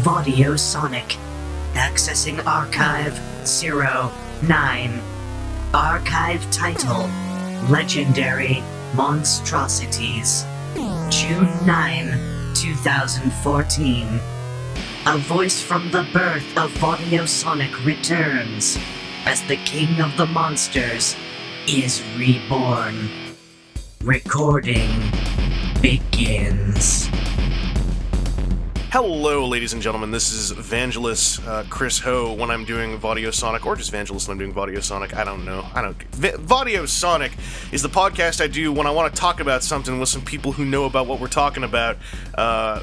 Vaudiosonic. Accessing Archive 09. Archive title: Legendary Monstrosities. June 9, 2014. A voice from the birth of Vaudiosonic returns as the king of the monsters is reborn. Recording begins. Hello, ladies and gentlemen, this is Vangelus, Chris Ho, when I'm doing Vaudiosonic, or just Vangelus when I'm doing Vaudiosonic, I don't know. Vaudiosonic is the podcast I do when I want to talk about something with some people who know about what we're talking about,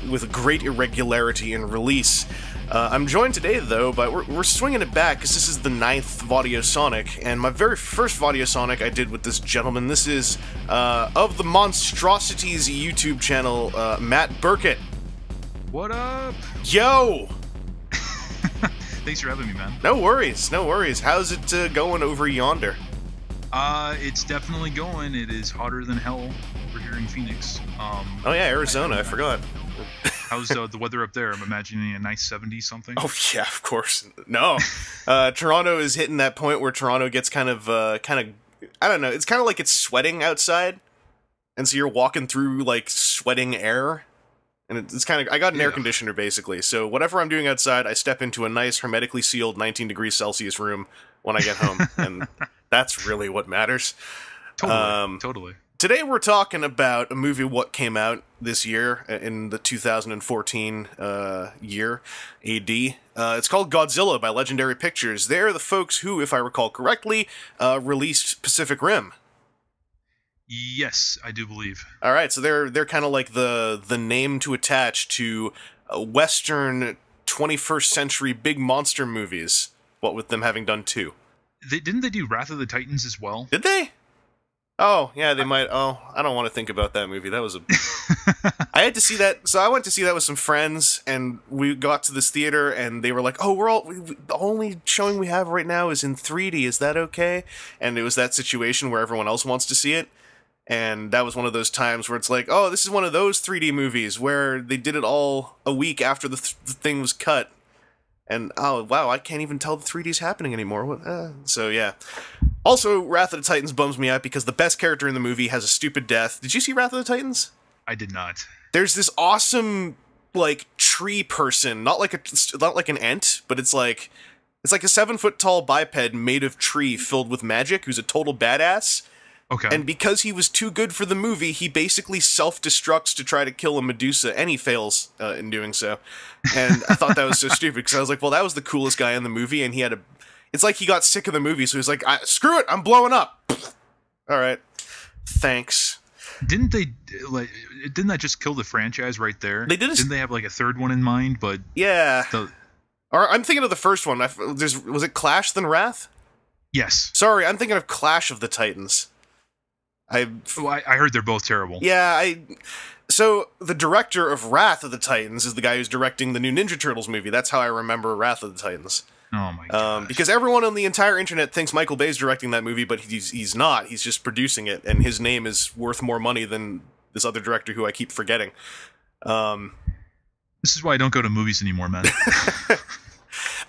with great irregularity in release. I'm joined today, though, but we're swinging it back, because this is the 9th Vaudiosonic, and my very first Vaudiosonic I did with this gentleman. This is, of the Monstrosities YouTube channel, Matt Burkett. What up? Yo! Thanks for having me, man. No worries, no worries. How's it going over yonder? It's definitely going. It is hotter than hell over here in Phoenix. Oh yeah, Arizona, I forgot. How's the weather up there? I'm imagining a nice 70-something. Oh yeah, of course. No. Toronto is hitting that point where Toronto gets kind of, I don't know, it's kind of like it's sweating outside. And so you're walking through, like, sweating air. And it's kind of, I got an air conditioner, basically, so whatever I'm doing outside, I step into a nice, hermetically sealed 19 degrees Celsius room when I get home, and that's really what matters. Totally. Today we're talking about a movie what came out this year, in the 2014 year, AD. It's called Godzilla by Legendary Pictures. They're the folks who, if I recall correctly, released Pacific Rim. Yes, I do believe. All right, so they're kind of like the name to attach to Western 21st century big monster movies. What with them having done 2. Didn't they do Wrath of the Titans as well? Did they? Oh, yeah, they might. Oh, I don't want to think about that movie. That was a... I had to see that. So I went to see that with some friends, and we got to this theater, and they were like, oh, the only showing we have right now is in 3D. Is that okay? And it was that situation where everyone else wants to see it. And that was one of those times where it's like, oh, this is one of those 3D movies where they did it all a week after the thing was cut. And, oh, wow, I can't even tell the 3D's happening anymore. So, yeah. Also, Wrath of the Titans bums me out because the best character in the movie has a stupid death. Did you see Wrath of the Titans? I did not. There's this awesome, like, tree person. Not like an ant, but it's like a 7-foot-tall biped made of tree filled with magic who's a total badass. Okay. And because he was too good for the movie, he basically self-destructs to try to kill a Medusa, and he fails in doing so. And I thought that was so stupid, because I was like, well, that was the coolest guy in the movie, and he had a... It's like he got sick of the movie, so he's like, screw it, I'm blowing up! Alright. Thanks. Didn't that just kill the franchise right there? Didn't they have, like, a third one in mind, but... Yeah. Or I'm thinking of the first one. Was it Clash then Wrath? Yes. Sorry, I'm thinking of Clash of the Titans. I heard they're both terrible. Yeah, so the director of Wrath of the Titans is the guy who's directing the new Ninja Turtles movie. That's how I remember Wrath of the Titans. Oh my god! Because everyone on the entire internet thinks Michael Bay's directing that movie, but he's not. He's just producing it, and his name is worth more money than this other director who I keep forgetting. This is why I don't go to movies anymore, man.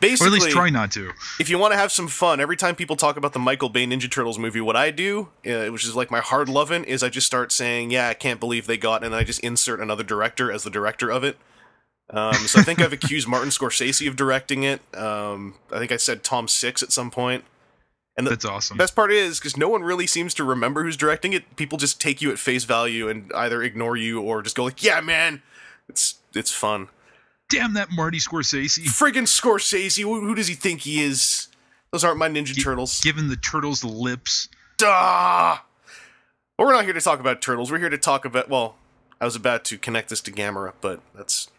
Basically, or at least try not to. If you want to have some fun, every time people talk about the Michael Bay Ninja Turtles movie, what I do, which is like my hard lovin', is I just start saying, yeah, I can't believe they got, and I just insert another director as the director of it. So I think I've accused Martin Scorsese of directing it. I think I said Tom Six at some point. And that's awesome. Best part is, because no one really seems to remember who's directing it, people just take you at face value and either ignore you or just go like, yeah, man, it's fun. Damn that Marty Scorsese. Friggin' Scorsese, who does he think he is? Those aren't my Ninja Turtles. Giving the turtles the lips. Duh! Well, we're not here to talk about turtles, we're here to talk about, well, I was about to connect this to Gamera, but that's...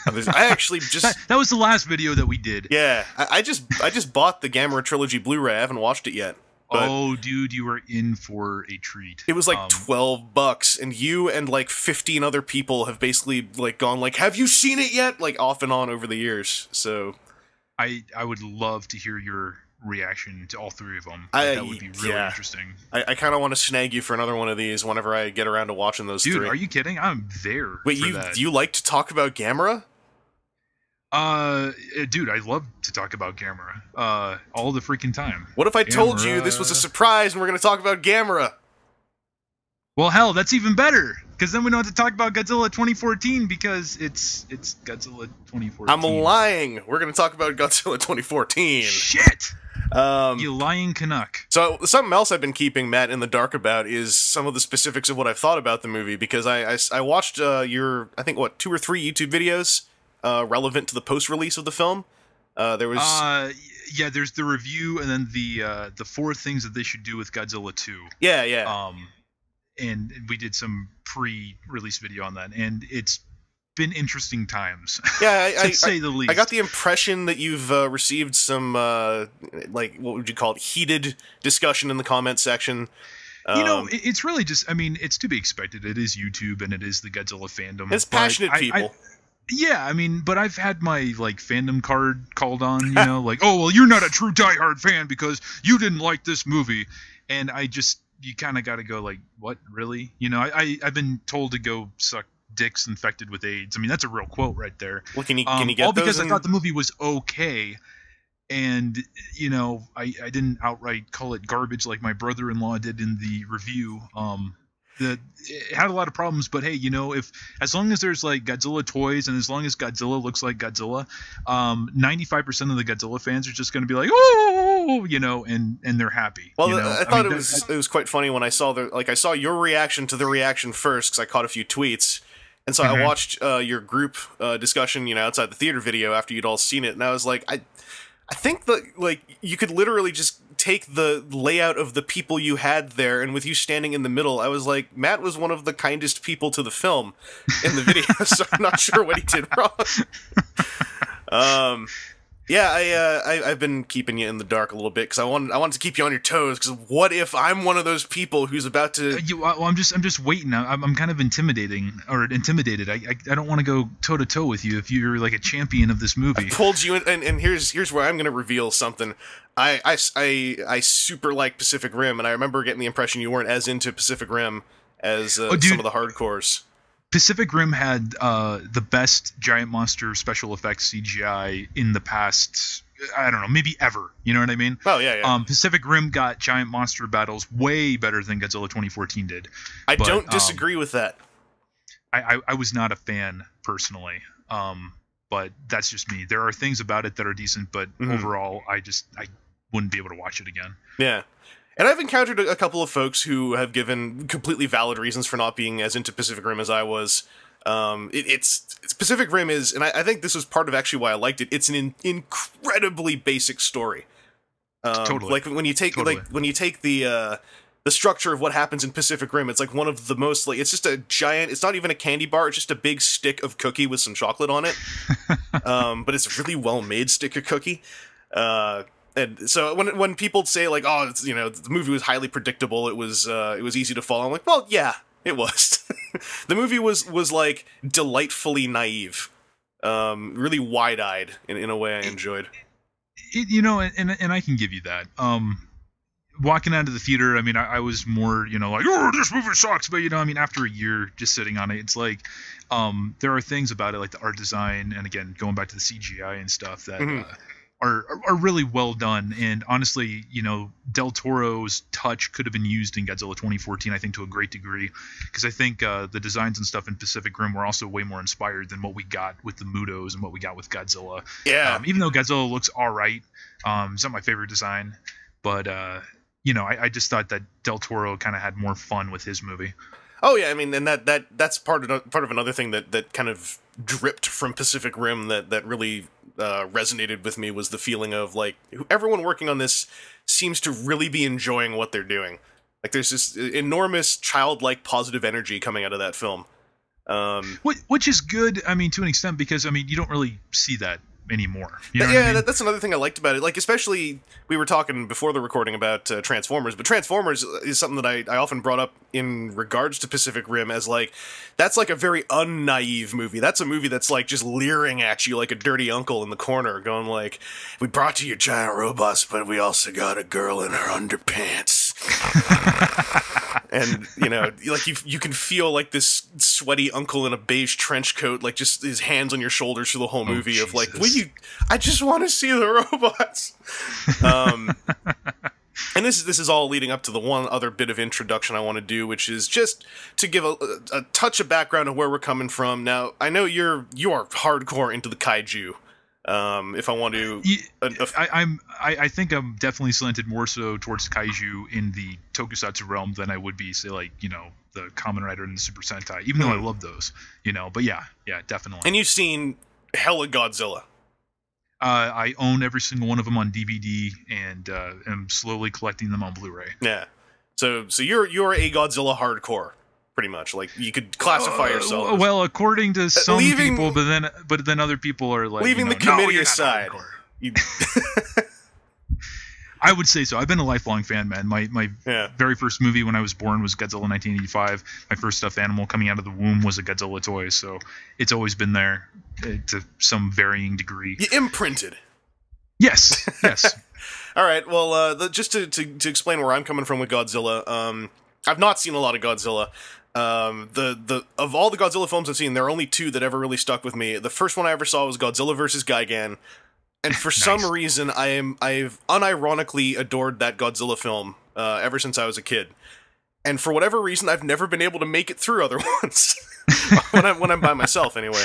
I actually just... That was the last video that we did. Yeah, I just bought the Gamera Trilogy Blu-ray, I haven't watched it yet. Oh, dude, you were in for a treat. It was like $12, and you and like 15 other people have basically like gone like, have you seen it yet? Like off and on over the years. So I would love to hear your reaction to all 3 of them. That would be really interesting. I kind of want to snag you for another one of these whenever I get around to watching those 3. Dude, are you kidding? I'm there. Wait, you like to talk about Gamera? Dude, I love to talk about Gamera. All the freaking time. What if I told you this was a surprise and we're going to talk about Gamera? Well, hell, that's even better. Because then we don't have to talk about Godzilla 2014 because it's Godzilla 2014. I'm lying. We're going to talk about Godzilla 2014. Shit! You lying Canuck. So something else I've been keeping Matt in the dark about is some of the specifics of what I've thought about the movie, because I watched your, I think, 2 or 3 YouTube videos relevant to the post-release of the film. There was... yeah, there's the review and then the 4 things that they should do with Godzilla 2. Yeah. And we did some pre-release video on that, and it's been interesting times. Yeah, to say the least. I got the impression that you've received some, like, what would you call it, heated discussion in the comment section. You know, it's really just, I mean, it's to be expected. It is YouTube, and it is the Godzilla fandom. It's passionate people. Yeah, I mean, but I've had my, like, fandom card called on, you know, like, oh, well, you're not a true diehard fan because you didn't like this movie. And you kind of got to go like, what, really? You know, I've been told to go suck dicks infected with AIDS. I mean, that's a real quote right there. Well, can you get all those because I thought the movie was okay, and you know, I didn't outright call it garbage like my brother-in-law did in the review. It had a lot of problems, but hey, you know, as long as there's like Godzilla toys and as long as Godzilla looks like Godzilla, 95% of the Godzilla fans are just going to be like, oh, you know, and they're happy. Well, you know? I thought it was quite funny when I saw your reaction to the reaction first, because I caught a few tweets, and so I watched your group discussion, you know, outside the theater video after you'd all seen it, and I was like, I think that, like, you could literally just take the layout of the people you had there, and with you standing in the middle, I was like, Matt was one of the kindest people to the film in the video, so I'm not sure what he did wrong. Yeah, I've been keeping you in the dark a little bit because I wanted to keep you on your toes. Because what if I'm one of those people who's about to? Well, I'm just waiting. I'm kind of intimidated. I don't want to go toe to toe with you if you're like a champion of this movie. I pulled you in, and here's where I'm going to reveal something. I super like Pacific Rim, and I remember getting the impression you weren't as into Pacific Rim as some of the hardcores. Pacific Rim had the best giant monster special effects CGI in the past, I don't know, maybe ever. You know what I mean? Oh, yeah. Pacific Rim got giant monster battles way better than Godzilla 2014 did. I don't disagree with that. I was not a fan, personally. But that's just me. There are things about it that are decent, but overall, I wouldn't be able to watch it again. Yeah. And I've encountered a couple of folks who have given completely valid reasons for not being as into Pacific Rim as I was. It's Pacific Rim is, and I think this was part of actually why I liked it. It's an incredibly basic story. Totally. Like when you take the structure of what happens in Pacific Rim, it's like one of the most, like, it's just a giant. It's not even a candy bar. It's just a big stick of cookie with some chocolate on it. But it's a really well made stick of cookie. And so when people say like, oh, it's, you know, the movie was highly predictable, it was easy to follow, I'm like, well, yeah, it was. The movie was like delightfully naive, really wide-eyed in a way I enjoyed. You know, and I can give you that. Walking out of the theater, I mean, I was more, you know, like, oh, this movie sucks, but you know, I mean, after a year just sitting on it, it's like, there are things about it, like the art design, and again, going back to the CGI and stuff that. Are really well done, and honestly, you know, Del Toro's touch could have been used in Godzilla 2014, I think, to a great degree, because I think the designs and stuff in Pacific Rim were also way more inspired than what we got with the Mutos and what we got with Godzilla. Yeah. Even though Godzilla looks all right, it's not my favorite design, but you know, I just thought that Del Toro kind of had more fun with his movie. Oh yeah, I mean, and that's part of another thing that kind of dripped from Pacific Rim that really resonated with me was the feeling of like everyone working on this seems to really be enjoying what they're doing. Like there's this enormous childlike positive energy coming out of that film, which is good. I mean, to an extent, because I mean you don't really see that anymore. You know what I mean? That's another thing I liked about it. Like, especially, we were talking before the recording about Transformers, but Transformers is something that I often brought up in regards to Pacific Rim as, like, that's like a very unnaive movie. That's a movie that's, like, just leering at you like a dirty uncle in the corner, going like, we brought you your giant robots, but we also got a girl in her underpants. And like you can feel like this sweaty uncle in a beige trench coat, like just his hands on your shoulders through the whole movie of like, I just want to see the robots. And this is all leading up to the one other bit of introduction I want to do, which is just to give a touch of background of where we're coming from. Now, I know you are hardcore into the kaiju. If I want to, I think I'm definitely slanted more so towards kaiju in the tokusatsu realm than I would be, say, like the Kamen Rider and the Super Sentai. Even though I love those, But yeah, definitely. And you've seen hella Godzilla. I own every single one of them on DVD and am slowly collecting them on Blu-ray. Yeah. So you're a Godzilla hardcore, pretty much. Like you could classify yourself. Well, according to some people, but then other people are like leaving the committee aside. I would say so. I've been a lifelong fan, man. My very first movie when I was born was Godzilla 1985. My first stuffed animal coming out of the womb was a Godzilla toy, so it's always been there to some varying degree. You imprinted. Yes. All right. Well, just to explain where I'm coming from with Godzilla, I've not seen a lot of Godzilla. Of all the Godzilla films I've seen, there are only two that ever really stuck with me. The first one I ever saw was Godzilla vs. Gigan. And for some reason, I've unironically adored that Godzilla film ever since I was a kid. And for whatever reason, I've never been able to make it through other ones when I'm by myself, anyway.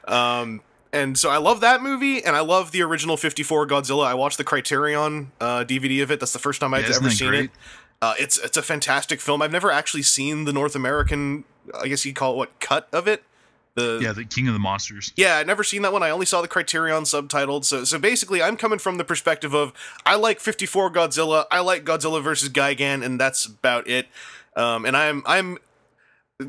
And so I love that movie, and I love the original '54 Godzilla. I watched the Criterion DVD of it. That's the first time I've ever seen it. It's a fantastic film. I've never actually seen the North American, I guess you'd call it cut of it. The King of the Monsters. Yeah, I'd never seen that one. I only saw the Criterion subtitled. So basically, I'm coming from the perspective of, I like 54 Godzilla, I like Godzilla vs. Gigan, and that's about it. And I'm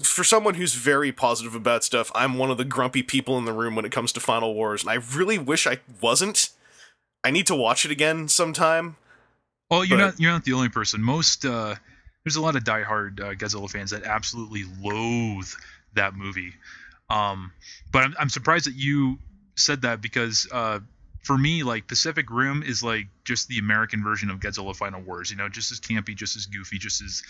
for someone who's very positive about stuff, I'm one of the grumpy people in the room when it comes to Final Wars, and I really wish I wasn't. I need to watch it again sometime. Well, you're not the only person. There's a lot of diehard Godzilla fans that absolutely loathe that movie. But I'm surprised that you said that because for me, like Pacific Rim is like just the American version of Godzilla Final Wars. Just as campy, just as goofy, just as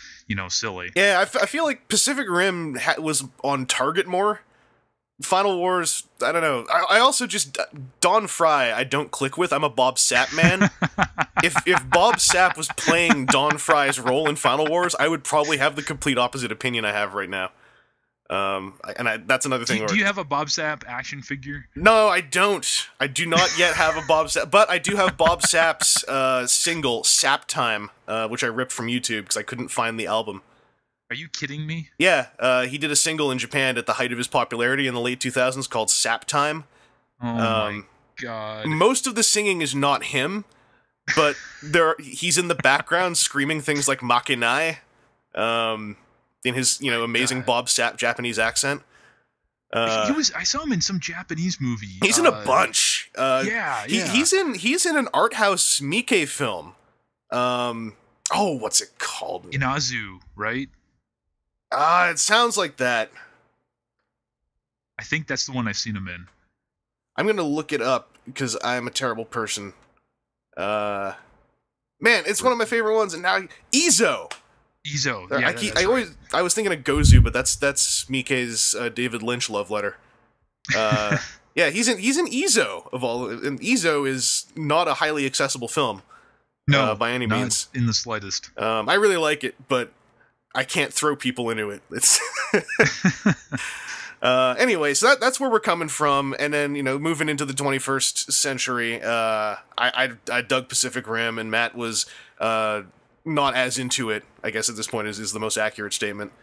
silly. Yeah, I feel like Pacific Rim was on target more. Final Wars, I don't know. I also just Don Fry, I don't click with. I'm a Bob Sapp man. If Bob Sapp was playing Don Fry's role in Final Wars, I would probably have the complete opposite opinion I have right now. That's another thing. Do you have a Bob Sapp action figure? No, I don't. I do not yet have a Bob Sapp, but I do have Bob Sapp's single "Sap Time," which I ripped from YouTube because I couldn't find the album. Are you kidding me? Yeah, he did a single in Japan at the height of his popularity in the late 2000s called "Sap Time." Oh my god! Most of the singing is not him, but he's in the background screaming things like "Makinai." In his, amazing Bob Sapp Japanese accent. I saw him in some Japanese movie. He's in a bunch. Yeah. He's in an art house Miike film. What's it called? Inazu, right? It sounds like that. I think that's the one I've seen him in. I'm gonna look it up because I'm a terrible person. Man, it's one of my favorite ones, and now Izo. Yeah, I was thinking of Gozu, but that's Miike's David Lynch love letter. Yeah, he's in Izo of all, and Izo is not a highly accessible film. No, by any means, in the slightest. I really like it, but I can't throw people into it. It's anyway, so that's where we're coming from, and then moving into the 21st century, I dug Pacific Rim, and Matt was not as into it, I guess at this point is the most accurate statement.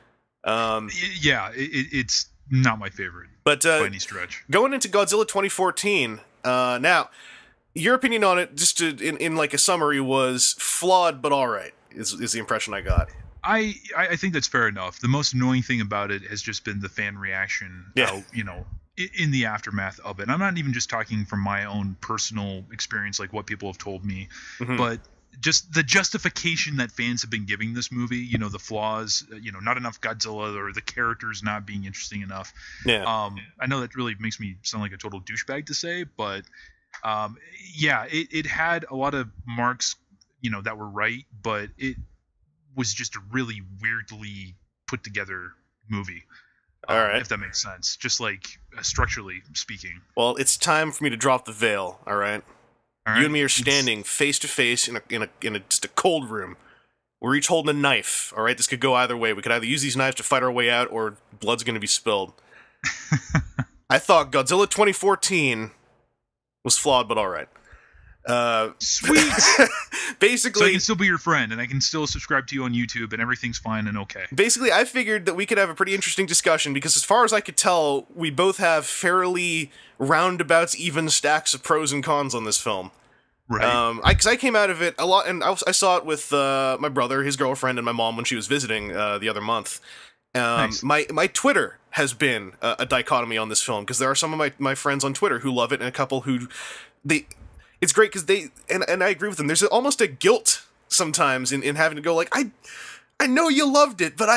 Yeah, it's not my favorite, but by any stretch. Going into Godzilla 2014, now your opinion on it, just in like a summary, was flawed but all right. Is the impression I got. I think that's fair enough. The most annoying thing about it has just been the fan reaction. Yeah. In the aftermath of it. And I'm not even just talking from my own personal experience, like what people have told me, but just the justification that fans have been giving this movie, the flaws, not enough Godzilla or the characters not being interesting enough. Yeah. I know that really makes me sound like a total douchebag to say, but it had a lot of marks, that were right, but it was just a really weirdly put together movie. All right. If that makes sense, just like structurally speaking. Well, it's time for me to drop the veil. All right. All right? You and me are standing face to face in a just a cold room. We're each holding a knife. All right. This could go either way. We could either use these knives to fight our way out, or blood's going to be spilled. I thought Godzilla 2014 was flawed, but all right. Sweet. Basically, so I can still be your friend, and I can still subscribe to you on YouTube, and everything's fine and okay. Basically, I figured that we could have a pretty interesting discussion because, as far as I could tell, we both have fairly roundabouts, even stacks of pros and cons on this film. Right. Because I came out of it a lot, and I saw it with my brother, his girlfriend, and my mom when she was visiting the other month. Nice. My Twitter has been a dichotomy on this film because there are some of my friends on Twitter who love it, and a couple who it's great because and I agree with them. There's almost a guilt sometimes in having to go like, I know you loved it, but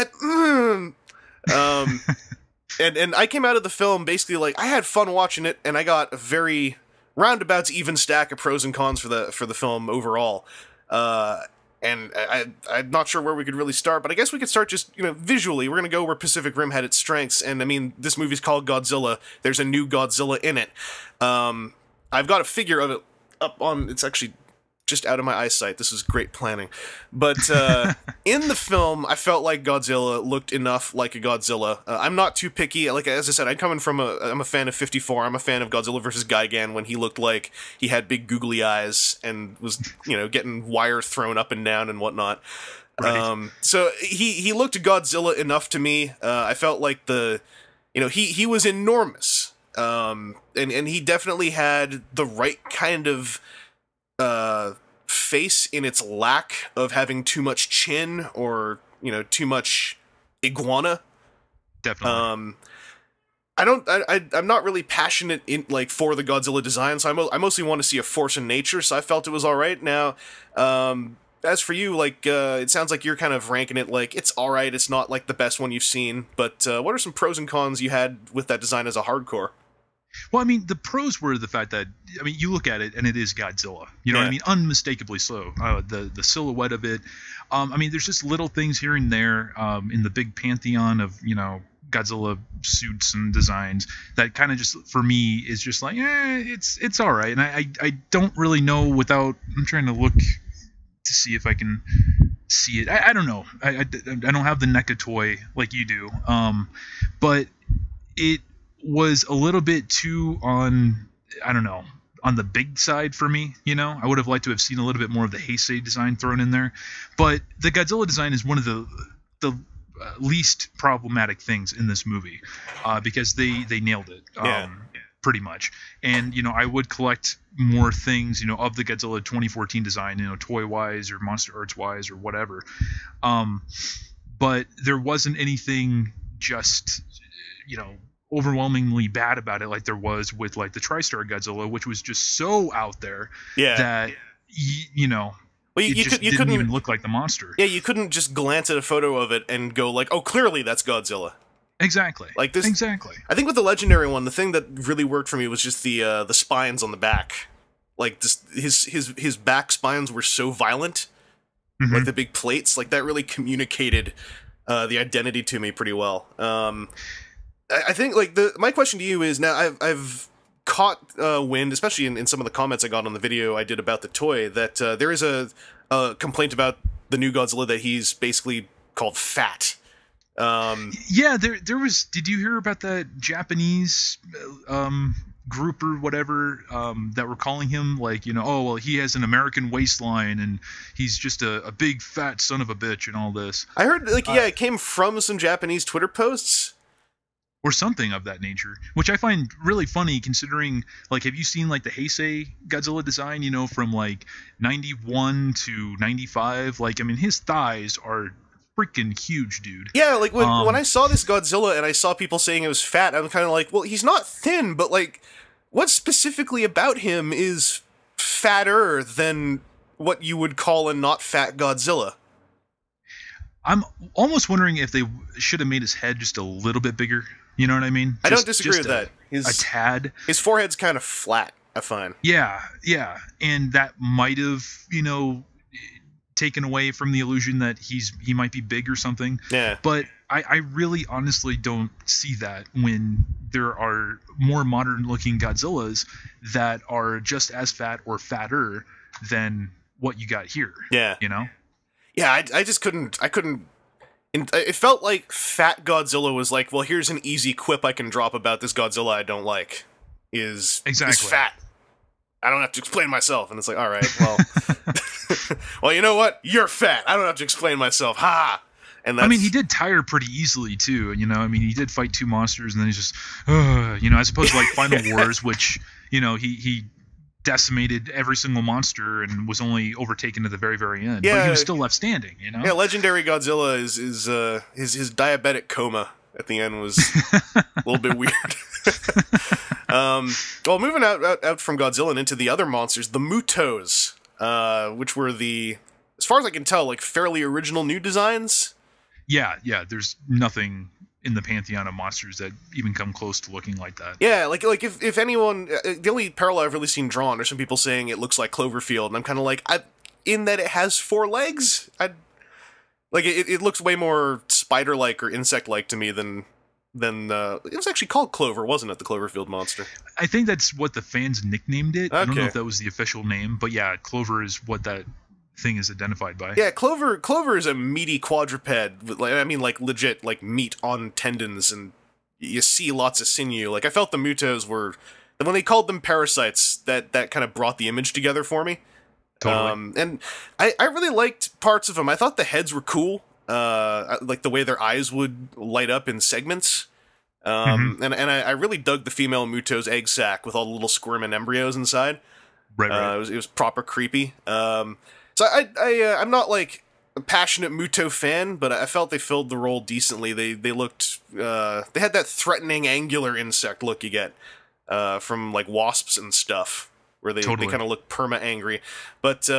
and I came out of the film basically like I had fun watching it, and I got a very roundabouts even stack of pros and cons for the film overall. And I'm not sure where we could really start, but I guess we could start just, visually. We're going to go where Pacific Rim had its strengths, and I mean, this movie's called Godzilla. There's a new Godzilla in it. I've got a figure of it up on, it's actually just out of my eyesight. This is great planning. But in the film, I felt like Godzilla looked enough like a Godzilla. I'm not too picky. Like, as I said, I'm a fan of 54. I'm a fan of Godzilla vs. Gigan when he looked like he had big googly eyes and was, getting wire thrown up and down and whatnot. Right. So he looked Godzilla enough to me. I felt like he was enormous. And he definitely had the right kind of face in its lack of having too much chin or too much iguana. Definitely. I'm not really passionate for the Godzilla design, so I mostly want to see a force in nature. So I felt it was all right. Now, as for you, it sounds like you're kind of ranking it like it's all right. It's not like the best one you've seen, but what are some pros and cons you had with that design as a hardcore? Well, I mean, the pros were the fact that, you look at it and it is Godzilla. You know what I mean? Unmistakably so. The silhouette of it. There's just little things here and there in the big pantheon of, Godzilla suits and designs that kind of just, for me, is just like, it's all right. And I don't really know I'm trying to look to see if I can see it. I don't know. I don't have the NECA toy like you do. But it was a little bit too on the big side for me. I would have liked to have seen a little bit more of the Heisei design thrown in there, but the Godzilla design is one of the least problematic things in this movie because they nailed it pretty much. And I would collect more things of the Godzilla 2014 design, toy wise or Monster Arts wise or whatever, but there wasn't anything just overwhelmingly bad about it like there was with like the TriStar Godzilla, which was just so out there that well, you couldn't even look like the monster. Yeah, you couldn't just glance at a photo of it and go like, oh, clearly that's Godzilla. Exactly. Like this. Exactly. I think with the Legendary one, the thing that really worked for me was just the spines on the back. Like his back spines were so violent, like the big plates, like that really communicated the identity to me pretty well. I think my question to you is, now I've caught wind, especially in some of the comments I got on the video I did about the toy, that there is a complaint about the new Godzilla that he's basically called fat. Yeah, there was. Did you hear about that Japanese group or whatever that were calling him he has an American waistline and he's just a big fat son of a bitch and all this? I heard it came from some Japanese Twitter posts. Or something of that nature, which I find really funny considering, have you seen, the Heisei Godzilla design, from, 91 to 95? His thighs are freaking huge, dude. Yeah, when I saw this Godzilla and I saw people saying it was fat, I'm kind of like, well, he's not thin, but, what specifically about him is fatter than what you would call a not fat Godzilla? I'm almost wondering if they should have made his head just a little bit bigger. You know what I mean? I don't disagree with that. A tad. His forehead's kind of flat, I find. Yeah. And that might have, taken away from the illusion that he might be big or something. Yeah. But I really honestly don't see that when there are more modern looking Godzillas that are just as fat or fatter than what you got here. Yeah. You know? Yeah, I just couldn't. It felt like Fat Godzilla was like, well, here's an easy quip I can drop about this Godzilla I don't like. Is fat. I don't have to explain myself. And it's like, all right, well, well, you know what? You're fat. I don't have to explain myself. Ha! And that's... I mean, he did tire pretty easily too. You know, I mean, he did fight two monsters, and then he's just, you know, as opposed to like Final Wars, which, you know, he decimated every single monster and was only overtaken at the very, very end. Yeah, but he was still left standing. You know. Yeah, Legendary Godzilla is his diabetic coma at the end was a little bit weird. Well, moving out from Godzilla and into the other monsters, the Mutos, which were as far as I can tell, like fairly original new designs. Yeah. There's nothing in the pantheon of monsters that even come close to looking like that. Yeah, like if anyone, the only parallel I've really seen drawn are some people saying it looks like Cloverfield, and I'm kind of like, in that it has 4 legs. It looks way more spider-like or insect-like to me than it was actually called Clover, wasn't it? The Cloverfield monster. I think that's what the fans nicknamed it. Okay. I don't know if that was the official name, but yeah, Clover is what that thing is identified by. Yeah, Clover is a meaty quadruped. I mean, like legit, like meat on tendons, and you see lots of sinew. Like I felt the Mutos were, when they called them parasites, that kind of brought the image together for me. Totally. And I really liked parts of them. I thought the heads were cool. Like the way their eyes would light up in segments. And I really dug the female Muto's egg sac with all the little squirming embryos inside. Right. It was proper creepy. So I'm not like a passionate Muto fan, but I felt they filled the role decently. They looked, they had that threatening angular insect look you get, from like wasps and stuff, where they kind of look perma-angry. But,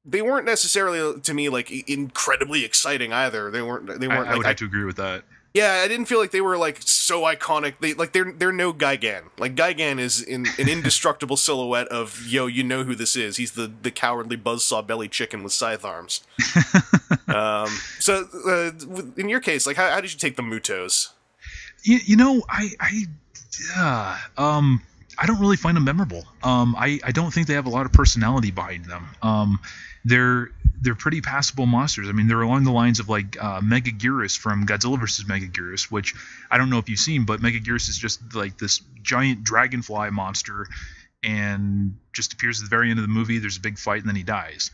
they weren't necessarily, to me, like, incredibly exciting either. They weren't I would have to agree with that. Yeah, I didn't feel like they were, like, so iconic. They're no Gigan. Like, Gigan is an indestructible silhouette of, yo, you know who this is. He's the cowardly buzzsaw belly chicken with scythe arms. So, in your case, like, how did you take the Mutos? You know, I don't really find them memorable. I don't think they have a lot of personality behind them. They're pretty passable monsters. I mean, they're along the lines of like Megaguirus from Godzilla vs. Megaguirus, which I don't know if you've seen, but Megaguirus is just like this giant dragonfly monster, and just appears at the very end of the movie. There's a big fight, and then he dies.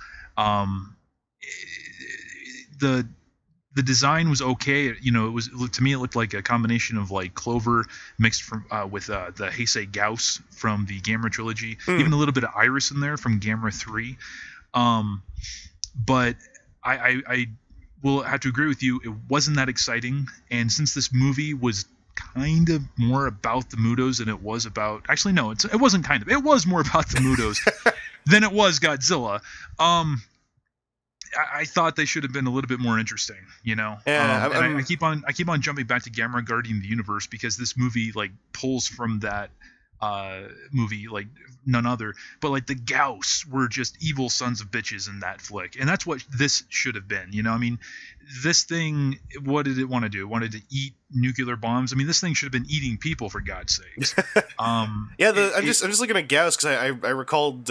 The design was okay. You know, to me it looked like a combination of like Clover mixed with the Heisei Gauss from the Gamera trilogy, even a little bit of Iris in there from Gamera 3. But I will have to agree with you. It wasn't that exciting, and since this movie was kind of more about the Mutos than it was about, actually no, it wasn't kind of. It was more about the Mutos than it was Godzilla. I thought they should have been a little bit more interesting, you know. Yeah, I keep on jumping back to Gamera Guardian of the Universe because this movie like pulls from that movie like none other. But like the Gauss were just evil sons of bitches in that flick, and that's what this should have been. You know, I mean, this thing, what did it want to do? It wanted to eat nuclear bombs. I mean, this thing should have been eating people, for God's sakes. I'm just looking at Gauss because I recalled.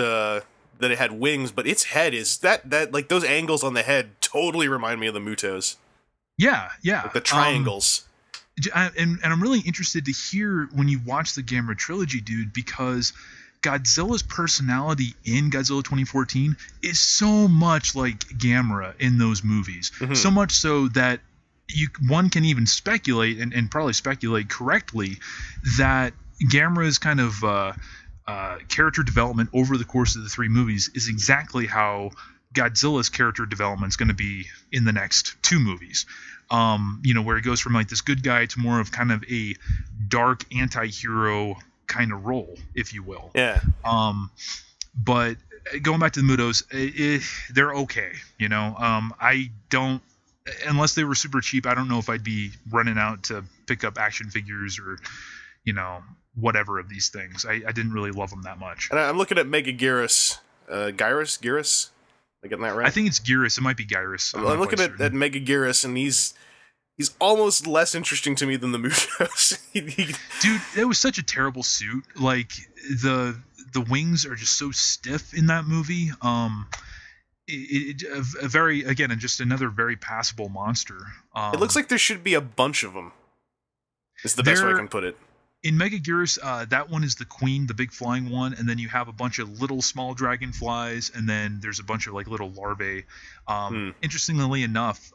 That it had wings, but its head is that like those angles on the head totally remind me of the Mutos. Yeah. Like the triangles. And I'm really interested to hear when you watch the Gamera trilogy, dude, because Godzilla's personality in Godzilla 2014 is so much like Gamera in those movies. So much so that one can even speculate, and probably speculate correctly, that Gamera's kind of character development over the course of the 3 movies is exactly how Godzilla's character development is going to be in the next 2 movies. You know, where he goes from like this good guy to more of kind of a dark anti-hero kind of role, if you will. Yeah. But going back to the Mutos, they're okay. You know, I don't, unless they were super cheap, I don't know if I'd be running out to pick up action figures or, you know, whatever of these things. I didn't really love them that much. And I'm looking at Megaguirus, Gyrus, I getting that right? I think it's Gyrus. It might be Gyrus. I'm looking at Mega Gyrus, and he's almost less interesting to me than the Mutos. Dude, it was such a terrible suit. Like the wings are just so stiff in that movie. Just another very passable monster. It looks like there should be a bunch of them. Is the best way I can put it. In Megaguirus, that one is the queen, the big flying one, and then you have a bunch of little small dragonflies, and then there's a bunch of like little larvae. Interestingly enough,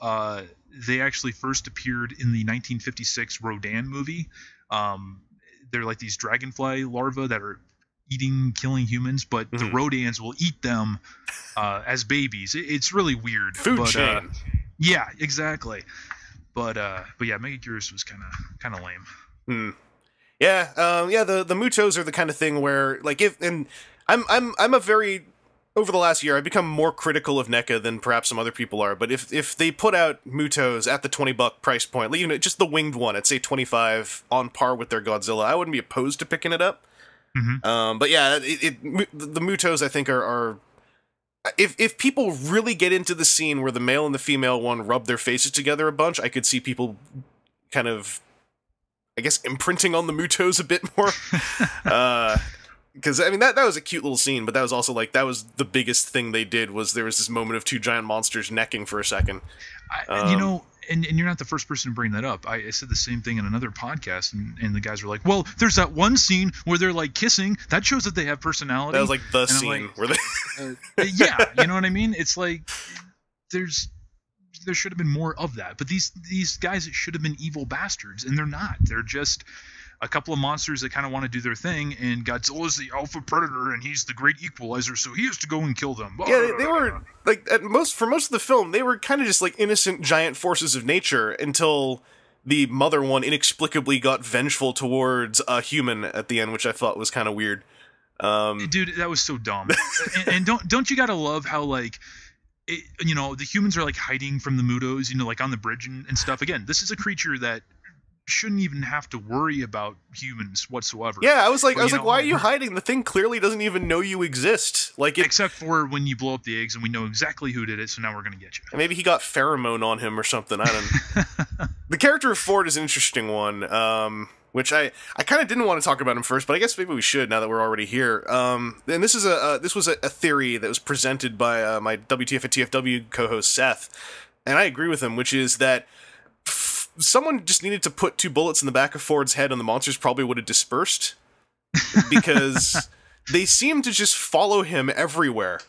they actually first appeared in the 1956 Rodan movie. They're like these dragonfly larvae that are killing humans, but the Rodans will eat them as babies. It's really weird. Food chain. Yeah, exactly. But yeah, Megaguirus was kind of lame. Yeah, the Mutos are the kind of thing where, like, I'm a very, over the last year, I've become more critical of NECA than perhaps some other people are, but if they put out Mutos at the $20 price point, even just the winged one, at say $25, on par with their Godzilla, I wouldn't be opposed to picking it up. But yeah, the Mutos, I think, are if people really get into the scene where the male and the female one rub their faces together a bunch, I could see people kind of, I guess, imprinting on the Mutos a bit more. Because, I mean, that was a cute little scene, but that was also, like, that was the biggest thing they did, was there was this moment of two giant monsters necking for a second. And you're not the first person to bring that up. I said the same thing in another podcast, and the guys were like, well, there's that one scene where they're, like, kissing. That shows that they have personality. That was, like, the scene where they... yeah, you know what I mean? It's like, there should have been more of that. But these guys should have been evil bastards, and they're not. They're just a couple of monsters that kind of want to do their thing, and Godzilla's the alpha predator, and he's the great equalizer, so he has to go and kill them. Yeah, they were, like, for most of the film, they were kind of just, like, innocent giant forces of nature until the mother one inexplicably got vengeful towards a human at the end, which I thought was kind of weird. Dude, that was so dumb. and don't you gotta love how, like, the humans are, like, hiding from the Mutos, like, on the bridge and stuff. Again, this is a creature that shouldn't even have to worry about humans whatsoever. Yeah, I was like, why are you hiding? The thing clearly doesn't even know you exist. Like, except for when you blow up the eggs, and we know exactly who did it, so now we're gonna get you. Maybe he got pheromone on him or something. I don't. The character of Ford is an interesting one, which I kind of didn't want to talk about him first, but I guess maybe we should now that we're already here. And this was a theory that was presented by my WTF at TFW co-host Seth, and I agree with him, which is that someone just needed to put 2 bullets in the back of Ford's head, and the monsters probably would have dispersed, because they seem to just follow him everywhere.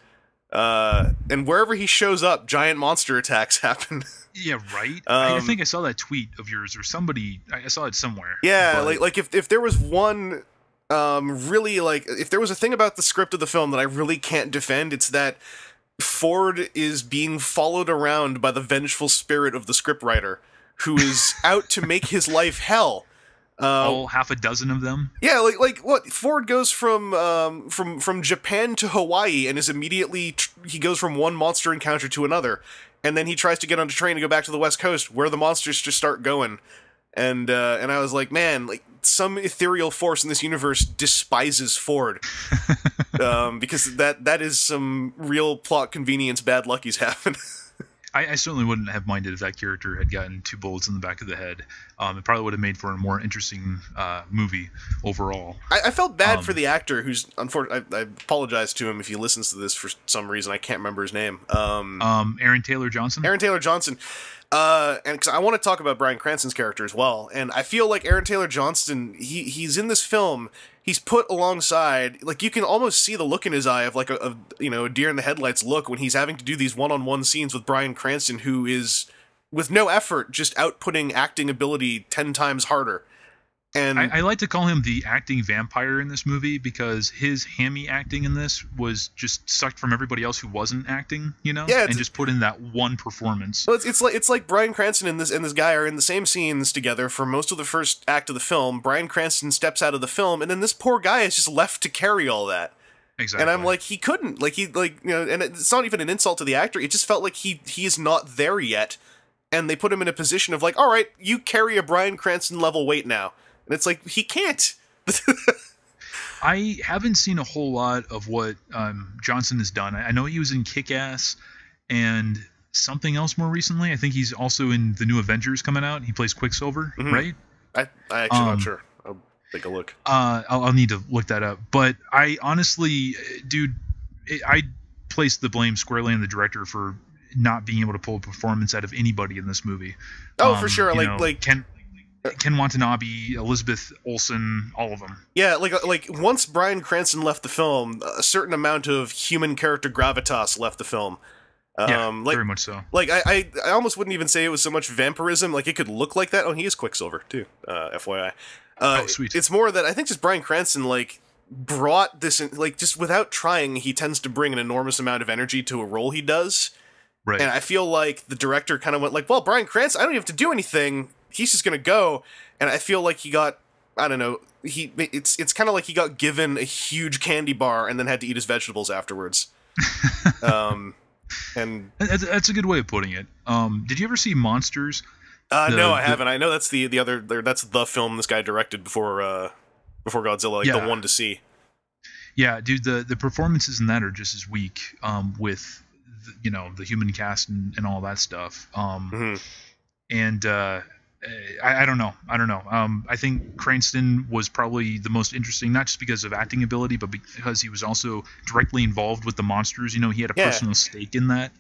And wherever he shows up, giant monster attacks happen. Yeah, right? I think I saw that tweet of yours, or somebody, I saw it somewhere. Yeah, but like if there was one, really, like, if there was a thing about the script of the film that I really can't defend, it's that Ford is being followed around by the vengeful spirit of the scriptwriter, who is out to make his life hell. All half a dozen of them. Yeah, like what? Ford goes from Japan to Hawaii, and is immediately he goes from one monster encounter to another, and then he tries to get on a train to go back to the West Coast, where the monsters just start going. And I was like, man, like, some ethereal force in this universe despises Ford, because that is some real plot convenience bad luck he's having. I certainly wouldn't have minded if that character had gotten 2 bullets in the back of the head. It probably would have made for a more interesting movie overall. I felt bad for the actor who's, unfortunately, I apologize to him if he listens to this for some reason. I can't remember his name. Aaron Taylor Johnson? Aaron Taylor Johnson. And because I want to talk about Bryan Cranston's character as well. And I feel like Aaron Taylor Johnson, he's in this film, he's put alongside, like, you can almost see the look in his eye of, like, a deer in the headlights look when he's having to do these one-on-one scenes with Bryan Cranston, who is, with no effort, just outputting acting ability 10 times harder. And I like to call him the acting vampire in this movie, because his hammy acting in this was just sucked from everybody else who wasn't acting, Yeah, and just put in that one performance. Well, it's like Bryan Cranston and this guy are in the same scenes together for most of the first act of the film. Bryan Cranston steps out of the film, and then this poor guy is just left to carry all that. Exactly. And I'm like, he couldn't. Like, and it's not even an insult to the actor. It just felt like he is not there yet. And they put him in a position of, like, all right, you carry a Bryan Cranston level weight now. And it's like, he can't. I haven't seen a whole lot of what Johnson has done. I know he was in Kick-Ass and something else more recently. I think he's also in the new Avengers coming out. He plays Quicksilver, right? I actually not sure. I'll take a look. I'll need to look that up. But I honestly, dude, I place the blame squarely on the director for not being able to pull a performance out of anybody in this movie. Oh, for sure. Like Ken Watanabe, Elizabeth Olsen, all of them. Yeah, like once Bryan Cranston left the film, a certain amount of human character gravitas left the film. Very much so. Like I almost wouldn't even say it was so much vampirism. Like it could look like that. Oh, he is Quicksilver too. FYI. Oh, sweet. It's more that I think just Bryan Cranston brought this in, just without trying. He tends to bring an enormous amount of energy to a role he does. Right. And I feel like the director kind of went like, well, Bryan Cranston, I don't even have to do anything. He's just gonna go. And I feel like he got, I don't know, it's kind of like he got given a huge candy bar and then had to eat his vegetables afterwards. And that's a good way of putting it. Did you ever see Monsters? No, I haven't. I know that's the other. That's the film this guy directed before Godzilla, the one to see. Yeah, dude, the performances in that are just as weak. With the human cast and all that stuff. And I don't know. I think Cranston was probably the most interesting, not just because of acting ability, but because he was also directly involved with the monsters. He had a personal stake in that.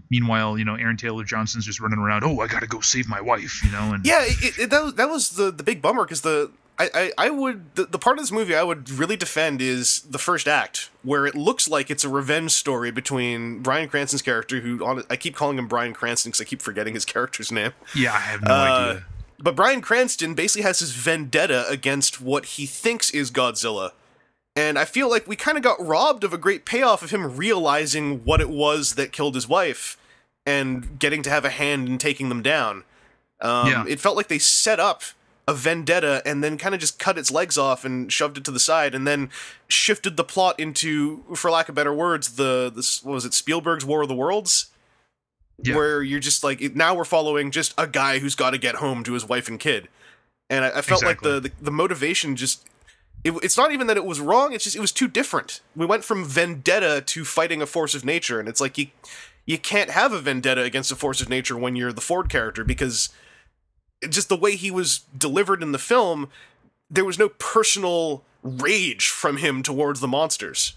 Meanwhile, Aaron Taylor Johnson's just running around. Oh, I gotta go save my wife. And that was the big bummer because the part of this movie I would really defend is the first act, where it looks like it's a revenge story between Bryan Cranston's character, who I keep calling him Bryan Cranston because I keep forgetting his character's name. Yeah, I have no idea. But Bryan Cranston basically has his vendetta against what he thinks is Godzilla. And I feel like we kind of got robbed of a great payoff of him realizing what it was that killed his wife and getting to have a hand in taking them down. It felt like they set up a vendetta and then kind of just cut its legs off and shoved it to the side and then shifted the plot into, for lack of better words, what was it, Spielberg's War of the Worlds? Yeah. Where you're just like, now we're following just a guy who's got to get home to his wife and kid. And I felt like the motivation just... It's not even that it was wrong, it's just it was too different. We went from vendetta to fighting a force of nature, and it's like you can't have a vendetta against a force of nature when you're the Ford character, because just the way he was delivered in the film, there was no personal rage from him towards the monsters.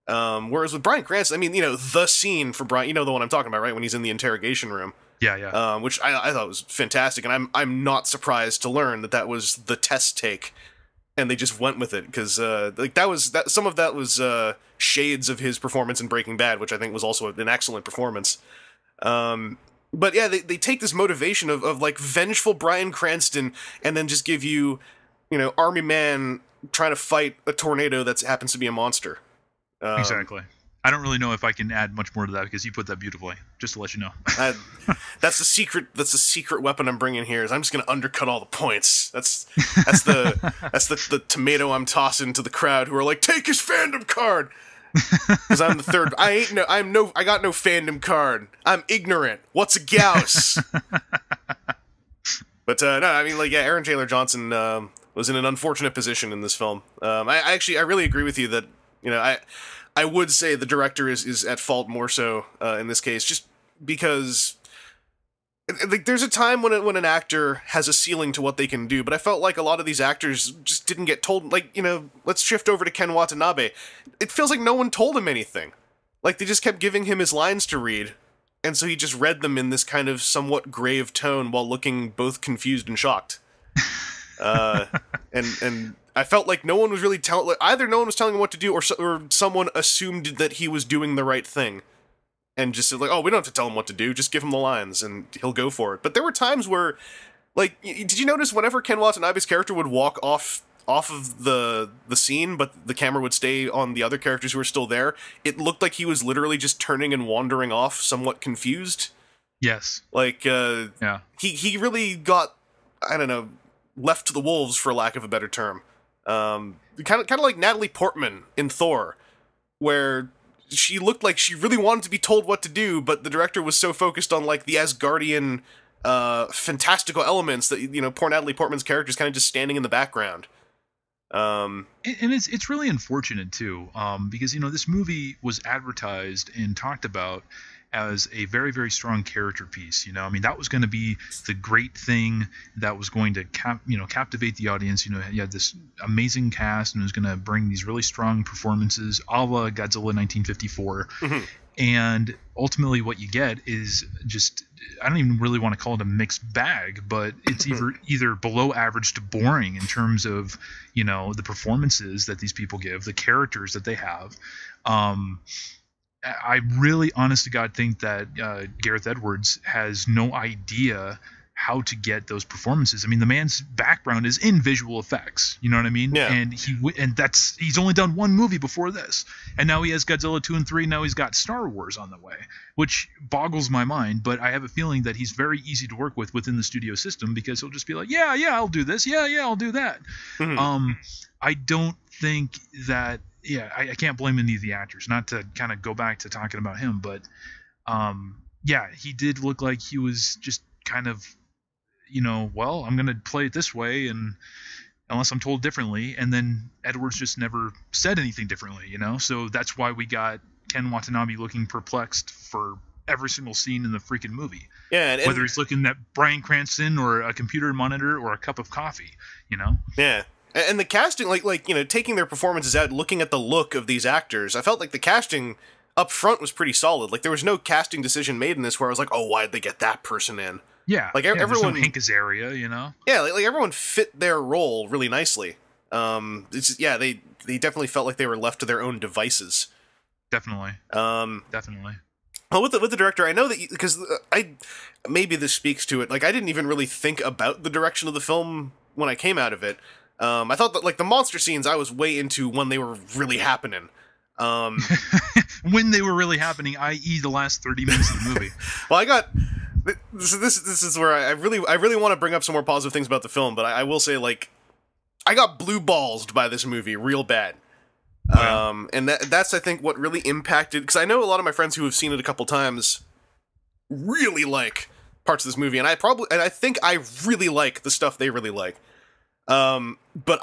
Whereas with Bryan Cranston, I mean, the scene for Bryan, the one I'm talking about, right, when he's in the interrogation room. Yeah. Which I thought was fantastic, and I'm not surprised to learn that was the test take. And they just went with it because, some of that was shades of his performance in Breaking Bad, which I think was also an excellent performance. But yeah, they take this motivation of vengeful Bryan Cranston, and then just give you, army man trying to fight a tornado that happens to be a monster. Exactly. I don't really know if I can add much more to that because you put that beautifully. Just to let you know. That's the secret. That's the secret weapon I'm bringing here. Is I'm just going to undercut all the points. That's the tomato I'm tossing to the crowd who are like, take his fandom card. Because I'm the third. I got no fandom card. I'm ignorant. What's a Gauss? But no, I mean, Aaron Taylor Johnson was in an unfortunate position in this film. I really agree with you that I would say the director is at fault more so in this case, just because there's a time when an actor has a ceiling to what they can do, but I felt like a lot of these actors just didn't get told, let's shift over to Ken Watanabe. It feels like no one told him anything. Like, they just kept giving him his lines to read, and so he just read them in this kind of somewhat grave tone while looking both confused and shocked. And I felt like no one was really either no one was telling him what to do, or someone assumed that he was doing the right thing, and just said, oh, we don't have to tell him what to do, just give him the lines and he'll go for it. But there were times where, did you notice whenever Ken Watanabe's character would walk off of the scene, but the camera would stay on the other characters who were still there, it looked like he was literally just turning and wandering off, somewhat confused. Yes. Yeah. He really got, I don't know, left to the wolves, for lack of a better term. Kind of like Natalie Portman in Thor, where she looked like she really wanted to be told what to do, but the director was so focused on the Asgardian fantastical elements that poor Natalie Portman's character is kind of just standing in the background. And it's really unfortunate too, because this movie was advertised and talked about as a very, very strong character piece. I mean, that was going to be the great thing that was going to captivate the audience. You had this amazing cast and it was going to bring these really strong performances, a la Godzilla 1954. Mm-hmm. And ultimately what you get is just, I don't even really want to call it a mixed bag, but it's either below average to boring in terms of, the performances that these people give, the characters that they have. I really, honest to God, think that Gareth Edwards has no idea how to get those performances. I mean, the man's background is in visual effects. You know what I mean? Yeah. And he's only done one movie before this, and now he has Godzilla 2 and 3. Now he's got Star Wars on the way, which boggles my mind. But I have a feeling that he's very easy to work with within the studio system because he'll just be like, yeah, I'll do this. Yeah, I'll do that. Mm-hmm. I don't think that. Yeah, I can't blame any of the actors. Not to kind of go back to talking about him, but yeah, he did look like he was just kind of, well, I'm going to play it this way, and unless I'm told differently. And then Edwards just never said anything differently, So that's why we got Ken Watanabe looking perplexed for every single scene in the freaking movie. Yeah, whether he's looking at Bryan Cranston or a computer monitor or a cup of coffee, Yeah. And the casting, taking their performances out, looking at the look of these actors, I felt like the casting up front was pretty solid. Like, there was no casting decision made in this where I was like, oh, why'd they get that person in? Yeah. Everyone, there's no Hank Azaria, Yeah, like everyone fit their role really nicely. They definitely felt like they were left to their own devices. Definitely. Definitely. Well, with the director, I know that because maybe this speaks to it. Like, I didn't even really think about the direction of the film when I came out of it. I thought that, like, the monster scenes I was way into when they were really happening. When they were really happening, i.e. the last 30 minutes of the movie. Well, I got... This is where I really want to bring up some more positive things about the film, but I will say, like, I got blue ballsed by this movie real bad. Wow. And that's, I think, what really impacted... Because I know a lot of my friends who have seen it a couple times really like parts of this movie, and I think I really like the stuff they really like. But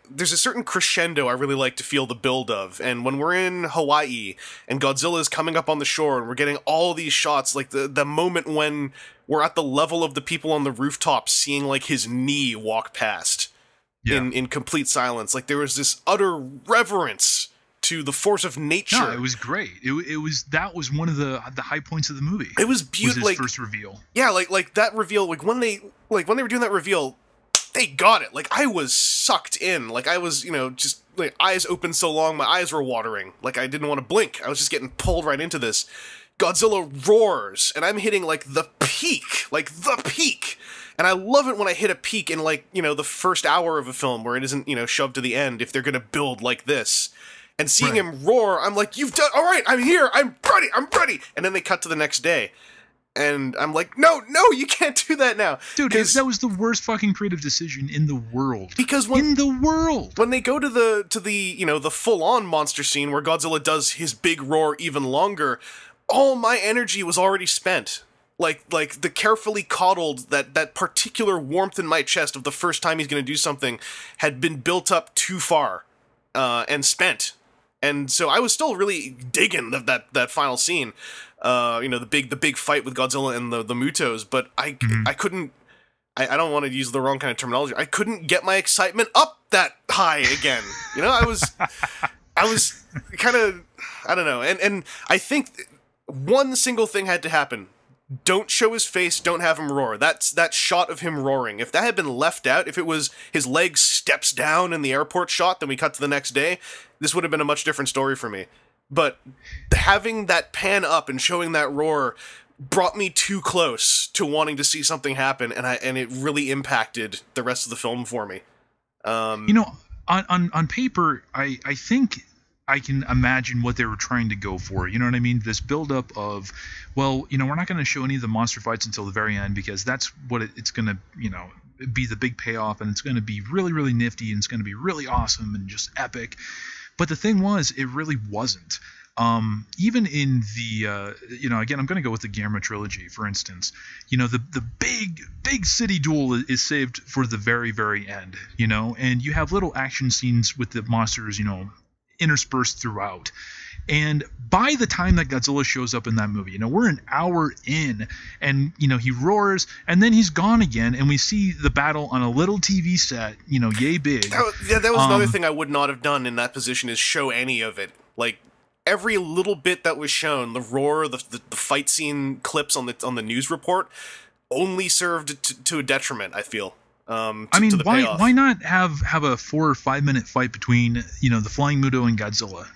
there's a certain crescendo I really like to feel the build of, and when we're in Hawaii and Godzilla is coming up on the shore and we're getting all these shots, like the moment when we're at the level of the people on the rooftop seeing like his knee walk past in complete silence, like there was this utter reverence to the force of nature. No, it was great. That was one of the high points of the movie. It was beautiful. His first reveal. Yeah, like that reveal, like when they were doing that reveal, they got it. Like, I was sucked in. Like, I was, just, like, eyes open so long, my eyes were watering. Like, I didn't want to blink. I was just getting pulled right into this. Godzilla roars, and I'm hitting, like, the peak. Like, the peak! And I love it when I hit a peak in, like, the first hour of a film where it isn't, shoved to the end if they're gonna build like this. And seeing him roar, I'm like, you've done... All right, I'm here! I'm ready! And then they cut to the next day. And I'm like, no, you can't do that now. Dude, that was the worst fucking creative decision in the world. Because when they go to the full-on monster scene where Godzilla does his big roar even longer, all my energy was already spent. Like the carefully coddled, that particular warmth in my chest of the first time he's going to do something had been built up too far and spent. And so I was still really digging that final scene. The big fight with Godzilla and the Mutos, but I couldn't. I don't want to use the wrong kind of terminology. I couldn't get my excitement up that high again. I was kind of, I don't know. And I think one single thing had to happen. Don't show his face. Don't have him roar. That shot of him roaring. If that had been left out, if it was his leg steps down in the airport shot, then we cut to the next day, this would have been a much different story for me. But having that pan up and showing that roar brought me too close to wanting to see something happen, and it really impacted the rest of the film for me. On paper, I think I can imagine what they were trying to go for. You know what I mean? This buildup of, well, we're not going to show any of the monster fights until the very end because that's what it's going to, be the big payoff, and it's going to be really, really nifty, and it's going to be really awesome and just epic. But the thing was, it really wasn't. Even in the, again, I'm going to go with the Gamera trilogy, for instance. The big city duel is saved for the very, very end, and you have little action scenes with the monsters, interspersed throughout. And by the time that Godzilla shows up in that movie, we're an hour in, and he roars, and then he's gone again, and we see the battle on a little TV set, yay big. That was another thing I would not have done in that position, is show any of it. Like, every little bit that was shown, the roar, the fight scene clips on the news report, only served to a detriment, I feel. Why not have a 4 or 5 minute fight between the Flying Muto and Godzilla?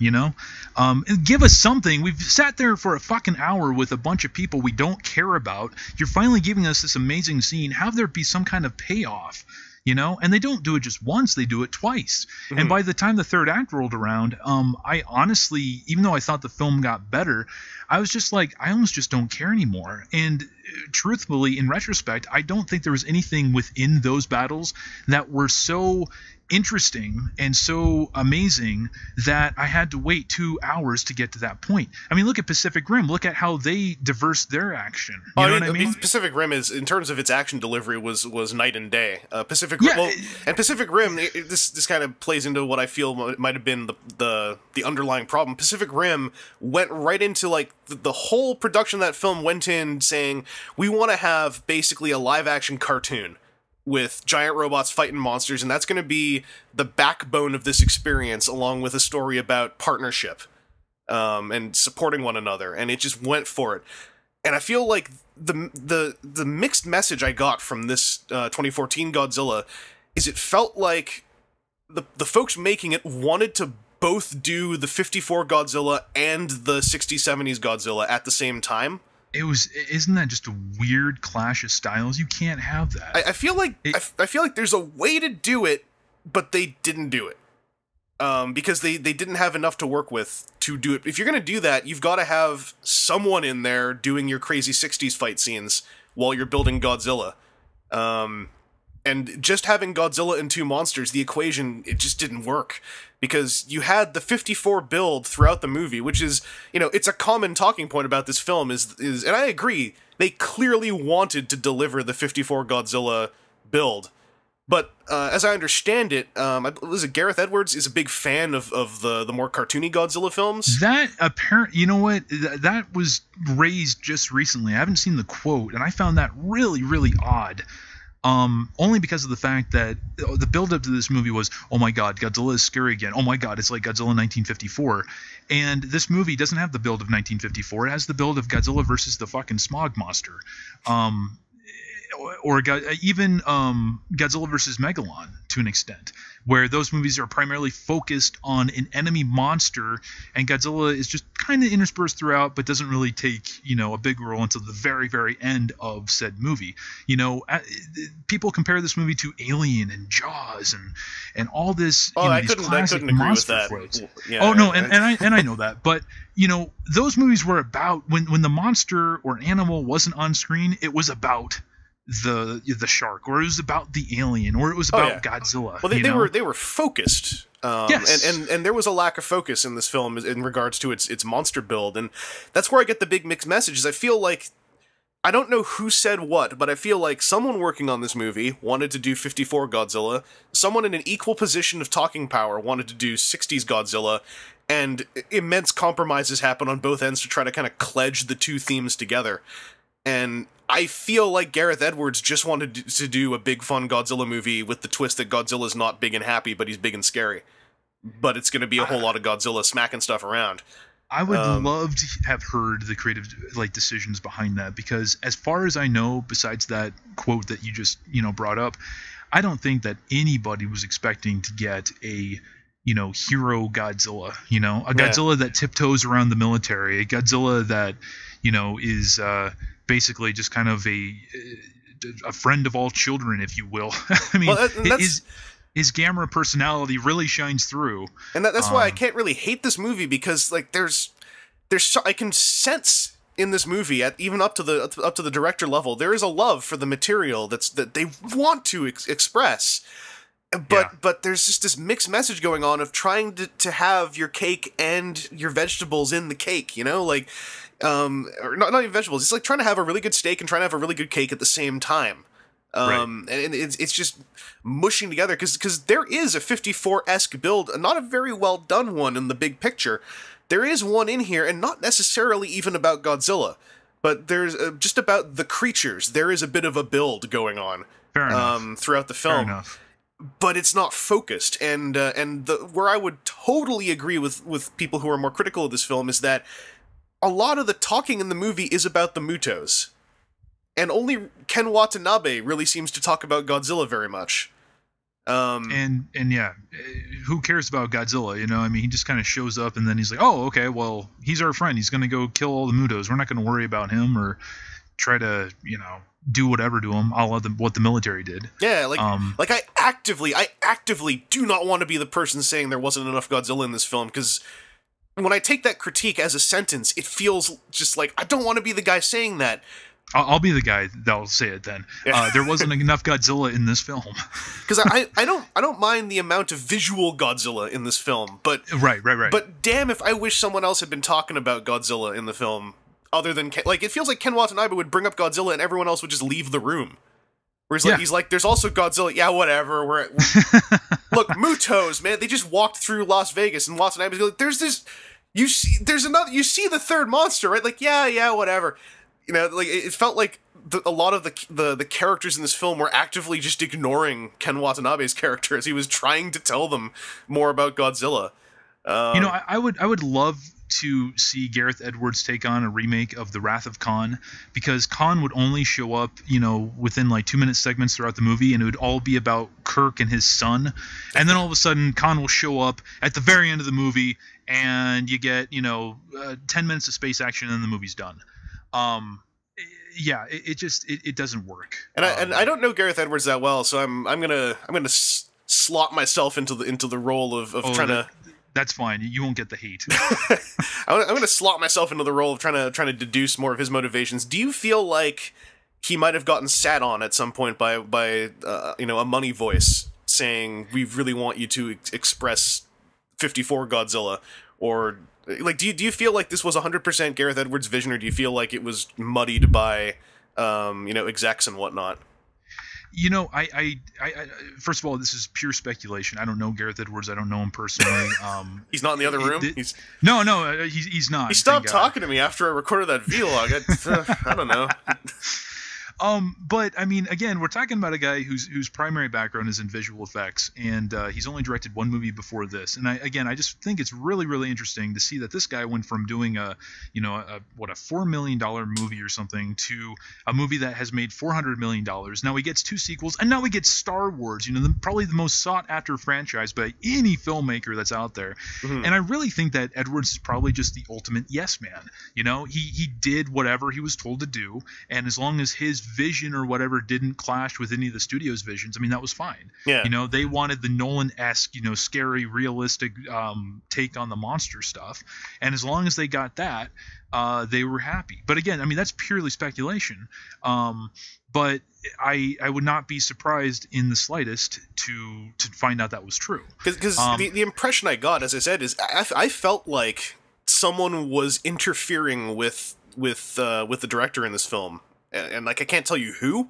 And give us something. We've sat there for a fucking hour with a bunch of people we don't care about. You're finally giving us this amazing scene. Have there be some kind of payoff. And they don't do it just once, they do it twice. Mm-hmm. And by the time the third act rolled around, I honestly, even though I thought the film got better, I was just like, I almost just don't care anymore. And truthfully, in retrospect, I don't think there was anything within those battles that were so interesting and so amazing that I had to wait 2 hours to get to that point. I mean, look at Pacific Rim. Look at how they diverse their action. You know what I mean? Pacific Rim is, in terms of its action delivery, was night and day. Pacific Rim, this kind of plays into what I feel might have been the underlying problem. Pacific Rim went right into like the whole production of that film went in saying, we want to have basically a live action cartoon with giant robots fighting monsters, and that's going to be the backbone of this experience, along with a story about partnership and supporting one another, and it just went for it. And I feel like the mixed message I got from this 2014 Godzilla is it felt like the folks making it wanted to both do the 54 Godzilla and the 60s, 70s Godzilla at the same time. Isn't that just a weird clash of styles? You can't have that. I feel like there's a way to do it, but they didn't do it. Because they didn't have enough to work with to do it. If you're going to do that, you've got to have someone in there doing your crazy 60s fight scenes while you're building Godzilla. And just having Godzilla and two monsters, the equation, it just didn't work. Because you had the 54 build throughout the movie, which is, it's a common talking point about this film, is and I agree, they clearly wanted to deliver the 54 Godzilla build. But as I understand it, Gareth Edwards is a big fan of the more cartoony Godzilla films. That that was raised just recently. I haven't seen the quote, and I found that really, really odd. Only because of the fact that the build-up to this movie was, oh my god, Godzilla is scary again. Oh my god, it's like Godzilla 1954. And this movie doesn't have the build of 1954. It has the build of Godzilla versus the fucking smog monster. Or even Godzilla versus Megalon to an extent, where those movies are primarily focused on an enemy monster, and Godzilla is just kind of interspersed throughout, but doesn't really take a big role until the very, very end of said movie. People compare this movie to Alien and Jaws and all this. I these couldn't agree with that. Yeah, I know that, but those movies were about when the monster or animal wasn't on screen, it was about the shark, or it was about the alien, or it was about Godzilla. Well, they were focused. Yes. And there was a lack of focus in this film in regards to its monster build, and that's where I get the big mixed messages. I feel like, I don't know who said what, but I feel like someone working on this movie wanted to do 54 Godzilla, someone in an equal position of talking power wanted to do 60s Godzilla, and immense compromises happen on both ends to try to kind of pledge the two themes together. And I feel like Gareth Edwards just wanted to do a big fun Godzilla movie with the twist that Godzilla's not big and happy, but he's big and scary. But it's going to be a whole lot of Godzilla smacking stuff around. I would love to have heard the creative decisions behind that, because as far as I know, besides that quote that you just brought up, I don't think that anybody was expecting to get a hero Godzilla, a Godzilla that tiptoes around the military, a Godzilla that is basically just kind of a friend of all children, if you will. I mean, his Gamera personality really shines through, and that's why I can't really hate this movie, because like there's I can sense in this movie, even up to the director level, there is a love for the material that they want to express, But there's just this mixed message going on of trying to have your cake and your vegetables in the cake, like, or not even vegetables. It's like trying to have a really good steak and trying to have a really good cake at the same time. And it's just mushing together because there is a 54-esque build, not a very well done one in the big picture. There is one in here, and not necessarily even about Godzilla, but there's just about the creatures. There is a bit of a build going on throughout the film. Fair enough. But it's not focused, and where I would totally agree with people who are more critical of this film is that a lot of the talking in the movie is about the Mutos, and only Ken Watanabe really seems to talk about Godzilla very much. And yeah, who cares about Godzilla? I mean, he just kind of shows up, and then he's like, "Oh, okay, well, he's our friend. He's gonna go kill all the Mutos. We're not gonna worry about him or try to, do whatever to him, a la what the military did." Yeah, like I actively do not want to be the person saying there wasn't enough Godzilla in this film, because when I take that critique as a sentence, it feels just like I don't want to be the guy saying that. I'll be the guy that'll say it then. Yeah. There wasn't enough Godzilla in this film. Because I don't mind the amount of visual Godzilla in this film, but right. But damn, if I wish someone else had been talking about Godzilla in the film. Other than it feels like Ken Watanabe would bring up Godzilla and everyone else would just leave the room. Where he's like, there's also Godzilla. Yeah, whatever. Look, Mutos, man, they just walked through Las Vegas, and Watanabe's like, there's this. You see the third monster, right? Like, yeah, whatever. It felt like a lot of the characters in this film were actively just ignoring Ken Watanabe's character as he was trying to tell them more about Godzilla. I would love to see Gareth Edwards take on a remake of The Wrath of Khan, because Khan would only show up, within like 2-minute segments throughout the movie, and it would all be about Kirk and his son. And then all of a sudden, Khan will show up at the very end of the movie, and you get 10 minutes of space action, and then the movie's done. Yeah, it doesn't work. And I don't know Gareth Edwards that well, so I'm gonna slot myself into the role of trying to. That's fine. You won't get the hate. I'm going to slot myself into the role of trying to deduce more of his motivations. Do you feel like he might have gotten sat on at some point by a money voice saying, "We really want you to express 54 Godzilla," or like do you feel like this was 100% Gareth Edwards' vision, or do you feel like it was muddied by execs and whatnot? I first of all, this is pure speculation. I don't know Gareth Edwards. I don't know him personally. He's not in the other room? No, he's not. He stopped talking to me after I recorded that vlog. I don't know. But I mean, again, we're talking about a guy whose primary background is in visual effects, and he's only directed one movie before this. And I just think it's really, really interesting to see that this guy went from doing a $4 million movie or something to a movie that has made $400 million. Now he gets 2 sequels, and now he gets Star Wars. Probably the most sought after franchise by any filmmaker that's out there. Mm-hmm. And I really think that Edwards is probably just the ultimate yes man. He did whatever he was told to do, and as long as his vision or whatever didn't clash with any of the studio's visions, I mean, that was fine. Yeah. They wanted the Nolan-esque, scary, realistic take on the monster stuff, and as long as they got that, they were happy. But again, I mean, that's purely speculation. But I would not be surprised in the slightest to find out that was true. Because the impression I got, as I said, is I felt like someone was interfering with the director in this film. And I can't tell you who.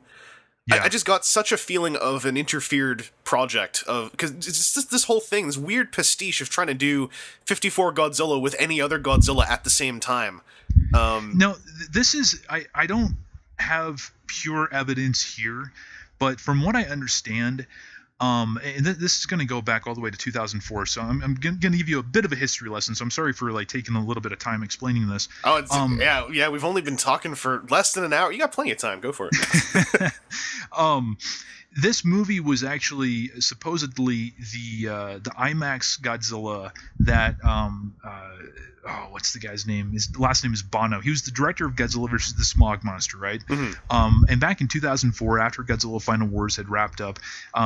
Yeah. I just got such a feeling of an interfered project because it's just this whole thing, this weird pastiche of trying to do 54 Godzilla with any other Godzilla at the same time. No, this is I don't have pure evidence here, but from what I understand, and this is going to go back all the way to 2004, so I'm going to give you a bit of a history lesson, so I'm sorry for taking a little bit of time explaining this. Oh, yeah, we've only been talking for less than an hour. You got plenty of time. Go for it. This movie was actually supposedly the IMAX Godzilla that what's the guy's name? His last name is Bono. He was the director of Godzilla versus the Smog Monster, right? Mm-hmm. And back in 2004, after Godzilla Final Wars had wrapped up,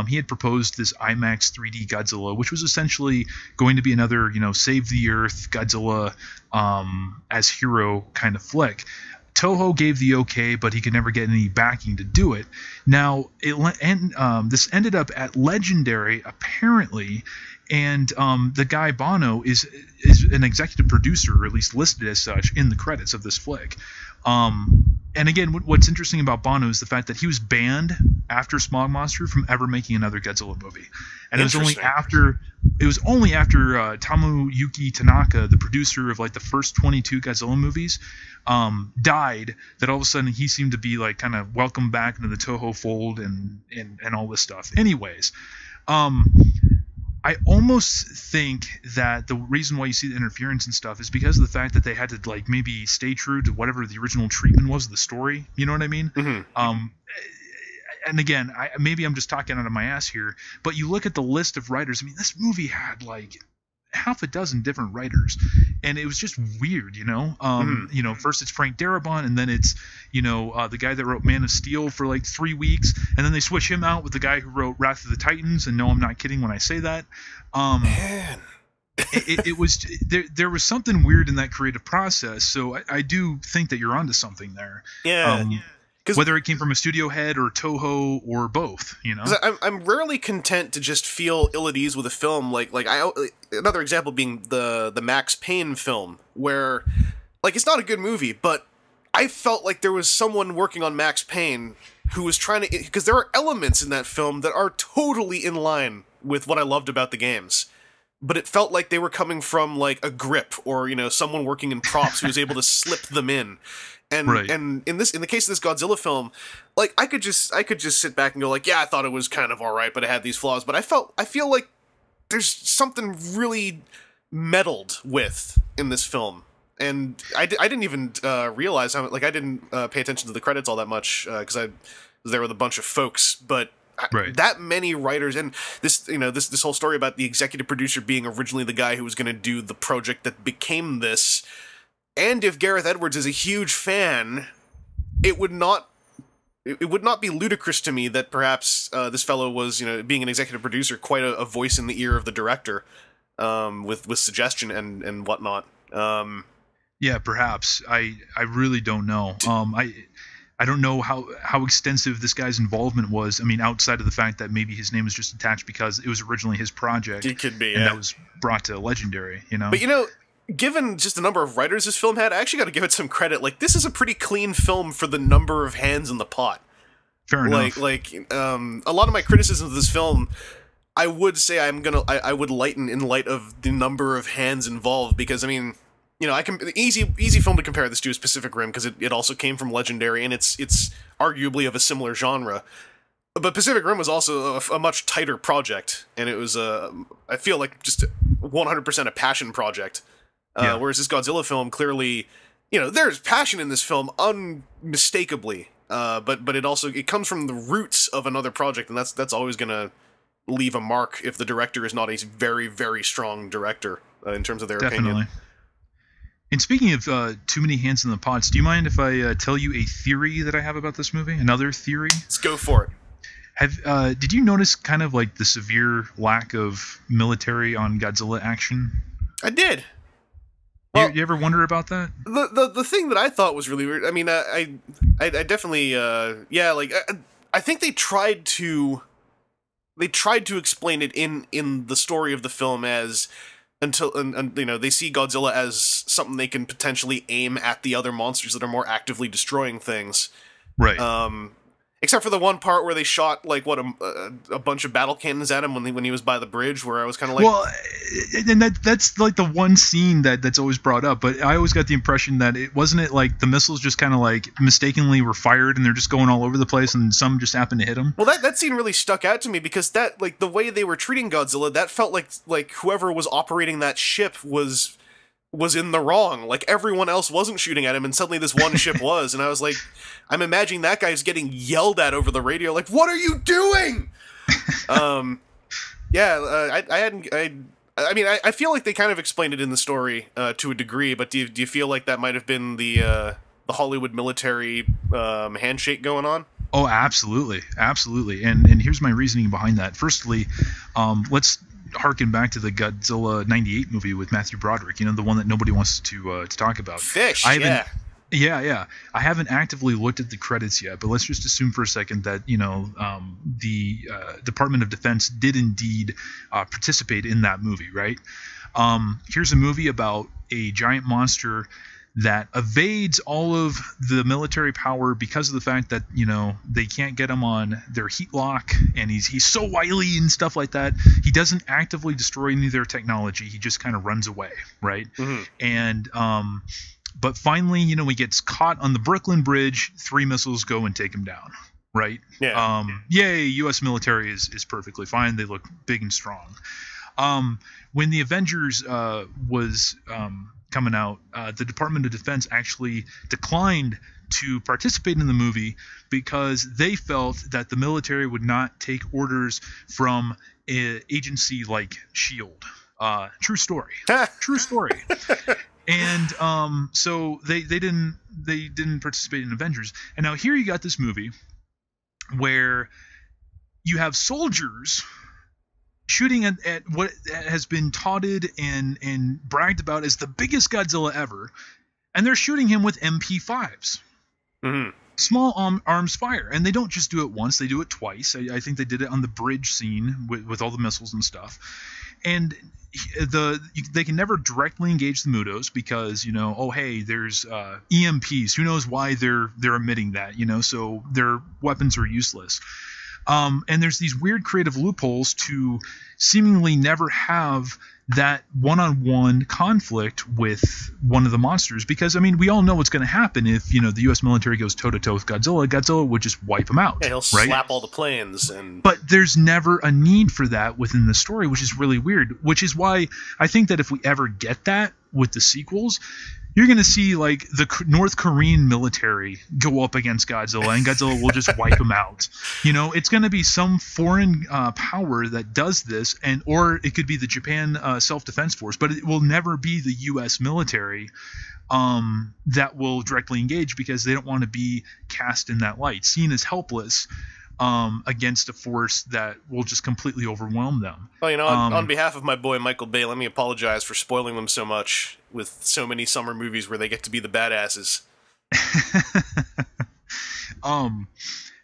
he had proposed this IMAX 3D Godzilla, which was essentially going to be another, save the Earth Godzilla as hero kind of flick. Toho gave the okay, but he could never get any backing to do it. Now, this ended up at Legendary, apparently, and the guy Bono is an executive producer, or at least listed as such, in the credits of this flick. And again, what's interesting about Bono is the fact that he was banned after Smog Monster from ever making another Godzilla movie, and it was only after Tomoyuki Tanaka, the producer of like the first 22 Godzilla movies, died, that all of a sudden he seemed to be like kind of welcomed back into the Toho fold and all this stuff. Anyways, I almost think that the reason why you see the interference and stuff is because of the fact that they had to like maybe stay true to whatever the original treatment was of the story. You know what I mean? Mm-hmm. And again, maybe I'm just talking out of my ass here, but you look at the list of writers. I mean, this movie had like half a dozen different writers, and it was just weird, you know. You know, first it's Frank Darabont, and then it's the guy that wrote Man of Steel for like 3 weeks, and then they switch him out with the guy who wrote Wrath of the Titans. And no, I'm not kidding when I say that. Man. it was there was something weird in that creative process. So I do think that you're onto something there. Yeah. Whether it came from a studio head or Toho or both, you know. I'm rarely content to just feel ill at ease with a film. Another example being the Max Payne film, where like it's not a good movie, but I felt like there was someone working on Max Payne who was trying to, because there are elements in that film that are totally in line with what I loved about the games. But it felt like they were coming from like a grip, or someone working in props who was able to slip them in. And right. and in the case of this Godzilla film, like I could just sit back and go like, yeah, I thought it was kind of all right, but it had these flaws. But I feel like there's something really meddled with in this film, and I didn't even realize how, like, I didn't pay attention to the credits all that much because I was there with a bunch of folks, but. Right. That many writers, and this whole story about the executive producer being originally the guy who was going to do the project that became this. And if Gareth Edwards is a huge fan, it would not be ludicrous to me that perhaps this fellow was, being an executive producer, quite a voice in the ear of the director, with suggestion and whatnot. Yeah, perhaps. I really don't know. I don't know how extensive this guy's involvement was. I mean, outside of the fact that maybe his name was just attached because it was originally his project. It could be, and that was brought to Legendary, But given just the number of writers this film had, I actually got to give it some credit. Like, this is a pretty clean film for the number of hands in the pot. Fair enough. A lot of my criticisms of this film, I would say I would lighten in light of the number of hands involved, because I mean, I can easy film to compare this to is Pacific Rim, because it also came from Legendary, and it's arguably of a similar genre. But Pacific Rim was also a much tighter project, and it was I feel like just 100% a passion project. Whereas this Godzilla film, clearly, there's passion in this film unmistakably, but it comes from the roots of another project, and that's always gonna leave a mark if the director is not a very, very strong director in terms of their opinion. And speaking of too many hands in the pots, do you mind if I tell you a theory that I have about this movie? Another theory? Let's go for it. Did you notice kind of like the severe lack of military on Godzilla action? I did. Well, you ever wonder about that? The thing that I thought was really weird. I mean, I definitely I think they tried to explain it in the story of the film as until they see Godzilla as something they can potentially aim at the other monsters that are more actively destroying things. Right. Except for the one part where they shot like a bunch of battle cannons at him when he was by the bridge, where I was kind of like, well, and that's like the one scene that's always brought up. But I always got the impression that it wasn't like the missiles just kind of like mistakenly were fired and they're just going all over the place and some just happened to hit him. Well, that scene really stuck out to me because that, like, the way they were treating Godzilla, that felt like whoever was operating that ship was in the wrong. Like, everyone else wasn't shooting at him, and suddenly this one ship was, and I was like, I'm imagining that guy's getting yelled at over the radio, like, what are you doing? I feel like they kind of explained it in the story to a degree, but do you feel like that might have been the Hollywood military handshake going on? Oh, absolutely. And here's my reasoning behind that. Firstly, let's harken back to the Godzilla '98 movie with Matthew Broderick, the one that nobody wants to talk about. Fish, Yeah. I haven't actively looked at the credits yet, but let's just assume for a second that the Department of Defense did indeed participate in that movie, right? Here's a movie about a giant monster that evades all of the military power because of the fact that they can't get him on their heat lock, and he's so wily and stuff like that. He doesn't actively destroy any of their technology. He just kind of runs away, right? Mm-hmm. And but finally, he gets caught on the Brooklyn Bridge. 3 missiles go and take him down, right? Yeah. Yay, U.S. military is perfectly fine. They look big and strong. When the Avengers was coming out, the Department of Defense actually declined to participate in the movie because they felt that the military would not take orders from an agency like S.H.I.E.L.D. True story. True story. And so they didn't participate in Avengers. And now here you got this movie where you have soldiers shooting at what has been touted and bragged about as the biggest Godzilla ever, and they're shooting him with MP5s. Mm-hmm. Small arms fire. And they don't just do it once, they do it twice. I think they did it on the bridge scene with all the missiles and stuff. And they can never directly engage the Mutos because there's EMPs. Who knows why they're emitting that? So their weapons are useless. And there's these weird creative loopholes to seemingly never have that one-on-one conflict with one of the monsters, because we all know what's going to happen if the U.S. military goes toe-to-toe with Godzilla. Godzilla would just wipe them out. Yeah, he'll slap all the planes. But there's never a need for that within the story, which is really weird, which is why I think that if we ever get that with the sequels, you're going to see like the North Korean military go up against Godzilla, and Godzilla will just wipe them out. It's going to be some foreign power that does this, or it could be the Japan Self-Defense Force, but it will never be the U.S. military that will directly engage, because they don't want to be cast in that light, seen as helpless against a force that will just completely overwhelm them. Well, on behalf of my boy Michael Bay, let me apologize for spoiling them so much with so many summer movies where they get to be the badasses.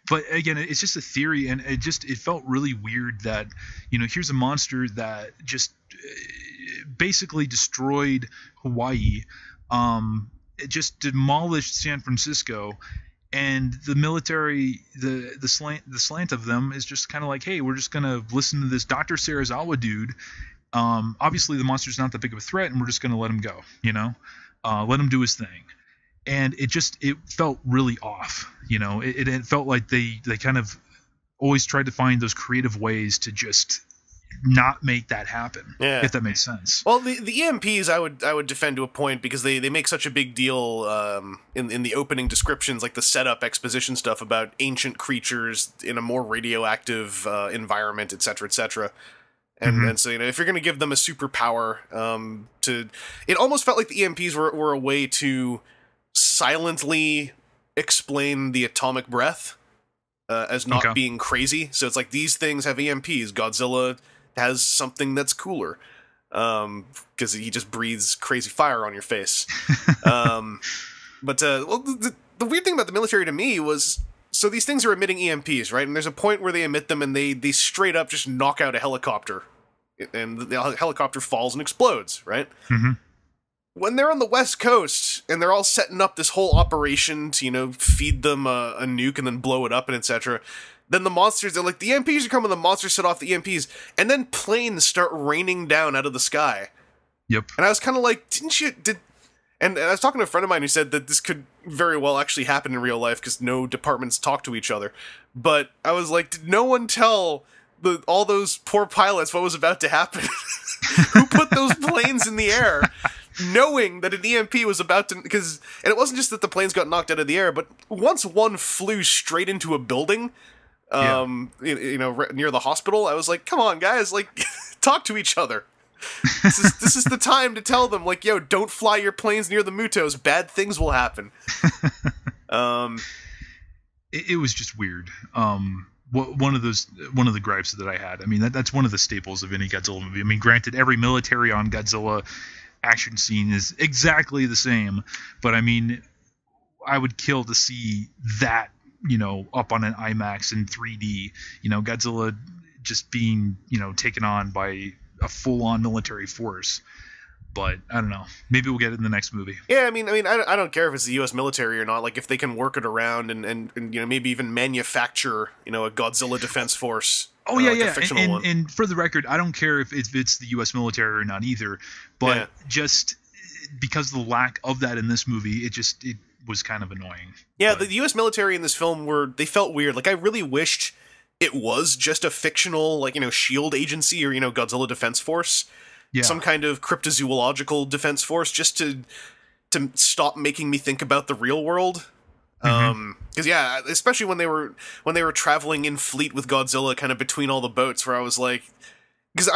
But again, it's just a theory, and it felt really weird that here's a monster that just basically destroyed Hawaii, it just demolished San Francisco. And the military, the slant of them is just kind of like, hey, we're just going to listen to this Dr. Serizawa dude. Obviously, the monster's not that big of a threat, and we're just going to let him go, let him do his thing. And it felt really off. It felt like they kind of always tried to find those creative ways to just not make that happen. Yeah. If that makes sense. Well, the EMPs I would defend to a point, because they make such a big deal in the opening descriptions, like the setup exposition stuff about ancient creatures in a more radioactive environment, etc., etc. And so if you're going to give them a superpower, it almost felt like the EMPs were a way to silently explain the atomic breath as not being crazy. So it's like, these things have EMPs. Godzilla has something that's cooler because he just breathes crazy fire on your face. But the weird thing about the military to me was, so these things are emitting EMPs, right? And there's a point where they emit them and they straight up just knock out a helicopter, and the helicopter falls and explodes, right? Mm-hmm. When they're on the West Coast and they're all setting up this whole operation to, feed them a nuke and then blow it up and etc., then the monsters, they're like, the EMPs are coming, the monsters set off the EMPs, and then planes start raining down out of the sky. Yep. And I was kind of like, and I was talking to a friend of mine who said that this could very well actually happen in real life because no departments talk to each other. But I was like, did no one tell all those poor pilots what was about to happen? Who put those planes in the air knowing that an EMP was about to... And it wasn't just that the planes got knocked out of the air, but once one flew straight into a building... near the hospital, I was like, come on, guys, like, talk to each other. This is the time to tell them, like, yo, don't fly your planes near the Mutos. Bad things will happen. It was just weird. One of the gripes that I had. I mean, that's one of the staples of any Godzilla movie. I mean, granted, every military on Godzilla action scene is exactly the same, but I mean, I would kill to see that, up on an IMAX in 3D. Godzilla just being, taken on by a full-on military force. But I don't know. Maybe we'll get it in the next movie. Yeah, I mean, I don't care if it's the U.S. military or not. Like, if they can work it around and maybe even manufacture, a Godzilla defense force. Oh yeah, like yeah. A fictional one. And for the record, I don't care if it's the U.S. military or not either. But just because of the lack of that in this movie, it was kind of annoying. Yeah, the U.S. military in this film they felt weird. Like, I really wished it was just a fictional, like, SHIELD agency or, Godzilla Defense Force. Yeah. Some kind of cryptozoological defense force, just to stop making me think about the real world. Because especially when they were traveling in fleet with Godzilla, kind of between all the boats, where I was like, because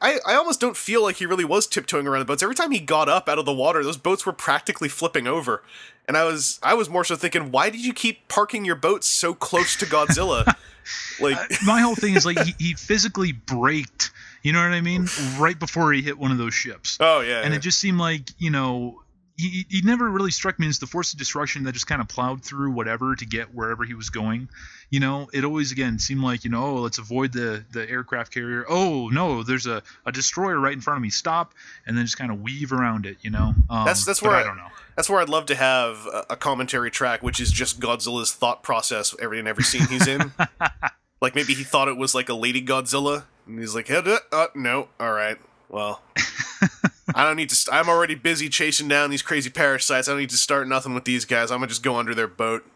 I almost don't feel like he really was tiptoeing around the boats. Every time he got up out of the water, those boats were practically flipping over, and I was more so thinking, why did you keep parking your boats so close to Godzilla? Like, my whole thing is like he physically braked. You know what I mean? Right before he hit one of those ships. Oh, yeah. And it just seemed like, he never really struck me as the force of destruction that just kind of plowed through whatever to get wherever he was going. It always, again, seemed like, let's avoid the aircraft carrier. Oh, no, there's a destroyer right in front of me. Stop. And then just kind of weave around it, That's where I don't know. That's where I'd love to have a commentary track, which is just Godzilla's thought process in every scene he's in. Like, maybe he thought it was like a Lady Godzilla. And he's like, no, all right, well, I don't need to. I'm already busy chasing down these crazy parasites. I don't need to start nothing with these guys. I'm gonna just go under their boat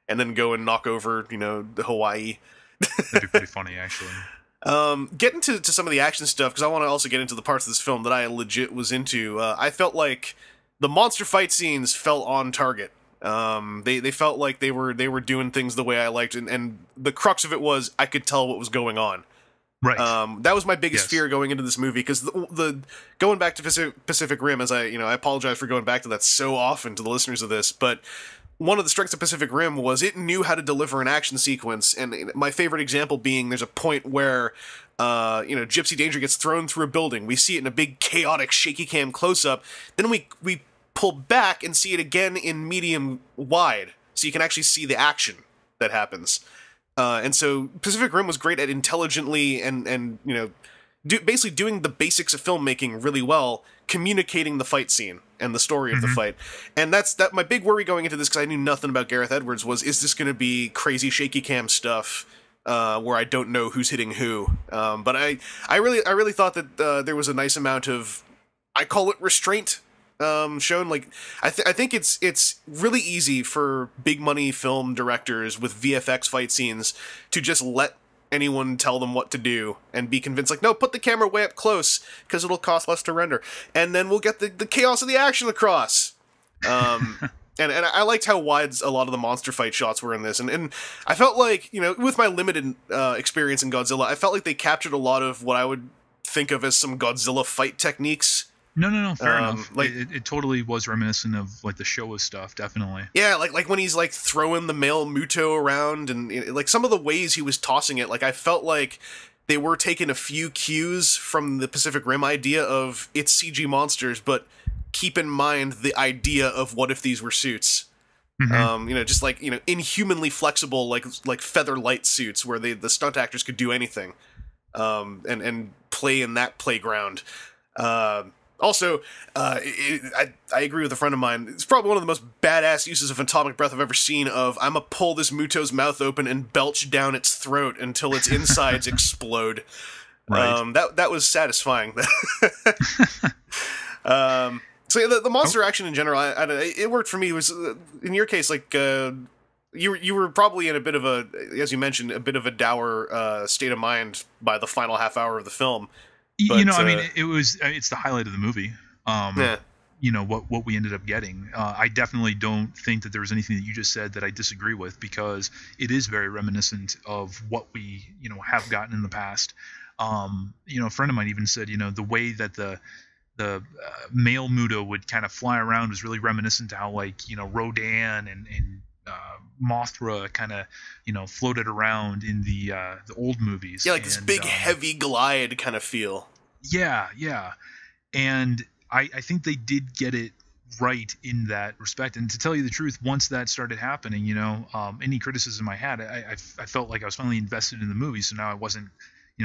and then go and knock over, the Hawaii. That'd be pretty funny, actually. Getting to some of the action stuff, because I want to also get into the parts of this film that I legit was into. I felt like the monster fight scenes felt on target. They felt like they were doing things the way I liked, and the crux of it was I could tell what was going on. Right. That was my biggest fear going into this movie, because the going back to Pacific Rim, as I apologize for going back to that so often to the listeners of this, but one of the strengths of Pacific Rim was it knew how to deliver an action sequence, and my favorite example being there's a point where Gypsy Danger gets thrown through a building. We see it in a big chaotic shaky cam close up. Then we pull back and see it again in medium wide, so you can actually see the action that happens. And so Pacific Rim was great at intelligently and basically doing the basics of filmmaking really well, communicating the fight scene and the story of the fight. And that's my big worry going into this, because I knew nothing about Gareth Edwards, was, is this going to be crazy shaky cam stuff where I don't know who's hitting who? But I really thought that there was a nice amount of, I call it restraint, shown. Like, I think it's really easy for big money film directors with VFX fight scenes to just let anyone tell them what to do and be convinced, like, no, put the camera way up close because it'll cost less to render, and then we'll get the chaos of the action across. And I liked how wide a lot of the monster fight shots were in this, and I felt like, with my limited experience in Godzilla, I felt like they captured a lot of what I would think of as some Godzilla fight techniques. No, fair enough. Like, it totally was reminiscent of like the Showa stuff, definitely. Yeah, like when he's like throwing the male Muto around, and like some of the ways he was tossing it, like I felt like they were taking a few cues from the Pacific Rim idea of it's CG monsters, but keep in mind the idea of what if these were suits. Just like, inhumanly flexible, like feather light suits where the stunt actors could do anything, and play in that playground. Also, I agree with a friend of mine. It's probably one of the most badass uses of atomic breath I've ever seen. Of, I'm gonna pull this Muto's mouth open and belch down its throat until its insides explode. Right. That was satisfying. So the monster action in general, it worked for me. It was, in your case, like, you were probably in a bit of a, as you mentioned, a bit of a dour state of mind by the final half hour of the film. But, it's the highlight of the movie. What we ended up getting. I definitely don't think that there was anything that you just said that I disagree with, because it is very reminiscent of what we, have gotten in the past. A friend of mine even said, the way that the male Muto would kind of fly around was really reminiscent to how, like, Rodan and Mothra kind of, floated around in the old movies. Yeah, like this big heavy glide kind of feel. Yeah. And I think they did get it right in that respect. And to tell you the truth, once that started happening, any criticism I had, I felt like I was finally invested in the movie. So now I wasn't,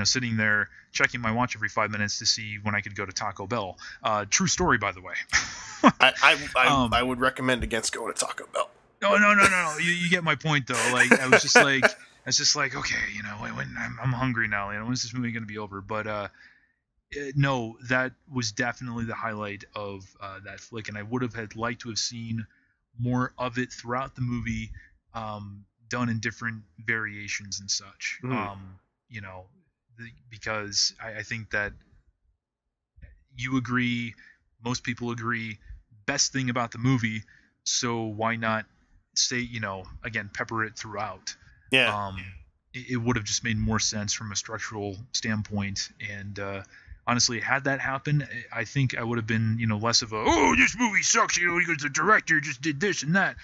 sitting there checking my watch every 5 minutes to see when I could go to Taco Bell. True story, by the way. I would recommend against going to Taco Bell. No. You get my point though. Like I was just like, okay, when I'm hungry now. When's this movie going to be over? But no, that was definitely the highlight of that flick, and I would have liked to have seen more of it throughout the movie, done in different variations and such. Because I think that you agree, most people agree, best thing about the movie, so why not say, again, pepper it throughout. Yeah. It would have just made more sense from a structural standpoint, and honestly, had that happened, I think I would have been, less of a, oh, this movie sucks, because the director just did this and that.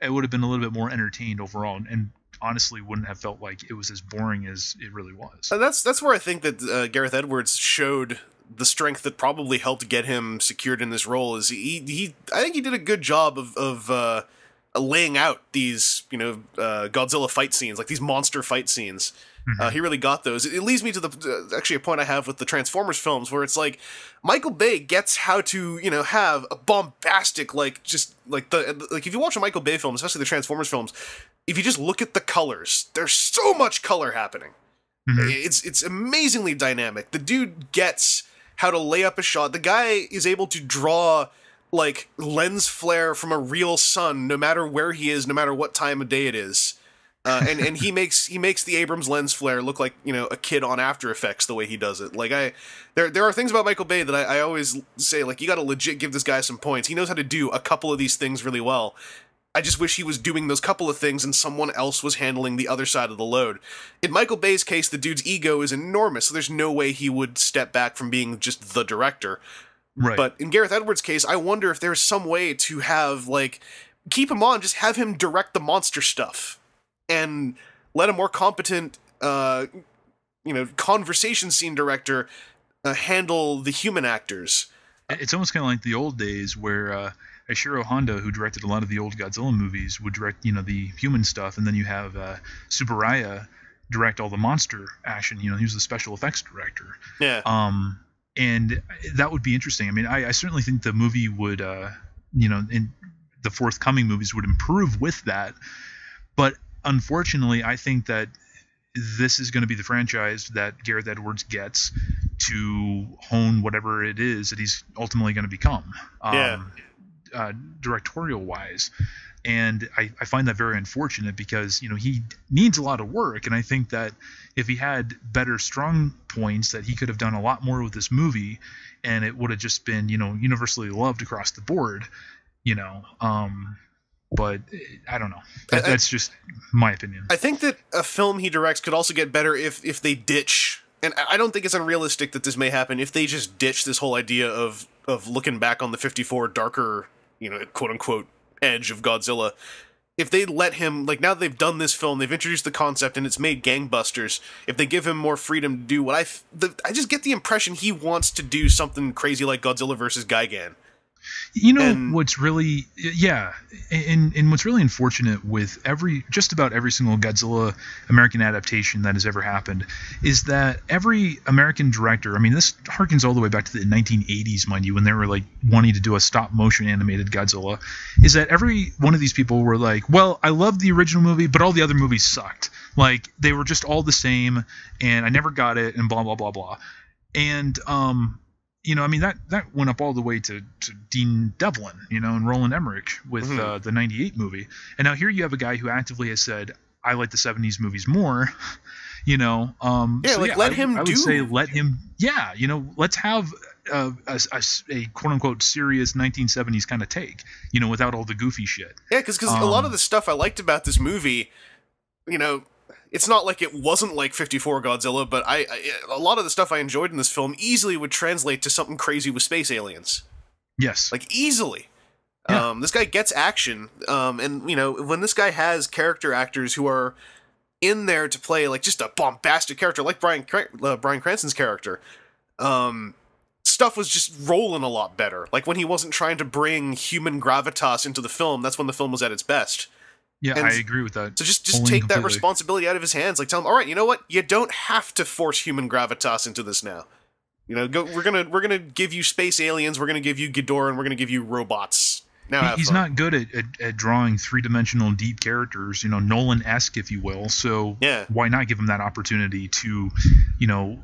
I would have been a little bit more entertained overall, and honestly wouldn't have felt like it was as boring as it really was. And that's where I think that Gareth Edwards showed the strength that probably helped get him secured in this role. Is I think he did a good job of laying out these, Godzilla fight scenes, like these monster fight scenes. Mm-hmm. He really got those. It leads me to actually a point I have with the Transformers films, where it's like Michael Bay gets how to, have a bombastic, if you watch a Michael Bay film, especially the Transformers films, if you just look at the colors, there's so much color happening. Mm-hmm. It's amazingly dynamic. The dude gets how to lay up a shot. The guy is able to draw like lens flare from a real sun, no matter where he is, no matter what time of day it is. And he makes the Abrams lens flare look like, a kid on After Effects the way he does it. Like there are things about Michael Bay that I always say, like, you got to legit give this guy some points. He knows how to do a couple of these things really well. I just wish he was doing those couple of things and someone else was handling the other side of the load. In Michael Bay's case, the dude's ego is enormous, so there's no way he would step back from being just the director. Right. But in Gareth Edwards' case, I wonder if there's some way to have, keep him on, just have him direct the monster stuff. And let a more competent, conversation scene director handle the human actors. It's almost kind of like the old days where Ishiro Honda, who directed a lot of the old Godzilla movies, would direct, the human stuff, and then you have Tsuburaya direct all the monster action. He was the special effects director. Yeah. And that would be interesting. I mean, I certainly think the movie would, in the forthcoming movies would improve with that. But unfortunately, I think that this is going to be the franchise that Gareth Edwards gets to hone whatever it is that he's ultimately going to become, directorial-wise. And I find that very unfortunate because, he needs a lot of work. And I think that if he had better strong points, that he could have done a lot more with this movie, and it would have just been, universally loved across the board, But I don't know. That's just my opinion. I think that a film he directs could also get better if they ditch, and I don't think it's unrealistic that this may happen, if they just ditch this whole idea of looking back on the 54 darker, quote-unquote, edge of Godzilla. If they let him, now that they've done this film, they've introduced the concept, and it's made gangbusters, if they give him more freedom to do what I just get the impression he wants to do something crazy like Godzilla versus Gigan. What's really, and what's really unfortunate with just about every single Godzilla American adaptation that has ever happened is that every American director, I mean, this harkens all the way back to the 1980s, mind you, when they were wanting to do a stop motion animated Godzilla, is that every one of these people were like, well, I love the original movie, but all the other movies sucked. They were just all the same, and I never got it, and blah, blah, blah, blah. And, that went up all the way to Dean Devlin, and Roland Emmerich with the 98 movie. And now here you have a guy who actively has said, I like the 70s movies more, let him I would say let him, let's have a quote-unquote serious 1970s kind of take, without all the goofy shit. Yeah, because a lot of the stuff I liked about this movie, it's not like it wasn't like 54 Godzilla, but a lot of the stuff I enjoyed in this film easily would translate to something crazy with space aliens. Yes. Easily. Yeah. This guy gets action, and, when this guy has character actors who are in there to play, just a bombastic character, like Bryan Cranston's character, stuff was just rolling a lot better. Like when he wasn't trying to bring human gravitas into the film, that's when the film was at its best. Yeah, And I agree with that. So just Fully take and that completely. responsibility out of his hands. Like tell him, all right, you know what? You don't have to force human gravitas into this now. You know, we're gonna give you space aliens. We're gonna give you Ghidorah, and we're gonna give you robots. Now have He's fun. not good at drawing three-dimensional deep characters, Nolan-esque, if you will. So Yeah. why not give him that opportunity to,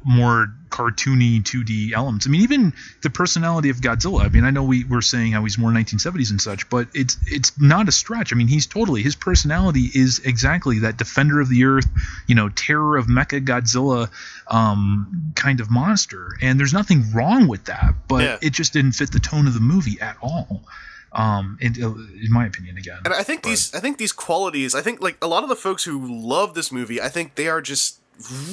more cartoony 2D elements? I mean, even the personality of Godzilla. I mean, I know we're saying how he's more 1970s and such, but it's not a stretch. I mean, his personality is exactly that defender of the earth, terror of Mecha Godzilla kind of monster. And there's nothing wrong with that, but it just didn't fit the tone of the movie at all. In my opinion, again. And I think these qualities, like a lot of the folks who love this movie, I think they are just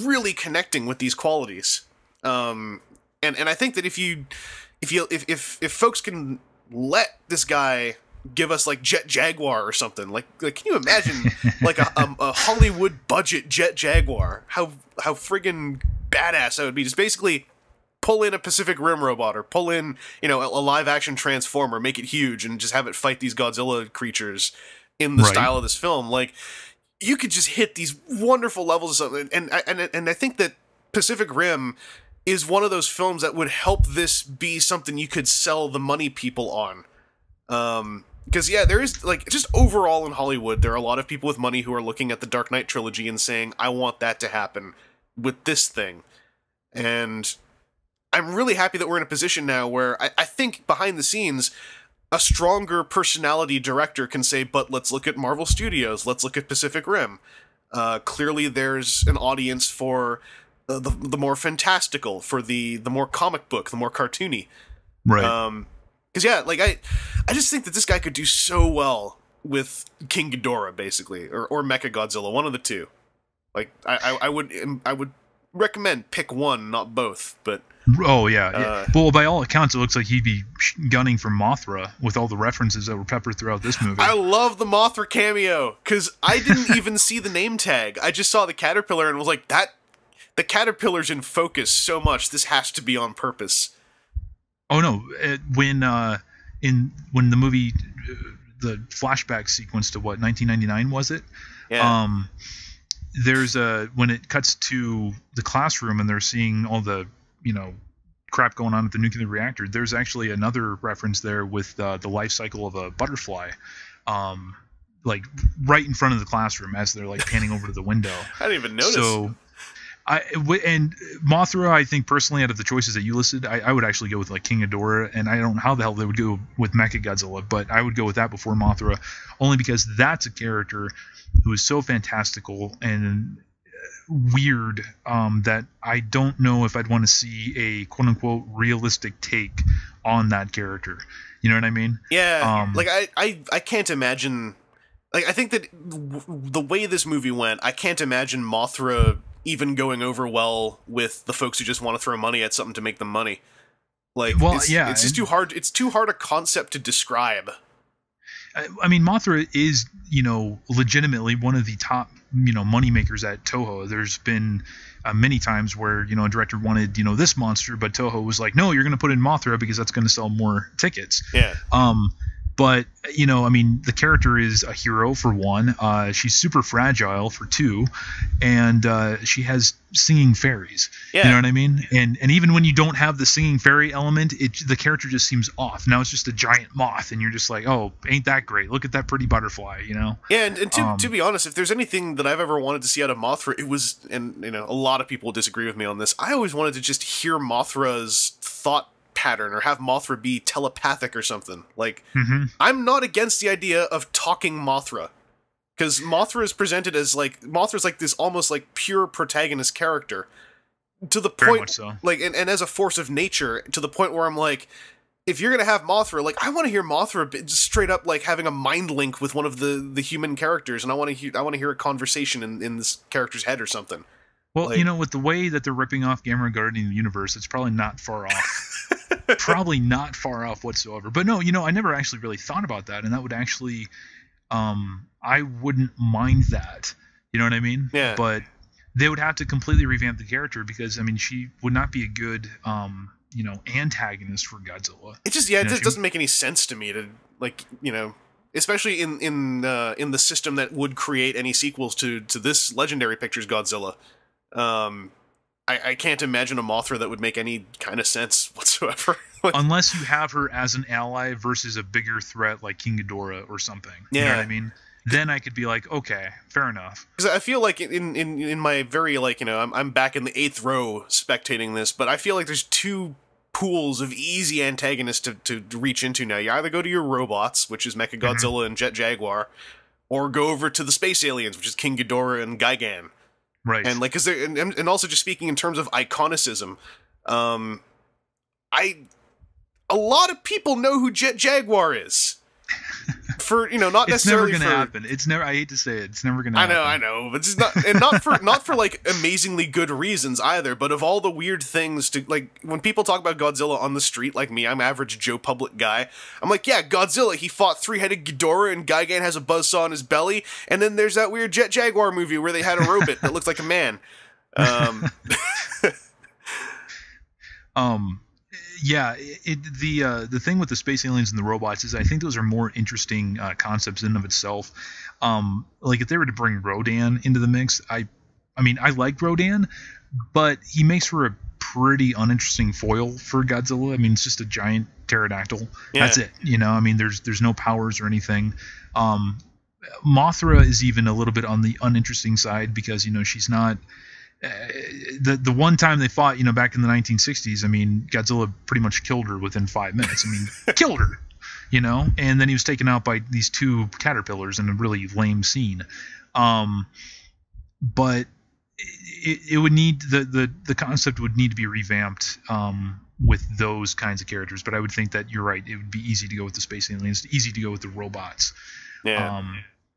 really connecting with these qualities. And I think that if folks can let this guy give us like Jet Jaguar or something, like can you imagine like a Hollywood budget Jet Jaguar? How friggin' badass that would be. Just basically pull in a Pacific Rim robot or pull in, a live-action Transformer, make it huge, and just have it fight these Godzilla creatures in the style of this film. Like, you could just hit these wonderful levels of something. And I think that Pacific Rim is one of those films that would help this be something you could sell the money people on. Because, there is, like, just overall in Hollywood, there are a lot of people with money who are looking at the Dark Knight trilogy and saying, I want that to happen with this thing. And I'm really happy that we're in a position now where I think behind the scenes, a stronger personality director can say, but let's look at Marvel Studios, let's look at Pacific Rim. Clearly there's an audience for the more fantastical, for the more comic book, the more cartoony. Right. Because I just think that this guy could do so well with King Ghidorah, basically, or Mecha Godzilla, one of the two. Like I would recommend pick one, not both, but oh yeah. Well, by all accounts, it looks like he'd be gunning for Mothra with all the references that were peppered throughout this movie. I love the Mothra cameo because I didn't even see the name tag. I just saw the caterpillar and was like, "That the caterpillar's in focus so much. This has to be on purpose." Oh no! When the movie, the flashback sequence to 1999 was it? Yeah. There's when it cuts to the classroom and they're seeing all the crap going on at the nuclear reactor. There's actually another reference there with the life cycle of a butterfly, like right in front of the classroom as they're like panning over to the window. I didn't even notice. So, and Mothra, I think personally, out of the choices that you listed, I would actually go with like King Ghidorah, and I don't know how the hell they would go with Mecha Godzilla, but I would go with that before Mothra, only because that's a character who is so fantastical and weird that I don't know if I'd want to see a quote unquote realistic take on that character. You know what I mean? Yeah. I can't imagine. Like, I think that the way this movie went, I can't imagine Mothra even going over well with the folks who just want to throw money at something to make them money. Like, well, it's just too hard. It's too hard a concept to describe. I mean, Mothra is, legitimately one of the top, money makers at Toho. There's been many times where, a director wanted, this monster, but Toho was like, no, you're going to put in Mothra because that's going to sell more tickets. Yeah. But, the character is a hero for one. She's super fragile for two. And she has singing fairies. Yeah. You know what I mean? And even when you don't have the singing fairy element, the character just seems off. Now it's just a giant moth, and you're just like, oh, ain't that great? Look at that pretty butterfly, Yeah, and to be honest, if there's anything that I've ever wanted to see out of Mothra, it was, and a lot of people disagree with me on this, I always wanted to just hear Mothra's thought pattern or have Mothra be telepathic or something. Like, I'm not against the idea of talking Mothra, because Mothra is presented as like Mothra's like this almost like pure protagonist character to the Very point much so. like and as a force of nature to the point where I'm like, if you're gonna have Mothra, like I want to hear Mothra just straight up like having a mind link with one of the human characters, and I want to hear a conversation in this character's head or something. Well, with the way that they're ripping off Gamera guarding the universe, it's probably not far off. Probably not far off whatsoever. But no, I never actually really thought about that, and that would actually, I wouldn't mind that. You know what I mean? Yeah. But they would have to completely revamp the character because, I mean, she would not be a good antagonist for Godzilla. It just it just doesn't make any sense to me to especially in the system that would create any sequels to this Legendary Pictures Godzilla. I can't imagine a Mothra that would make any kind of sense whatsoever. Unless you have her as an ally versus a bigger threat like King Ghidorah or something. Yeah. You know what I mean? Then I could be like, okay, fair enough. Because I feel like in my very I'm back in the 8th row spectating this, but I feel like there's two pools of easy antagonists to reach into now. You either go to your robots, which is Mechagodzilla and Jet Jaguar, or go over to the space aliens, which is King Ghidorah and Gigan. Right. And like, and also just speaking in terms of iconicism, a lot of people know who Jet Jaguar is. For not necessarily. It's never gonna happen. It's never. I hate to say it. It's never gonna happen. I know, but it's not, and not for like amazingly good reasons either. But of all the weird things to like, when people talk about Godzilla on the street, like me, I'm average Joe public guy. I'm like, yeah, Godzilla. He fought 3-headed Ghidorah, and Gigan has a buzzsaw on his belly. And then there's that weird Jet Jaguar movie where they had a robot that looks like a man. Yeah, the thing with the space aliens and the robots is I think those are more interesting concepts in and of itself. Like if they were to bring Rodan into the mix, I like Rodan, but he makes for a pretty uninteresting foil for Godzilla. I mean, it's just a giant pterodactyl. Yeah. That's it. There's no powers or anything. Mothra is even a little bit on the uninteresting side because she's not. The one time they fought, back in the 1960s, Godzilla pretty much killed her within 5 minutes. Killed her, and then he was taken out by these two caterpillars in a really lame scene. But it would need the concept would need to be revamped with those kinds of characters. But I would think that you're right. It would be easy to go with the space aliens, easy to go with the robots. Yeah.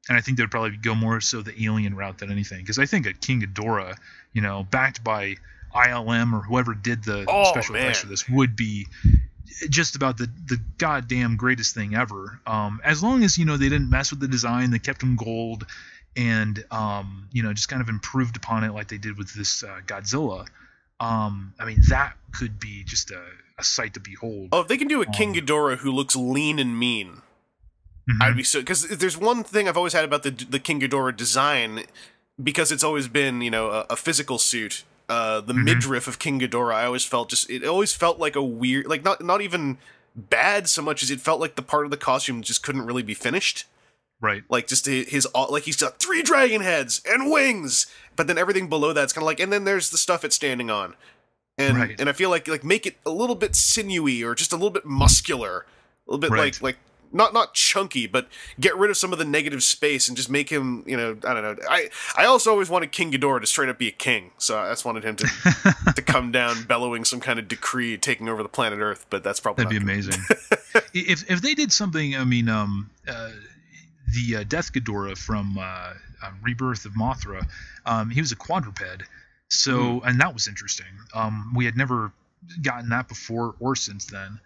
And I think they would probably go more so the alien route than anything. Because I think a King Ghidorah, backed by ILM or whoever did the special effects for this, would be just about the goddamn greatest thing ever. As long as, they didn't mess with the design, they kept them gold, and, just kind of improved upon it like they did with this Godzilla. That could be just a sight to behold. Oh, if they can do a King Ghidorah who looks lean and mean... Mm-hmm. I'd be so, because there's one thing I've always had about the King Ghidorah design, because it's always been a physical suit. The midriff of King Ghidorah, I always felt it always felt like a weird, like not even bad so much as it felt like the part of the costume just couldn't really be finished. Right. Like just his like he's got 3 dragon heads and wings, but then everything below that's kind of like, and then there's the stuff it's standing on, and and I feel like make it a little bit sinewy or just a little bit muscular, a little bit like. Not chunky, but get rid of some of the negative space and just make him, I don't know. I also always wanted King Ghidorah to straight up be a king, so I just wanted him to come down bellowing some kind of decree taking over the planet Earth, but that's probably that'd be amazing. If they did something, the Death Ghidorah from Rebirth of Mothra, he was a quadruped, so and that was interesting. We had never gotten that before or since then.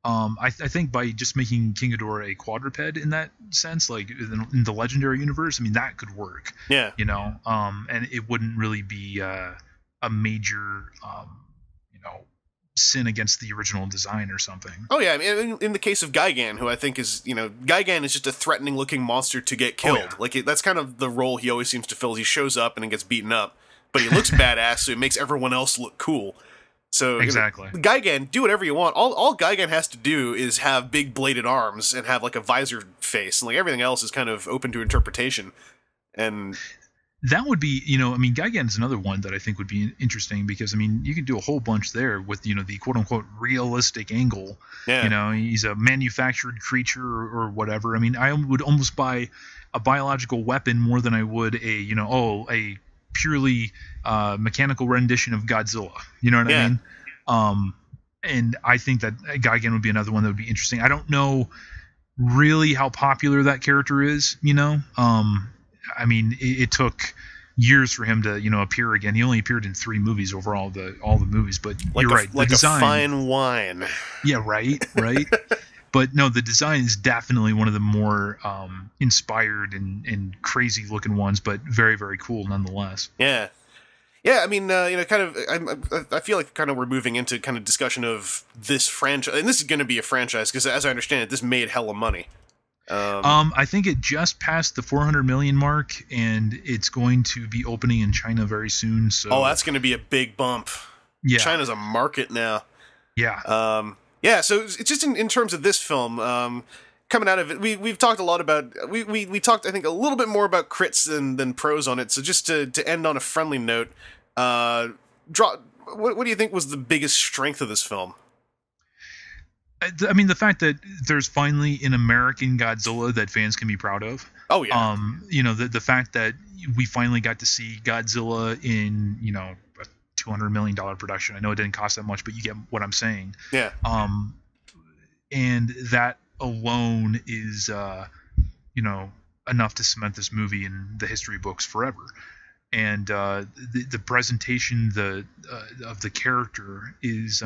I think by just making King Ghidorah a quadruped in that sense, like in the Legendary universe, that could work. Yeah. And it wouldn't really be a major, sin against the original design or something. Oh yeah, in the case of Gigan, who I think is, Gigan is just a threatening-looking monster to get killed. Oh, yeah. Like that's kind of the role he always seems to fill. He shows up and then gets beaten up, but he looks badass, so it makes everyone else look cool. So exactly, Gigan, do whatever you want. All Gigan has to do is have big bladed arms and have like a visor face, and like everything else is kind of open to interpretation. And that would be, Gigan is another one that I think would be interesting because you can do a whole bunch there with the quote unquote realistic angle. Yeah. He's a manufactured creature or whatever. I would almost buy a biological weapon more than I would a purely mechanical rendition of Godzilla. You know what I mean? And I think that Gigan would be another one that would be interesting. I don't know really how popular that character is, it took years for him to, appear again. He only appeared in 3 movies over all the movies, but like you're right. Like the design, a fine wine. Yeah, right. But no, the design is definitely one of the more inspired and crazy looking ones, but very, very cool nonetheless. Yeah. Yeah, I mean, kind of. I feel like kind of we're moving into kind of discussion of this franchise, and this is going to be a franchise because, as I understand it, this made hella money. I think it just passed the 400 million mark, and it's going to be opening in China very soon. So, that's going to be a big bump. Yeah, China's a market now. Yeah. Yeah. So it's just in terms of this film, coming out of it, we've talked a lot about we talked I think a little bit more about crits than pros on it. So just to end on a friendly note, what do you think was the biggest strength of this film? I mean, the fact that there's finally an American Godzilla that fans can be proud of. Oh yeah. The fact that we finally got to see Godzilla in, a $200 million production. I know it didn't cost that much, but you get what I'm saying. Yeah. And that alone is, enough to cement this movie in the history books forever. And the presentation of the character is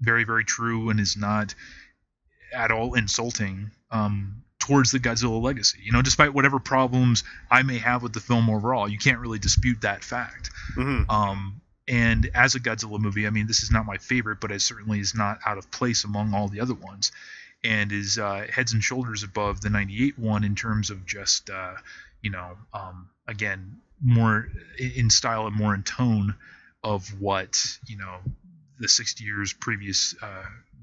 very, very true and is not at all insulting towards the Godzilla legacy. Despite whatever problems I may have with the film overall, you can't really dispute that fact. Mm-hmm. And as a Godzilla movie, I mean, this is not my favorite, but it certainly is not out of place among all the other ones, and is heads and shoulders above the '98 one in terms of just again, more in style and more in tone of what the 60 years previous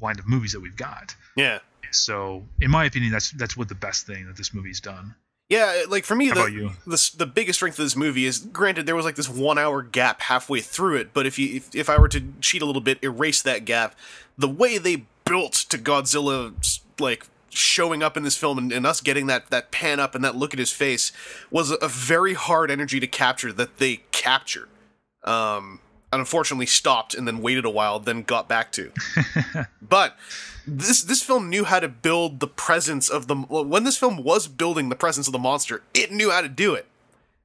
line of movies that we've got. Yeah. So in my opinion, that's what the best thing that this movie's done. Yeah, like for me, How about you? The biggest strength of this movie is, granted, there was like this 1 hour gap halfway through it, but if I were to cheat a little bit, erase that gap, the way they built to Godzilla, like showing up in this film and us getting that pan up and that look at his face was a very hard energy to capture that they captured. And unfortunately stopped and then waited a while, then got back to. But this film knew how to build the presence of when this film was building the presence of the monster, it knew how to do it.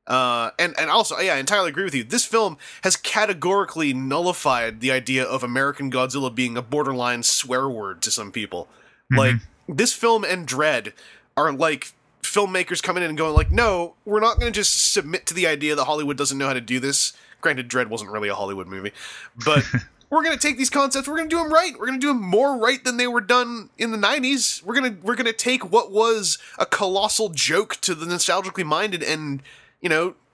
And also, yeah, I entirely agree with you. This film has categorically nullified the idea of American Godzilla being a borderline swear word to some people. Mm-hmm. Like, this film and Dread are like filmmakers coming in and going like, no, we're not going to just submit to the idea that Hollywood doesn't know how to do this. Granted, Dread wasn't really a Hollywood movie, but we're going to take these concepts, we're going to do them right. We're going to do them more right than they were done in the 90s. We're going to take what was a colossal joke to the nostalgically minded and,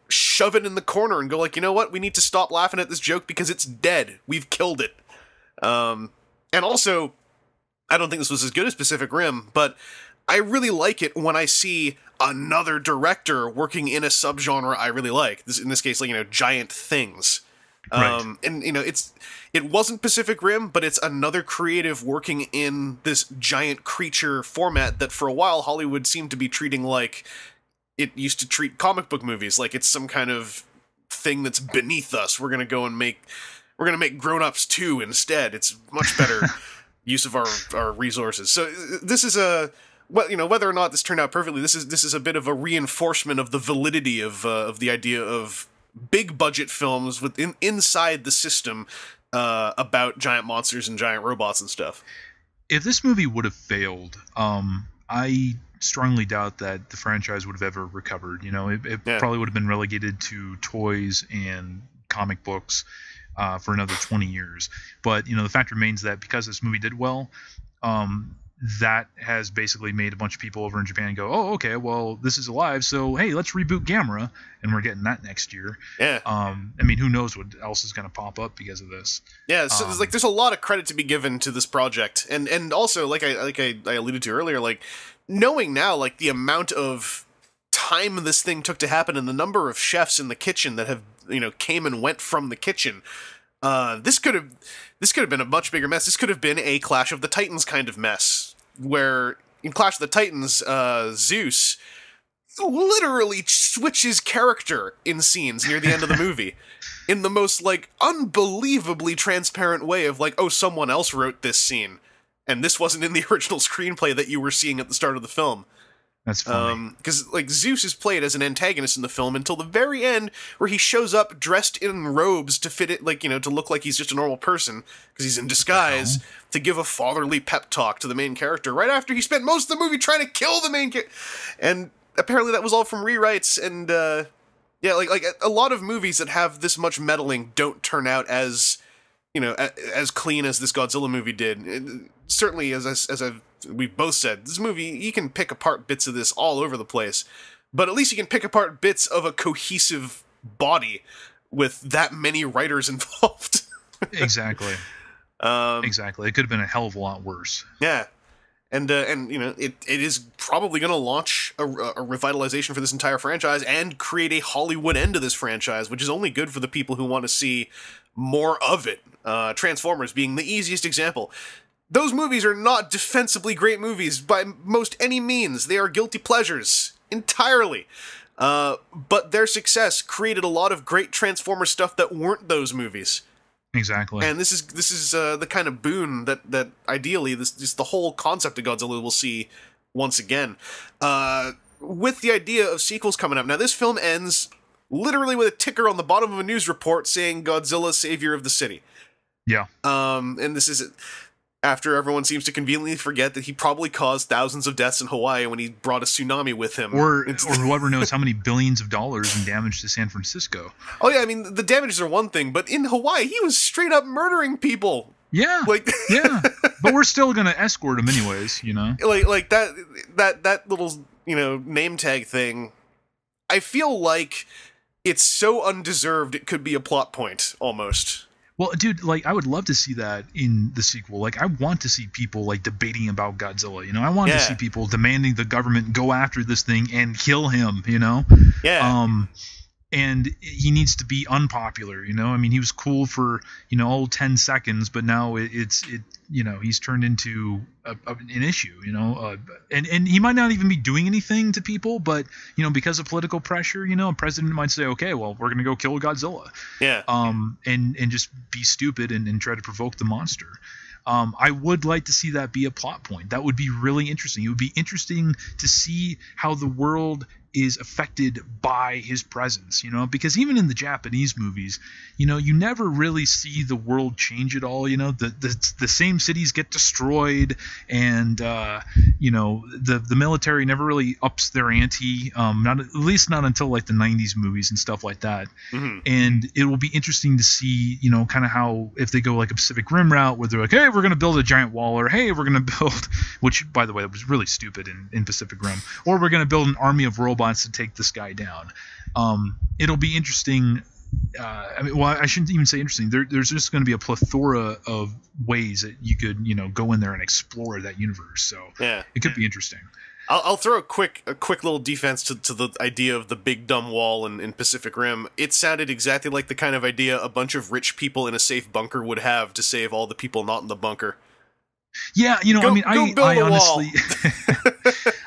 shove it in the corner and go like, you know what? We need to stop laughing at this joke because it's dead. We've killed it. And also, I don't think this was as good as Pacific Rim, but I really like it when I see another director working in a subgenre I really like. In this case, like, giant things. Right. And it wasn't Pacific Rim, but it's another creative working in this giant creature format that for a while Hollywood seemed to be treating like it used to treat comic book movies, like it's some kind of thing that's beneath us. We're gonna make Grown Ups 2 instead. It's much better use of our resources. So this is whether or not this turned out perfectly, this is a bit of a reinforcement of the validity of the idea of big budget films inside the system about giant monsters and giant robots and stuff. If this movie would have failed, I strongly doubt that the franchise would have ever recovered. It probably would have been relegated to toys and comic books for another 20 years. But the fact remains that because this movie did well, that has basically made a bunch of people over in Japan go, oh, okay, well, this is alive, so hey, let's reboot Gamera, and we're getting that next year. Yeah. I mean, who knows what else is going to pop up because of this? Yeah. So there's a lot of credit to be given to this project, and also like I alluded to earlier, like knowing now like the amount of time this thing took to happen and the number of chefs in the kitchen that have came and went from the kitchen. This could have been a much bigger mess. This could have been a Clash of the Titans kind of mess, where in Clash of the Titans, Zeus literally switches character in scenes near the end of the movie in the most like unbelievably transparent way of like, oh, someone else wrote this scene, and this wasn't in the original screenplay that you were seeing at the start of the film. That's funny. Because like Zeus is played as an antagonist in the film until the very end, where he shows up dressed in robes to fit it, like to look like he's just a normal person because he's in disguise to give a fatherly pep talk to the main character right after he spent most of the movie trying to kill the main character. And apparently that was all from rewrites. And Yeah, like a lot of movies that have this much meddling don't turn out as, as clean as this Godzilla movie did. Certainly, we've both said, this movie, you can pick apart bits of this all over the place, but at least you can pick apart bits of a cohesive body with that many writers involved. Exactly. Exactly. It could have been a hell of a lot worse. Yeah. And it is probably going to launch a revitalization for this entire franchise and create a Hollywood end to this franchise, which is only good for the people who want to see more of it. Transformers being the easiest example. Those movies are not defensively great movies by most any means. They are guilty pleasures entirely. But their success created a lot of great Transformers stuff that weren't those movies. Exactly. And this is the kind of boon that ideally the whole concept of Godzilla will see once again. With the idea of sequels coming up. Now, this film ends literally with a ticker on the bottom of a news report saying Godzilla, savior of the city. Yeah. And this is after everyone seems to conveniently forget that he probably caused thousands of deaths in Hawaii when he brought a tsunami with him. Or whoever knows how many billions of dollars in damage to San Francisco. Oh yeah, I mean, the damages are one thing, but in Hawaii, he was straight up murdering people. Yeah. Yeah. But we're still going to escort him anyways, Like that little, name tag thing, I feel like it's so undeserved it could be a plot point, almost. Well, dude, I would love to see that in the sequel. I want to see people, debating about Godzilla, I want to see people demanding the government go after this thing and kill him, Yeah. And he needs to be unpopular, I mean, he was cool for, 10 seconds, but now he's turned into an issue, and he might not even be doing anything to people, but, because of political pressure, a president might say, okay, well, we're going to go kill Godzilla. Yeah. And just be stupid and try to provoke the monster. I would like to see that be a plot point. That would be really interesting. It would be interesting to see how the world is affected by his presence, because even in the Japanese movies, you never really see the world change at all. The same cities get destroyed, and the military never really ups their ante, not at least not until the 90s movies and stuff like that. Mm-hmm. And it will be interesting to see, kind of how, if they go a Pacific Rim route where they're like, hey, we're going to build a giant wall, or hey, we're going to build, which by the way, that was really stupid in Pacific Rim, or we're going to build an army of robots to take this guy down. It'll be interesting. I shouldn't even say interesting. There's just going to be a plethora of ways that you could, go in there and explore that universe. So yeah, it could be interesting. I'll throw a quick little defense to the idea of the big dumb wall in Pacific Rim. It sounded exactly like the kind of idea a bunch of rich people in a safe bunker would have to save all the people not in the bunker. Yeah, I honestly, wall.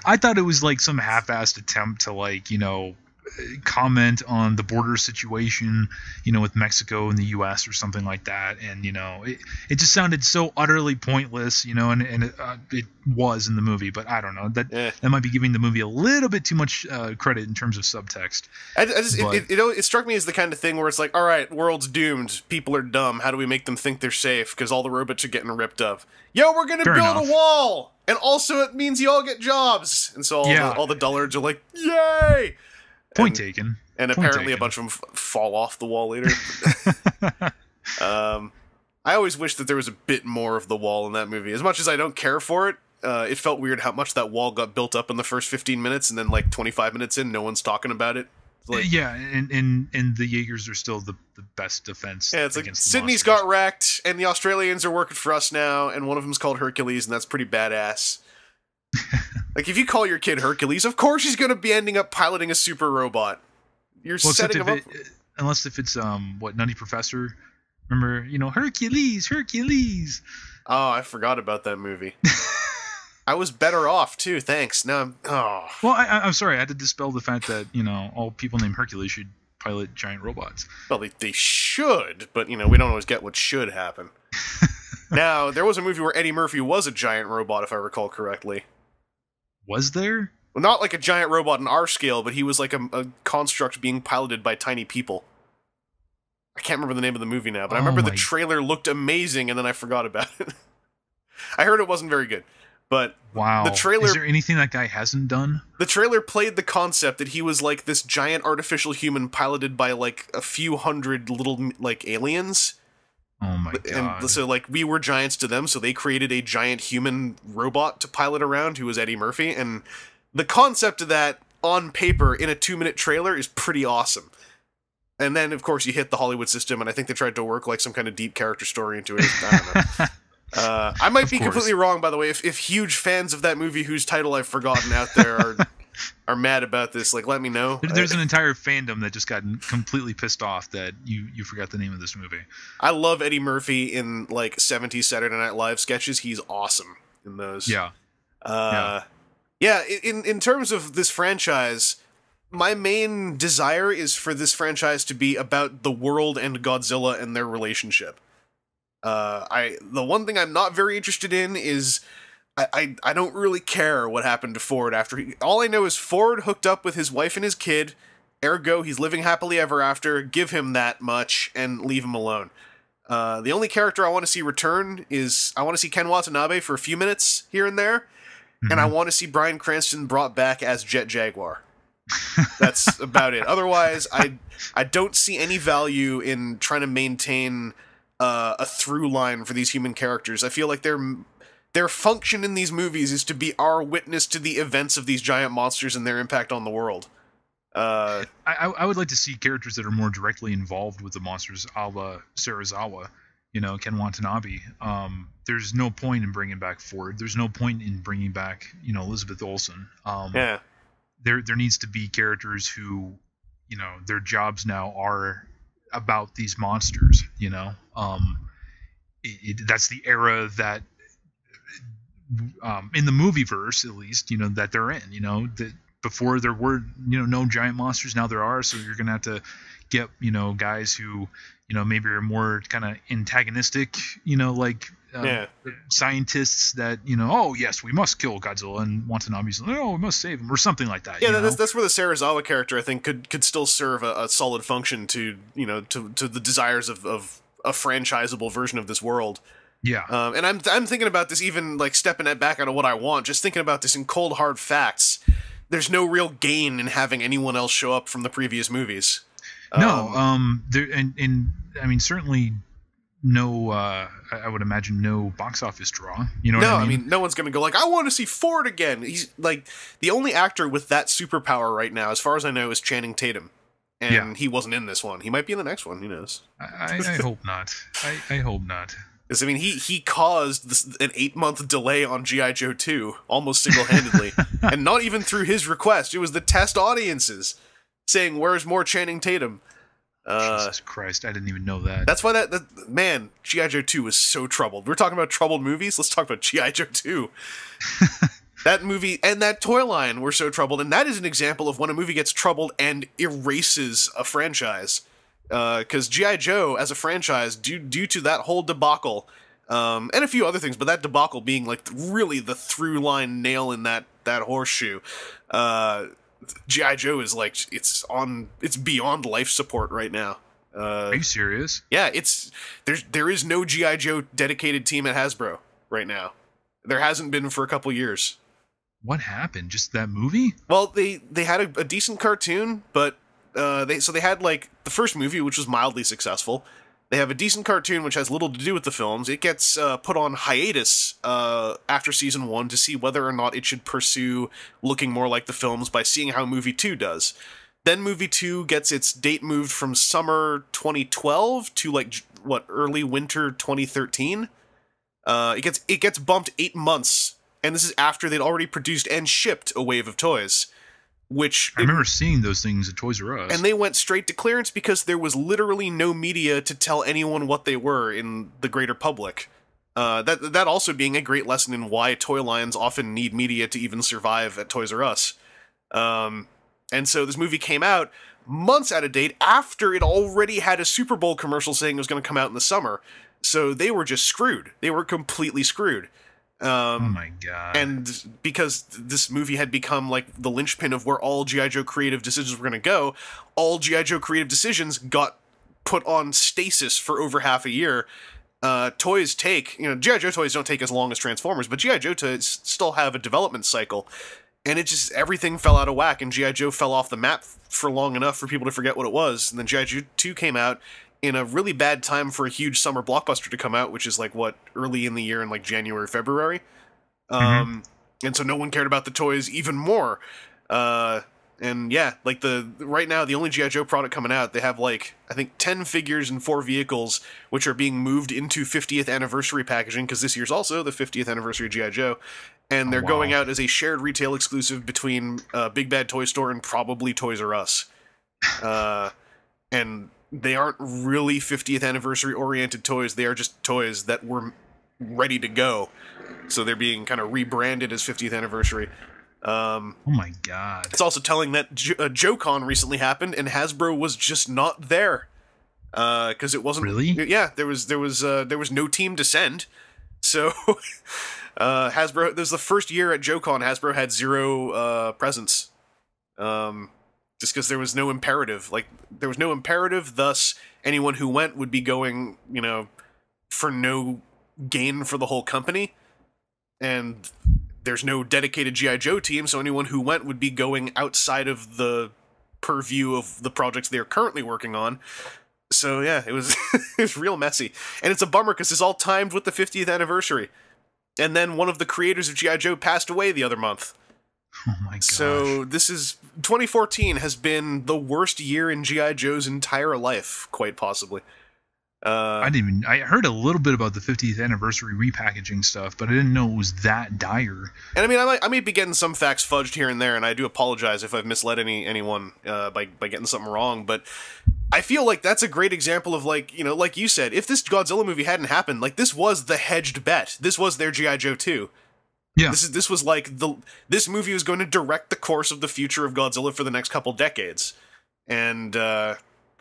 I thought it was some half-assed attempt to comment on the border situation, with Mexico and the U.S. or something like that, and it just sounded so utterly pointless, and it was in the movie, but I don't know, that might be giving the movie a little bit too much credit in terms of subtext. It struck me as the kind of thing where it's like, all right, world's doomed, people are dumb, how do we make them think they're safe because all the robots are getting ripped up? Yo, we're gonna build a wall, and also it means you all get jobs, and so all the dullards are like, yay! Point taken. And apparently a bunch of them fall off the wall later. I always wish that there was a bit more of the wall in that movie. As much as I don't care for it, it felt weird how much that wall got built up in the first 15 minutes, and then 25 minutes in, no one's talking about it. Yeah, and the Jaegers are still the best defense. Yeah, it's like Sydney's got wrecked, and the Australians are working for us now, and one of them's called Hercules, and that's pretty badass. If you call your kid Hercules, of course he's going to be ending up piloting a super robot. You're setting him up. Unless if it's Nutty Professor. Remember, Hercules. Oh, I forgot about that movie. I was better off too. Thanks. Now Well, I'm sorry. I had to dispel the fact that all people named Hercules should pilot giant robots. Well, they should, but we don't always get what should happen. Now, there was a movie where Eddie Murphy was a giant robot, if I recall correctly. Was there? Well, not like a giant robot on our scale, but he was like a construct being piloted by tiny people. I can't remember the name of the movie now, but I remember the trailer looked amazing, and then I forgot about it. I heard it wasn't very good. But Wow. the trailer, is there anything that guy hasn't done? The trailer played the concept that he was like this giant artificial human piloted by like a few hundred little like aliens. Oh my god. And so like we were giants to them, so they created a giant human robot to pilot around who was Eddie Murphy. And the concept of that on paper in a 2-minute trailer is pretty awesome. And then of course you hit the Hollywood system, and I think they tried to work like some kind of deep character story into it. I don't know. I might be completely wrong, by the way. If huge fans of that movie whose title I've forgotten out there are mad about this, like, let me know. There's an entire fandom that just got completely pissed off that you forgot the name of this movie. I love Eddie Murphy in like 70s Saturday Night Live sketches. He's awesome in those. Yeah. Yeah. In terms of this franchise, my main desire is for this franchise to be about the world and Godzilla and their relationship. The one thing I'm not very interested in is I don't really care what happened to Ford after all I know is Ford hooked up with his wife and his kid, ergo he's living happily ever after, give him that much and leave him alone. The only character I want to see return is I want to see Ken Watanabe for a few minutes here and there, and I want to see Bryan Cranston brought back as Jet Jaguar. That's about it. Otherwise, I don't see any value in trying to maintain a through line for these human characters. I feel like their function in these movies is to be our witness to the events of these giant monsters and their impact on the world. I would like to see characters that are more directly involved with the monsters, a la Serizawa, Ken Watanabe. There's no point in bringing back Ford. There's no point in bringing back, Elizabeth Olsen. There needs to be characters who, their jobs now are about these monsters, that's the era that in the movieverse, at least, that they're in, that before there were, no giant monsters, now there are. So you're going to have to get, guys who, maybe are more kind of antagonistic, scientists that, oh yes, we must kill Godzilla, and Watanabe's like, oh, we must save him, or something like that. Yeah, that's where the Serizawa character, I think, could still serve a solid function to, to the desires of a franchisable version of this world. Yeah. And I'm thinking about this, even like stepping it back onto what I want, just thinking about this in cold hard facts. There's no real gain in having anyone else show up from the previous movies. There and I mean certainly no. I would imagine no box office draw. You know what I mean? No one's gonna go like, I want to see Ford again. He's like the only actor with that superpower right now, as far as I know, is Channing Tatum, and he wasn't in this one. He might be in the next one. Who knows? I hope not. I hope not. Because, he caused an 8-month delay on G.I. Joe 2, almost single-handedly. And not even through his request. It was the test audiences saying, where's more Channing Tatum? Jesus Christ, I didn't even know that. That's why man, G.I. Joe 2 was so troubled. We're talking about troubled movies? Let's talk about G.I. Joe 2. That movie and that toy line were so troubled, and that is an example of when a movie gets troubled and erases a franchise. Because G.I. Joe, as a franchise, due to that whole debacle, and a few other things, but that debacle being like really the through line nail in that horseshoe, G.I. Joe is like it's beyond life support right now. Are you serious? Yeah, there is no G.I. Joe dedicated team at Hasbro right now. There hasn't been for a couple years. What happened? Just that movie? Well, they had a decent cartoon, but they had like the first movie, which was mildly successful. They have a decent cartoon which has little to do with the films. It gets put on hiatus after season 1 to see whether or not it should pursue looking more like the films by seeing how movie 2 does. Then movie 2 gets its date moved from summer 2012 to like early winter 2013. It gets bumped 8 months, and this is after they'd already produced and shipped a wave of toys. I remember seeing those things at Toys R Us. And they went straight to clearance because there was literally no media to tell anyone what they were in the greater public. That also being a great lesson in why toy lines often need media to even survive at Toys R Us. And so this movie came out months out of date after it already had a Super Bowl commercial saying it was going to come out in the summer. So they were just screwed. They were completely screwed. Oh my god. And because this movie had become like the linchpin of where all G.I. Joe creative decisions were going to go, all G.I. Joe creative decisions got put on stasis for over half a year, toys take, G.I. Joe toys don't take as long as Transformers, but G.I. Joe toys still have a development cycle. And it just, everything fell out of whack, and G.I. Joe fell off the map for long enough for people to forget what it was. And then G.I. Joe 2 came out in a really bad time for a huge summer blockbuster to come out, which is early in the year in January, February. And so no one cared about the toys even more. And yeah, right now, the only G.I. Joe product coming out, they have I think 10 figures and 4 vehicles, which are being moved into 50th anniversary packaging, because this year's also the 50th anniversary of G.I. Joe. And they're going out as a shared retail exclusive between Big Bad Toy Store and probably Toys R Us. And they aren't really 50th anniversary oriented toys. They are just toys that were ready to go. So they're being kind of rebranded as 50th anniversary. Oh my god. It's also telling that JoeCon recently happened and Hasbro was just not there. Because it wasn't... Really? Yeah, there was no team to send. So... Hasbro, this was the first year at JoeCon, Hasbro had 0 presence. Just because there was no imperative. There was no imperative, thus anyone who went would be going, for no gain for the whole company. And there's no dedicated G.I. Joe team, so anyone who went would be going outside of the purview of the projects they're currently working on. So yeah, it was, it was real messy. And it's a bummer because it's all timed with the 50th anniversary. And then one of the creators of G.I. Joe passed away the other month. Oh my gosh. So 2014 has been the worst year in G.I. Joe's entire life, quite possibly. I heard a little bit about the 50th anniversary repackaging stuff, but I didn't know it was that dire. And I mean, I might be getting some facts fudged here and there, and I do apologize if I've misled anyone by getting something wrong, but I feel like that's a great example of, like you said, if this Godzilla movie hadn't happened, this was the hedged bet. This was their G.I. Joe 2. Yeah. This was this movie was going to direct the course of the future of Godzilla for the next couple decades. And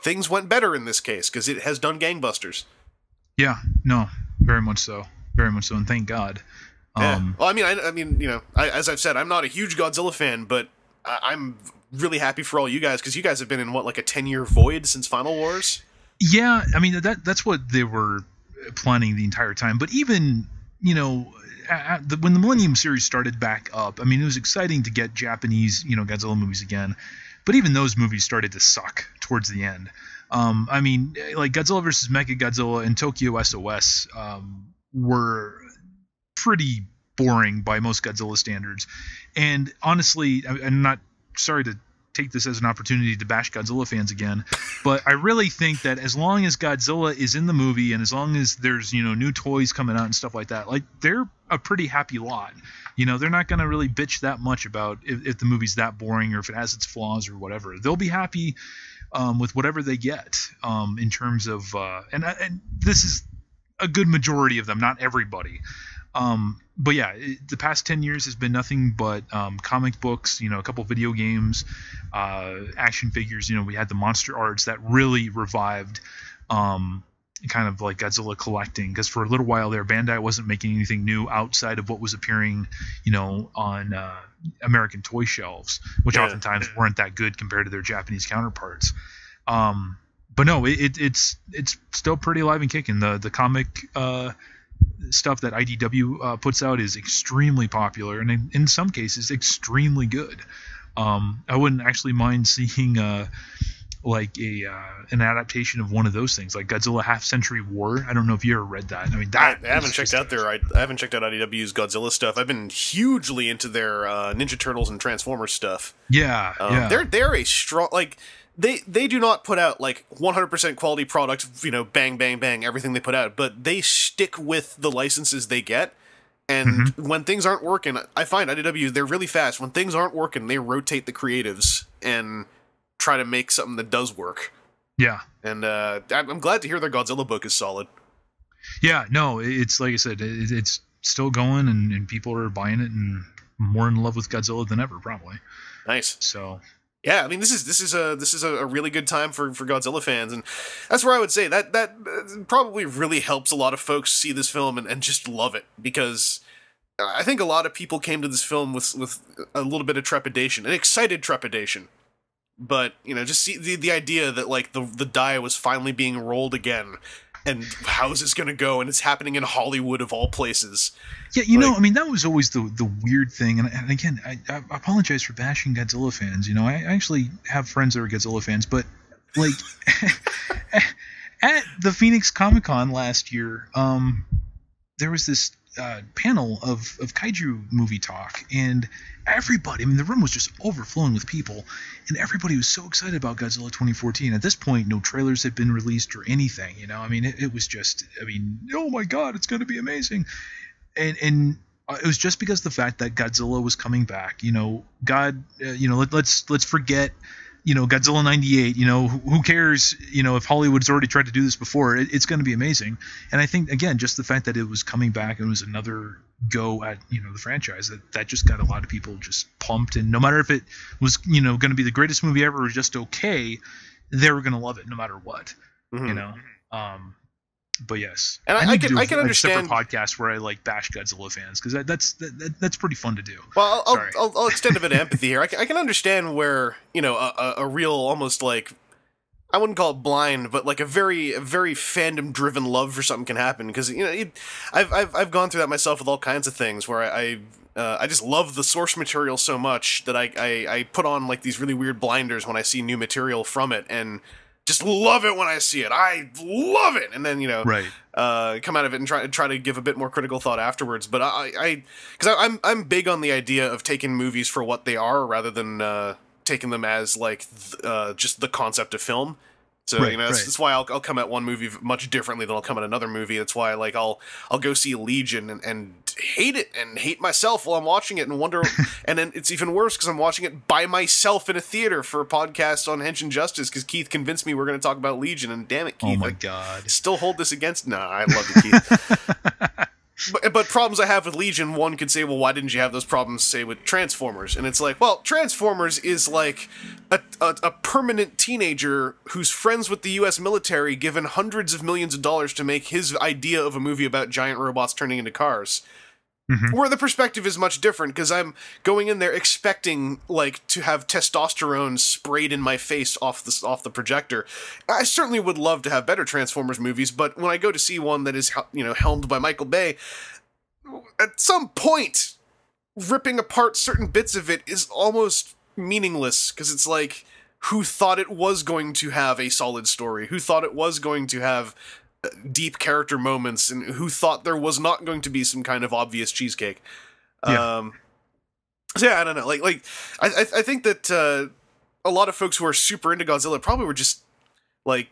things went better in this case, because it has done gangbusters. Yeah, no, very much so. Very much so, and thank God. Yeah. Well, I mean, as I've said, I'm not a huge Godzilla fan, but I'm really happy for all you guys, because you guys have been in, a 10-year void since Final Wars? Yeah, I mean, that's what they were planning the entire time. But even, when the Millennium series started back up, I mean, it was exciting to get Japanese, Godzilla movies again. But even those movies started to suck towards the end. I mean, Godzilla vs. Mechagodzilla and Tokyo SOS were pretty boring by most Godzilla standards. And honestly, I'm not sorry to take this as an opportunity to bash Godzilla fans again, but I really think that as long as Godzilla is in the movie and as long as there's, new toys coming out and stuff like that, they're a pretty happy lot. They're not going to really bitch that much about if the movie's that boring or if it has its flaws or whatever. They'll be happy with whatever they get in terms of and this is a good majority of them, not everybody. But yeah, the past 10 years has been nothing but comic books, a couple video games, action figures. We had the Monster Arts that really revived kind of Godzilla collecting, because for a little while there, Bandai wasn't making anything new outside of what was appearing, on American toy shelves, which oftentimes weren't that good compared to their Japanese counterparts. But no, it's still pretty alive and kicking. The comic stuff that IDW puts out is extremely popular and in some cases extremely good. I wouldn't actually mind seeing an adaptation of one of those things, like Godzilla Half Century War. I don't know if you ever read that. I mean, I haven't checked out I haven't checked out IDW's Godzilla stuff. I've been hugely into their Ninja Turtles and Transformers stuff. Yeah, they're a strong They do not put out 100% quality product, bang, bang, bang, everything they put out, but they stick with the licenses they get. And when things aren't working, I find IDW, they're really fast. When things aren't working, they rotate the creatives and try to make something that does work. Yeah. And I'm glad to hear their Godzilla book is solid. Yeah, no, it's like I said, it's still going and people are buying it and more in love with Godzilla than ever, probably. Nice. So... yeah, I mean, this is a really good time for Godzilla fans, and that's where I would say that probably really helps a lot of folks see this film and just love it, because I think a lot of people came to this film with a little bit of trepidation, an excited trepidation, but just see the idea that the die was finally being rolled again, and how's this gonna go? And it's happening in Hollywood of all places. Yeah, you know, I mean, that was always the weird thing. And again, I apologize for bashing Godzilla fans. You know, I actually have friends that are Godzilla fans, but like at the Phoenix Comic-Con last year, there was this panel of kaiju movie talk, and everybody, I mean, the room was just overflowing with people, and everybody was so excited about Godzilla 2014. At this point, no trailers had been released or anything, you know. I mean, it was just, I mean, oh my god, it's going to be amazing. And it was just because of the fact that Godzilla was coming back. You know, let's forget, you know, Godzilla 98, you know, who cares, you know, if Hollywood's already tried to do this before, it's going to be amazing. And I think, again, just the fact that it was coming back and was another go at, you know, the franchise, that just got a lot of people just pumped. And no matter if it was, you know, going to be the greatest movie ever or just okay, they were going to love it no matter what, you know. But yes, and I can understand a separate podcast where I like bash Godzilla fans, because that's pretty fun to do. Well, I'll extend a bit of empathy here. I can understand where, you know, a real, almost like, I wouldn't call it blind, but like a very fandom driven love for something can happen, because, you know, I've gone through that myself with all kinds of things where I just love the source material so much that I put on like these really weird blinders when I see new material from it, and just love it when I see it. I love it, and then, you know, come out of it and try to give a bit more critical thought afterwards. But because I'm big on the idea of taking movies for what they are, rather than taking them as like just the concept of film. So you know, that's why I'll come at one movie much differently than I'll come at another movie. That's why, like, I'll go see Legion and hate it and hate myself while I'm watching it and wonder. And then it's even worse because I'm watching it by myself in a theater for a podcast on Henshin Justice, because Keith convinced me we're going to talk about Legion, and damn it, Keith! Oh my god! Still hold this against? Nah, I love you, Keith. But problems I have with Legion, one could say, well, why didn't you have those problems, say, with Transformers? And it's like, well, Transformers is like a permanent teenager who's friends with the U.S. military, given hundreds of millions of dollars to make his idea of a movie about giant robots turning into cars. Where the perspective is much different, because I'm going in there expecting, like, to have testosterone sprayed in my face off the projector. I certainly would love to have better Transformers movies, but when I go to see one that is, you know, helmed by Michael Bay, at some point, ripping apart certain bits of it is almost meaningless, because it's like, who thought it was going to have a solid story? Who thought it was going to have deep character moments, and who thought there was not going to be some kind of obvious cheesecake? So yeah, I don't know. Like I think that a lot of folks who are super into Godzilla probably were just like,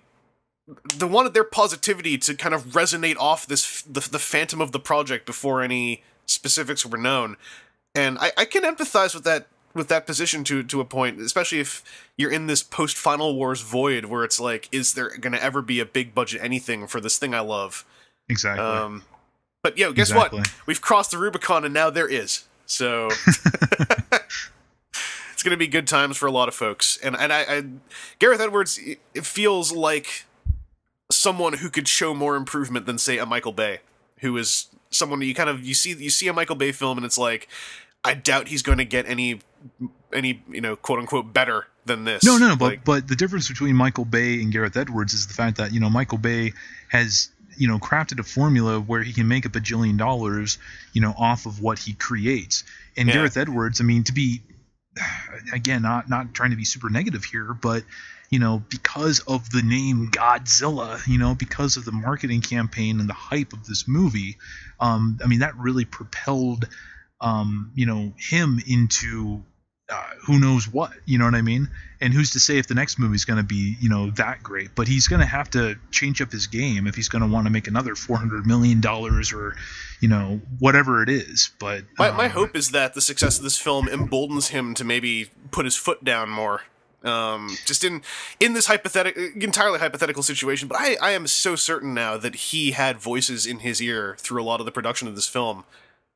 they wanted their positivity to kind of resonate off the phantom of the project before any specifics were known, and I can empathize with that position to a point, especially if you're in this post-Final Wars void where it's like, is there going to ever be a big budget anything for this thing I love? Exactly. But yeah, guess what? We've crossed the Rubicon, and now there is. So it's going to be good times for a lot of folks. And I Gareth Edwards, it feels like someone who could show more improvement than, say, a Michael Bay, who is someone you see a Michael Bay film, and it's like, I doubt he's going to get any you know, quote unquote better than this. No, but the difference between Michael Bay and Gareth Edwards is the fact that, you know, Michael Bay has, you know, crafted a formula where he can make a bajillion dollars, you know, off of what he creates. And Gareth Edwards, I mean, to be, again, not trying to be super negative here, but, you know, because of the name Godzilla, you know, because of the marketing campaign and the hype of this movie, I mean, that really propelled you know, him into who knows what, you know what I mean? And who's to say if the next movie's going to be, you know, that great? But he's going to have to change up his game if he's going to want to make another $400 million or, you know, whatever it is. But my hope is that the success of this film emboldens him to maybe put his foot down more. Just in this entirely hypothetical situation. But I am so certain now that he had voices in his ear through a lot of the production of this film.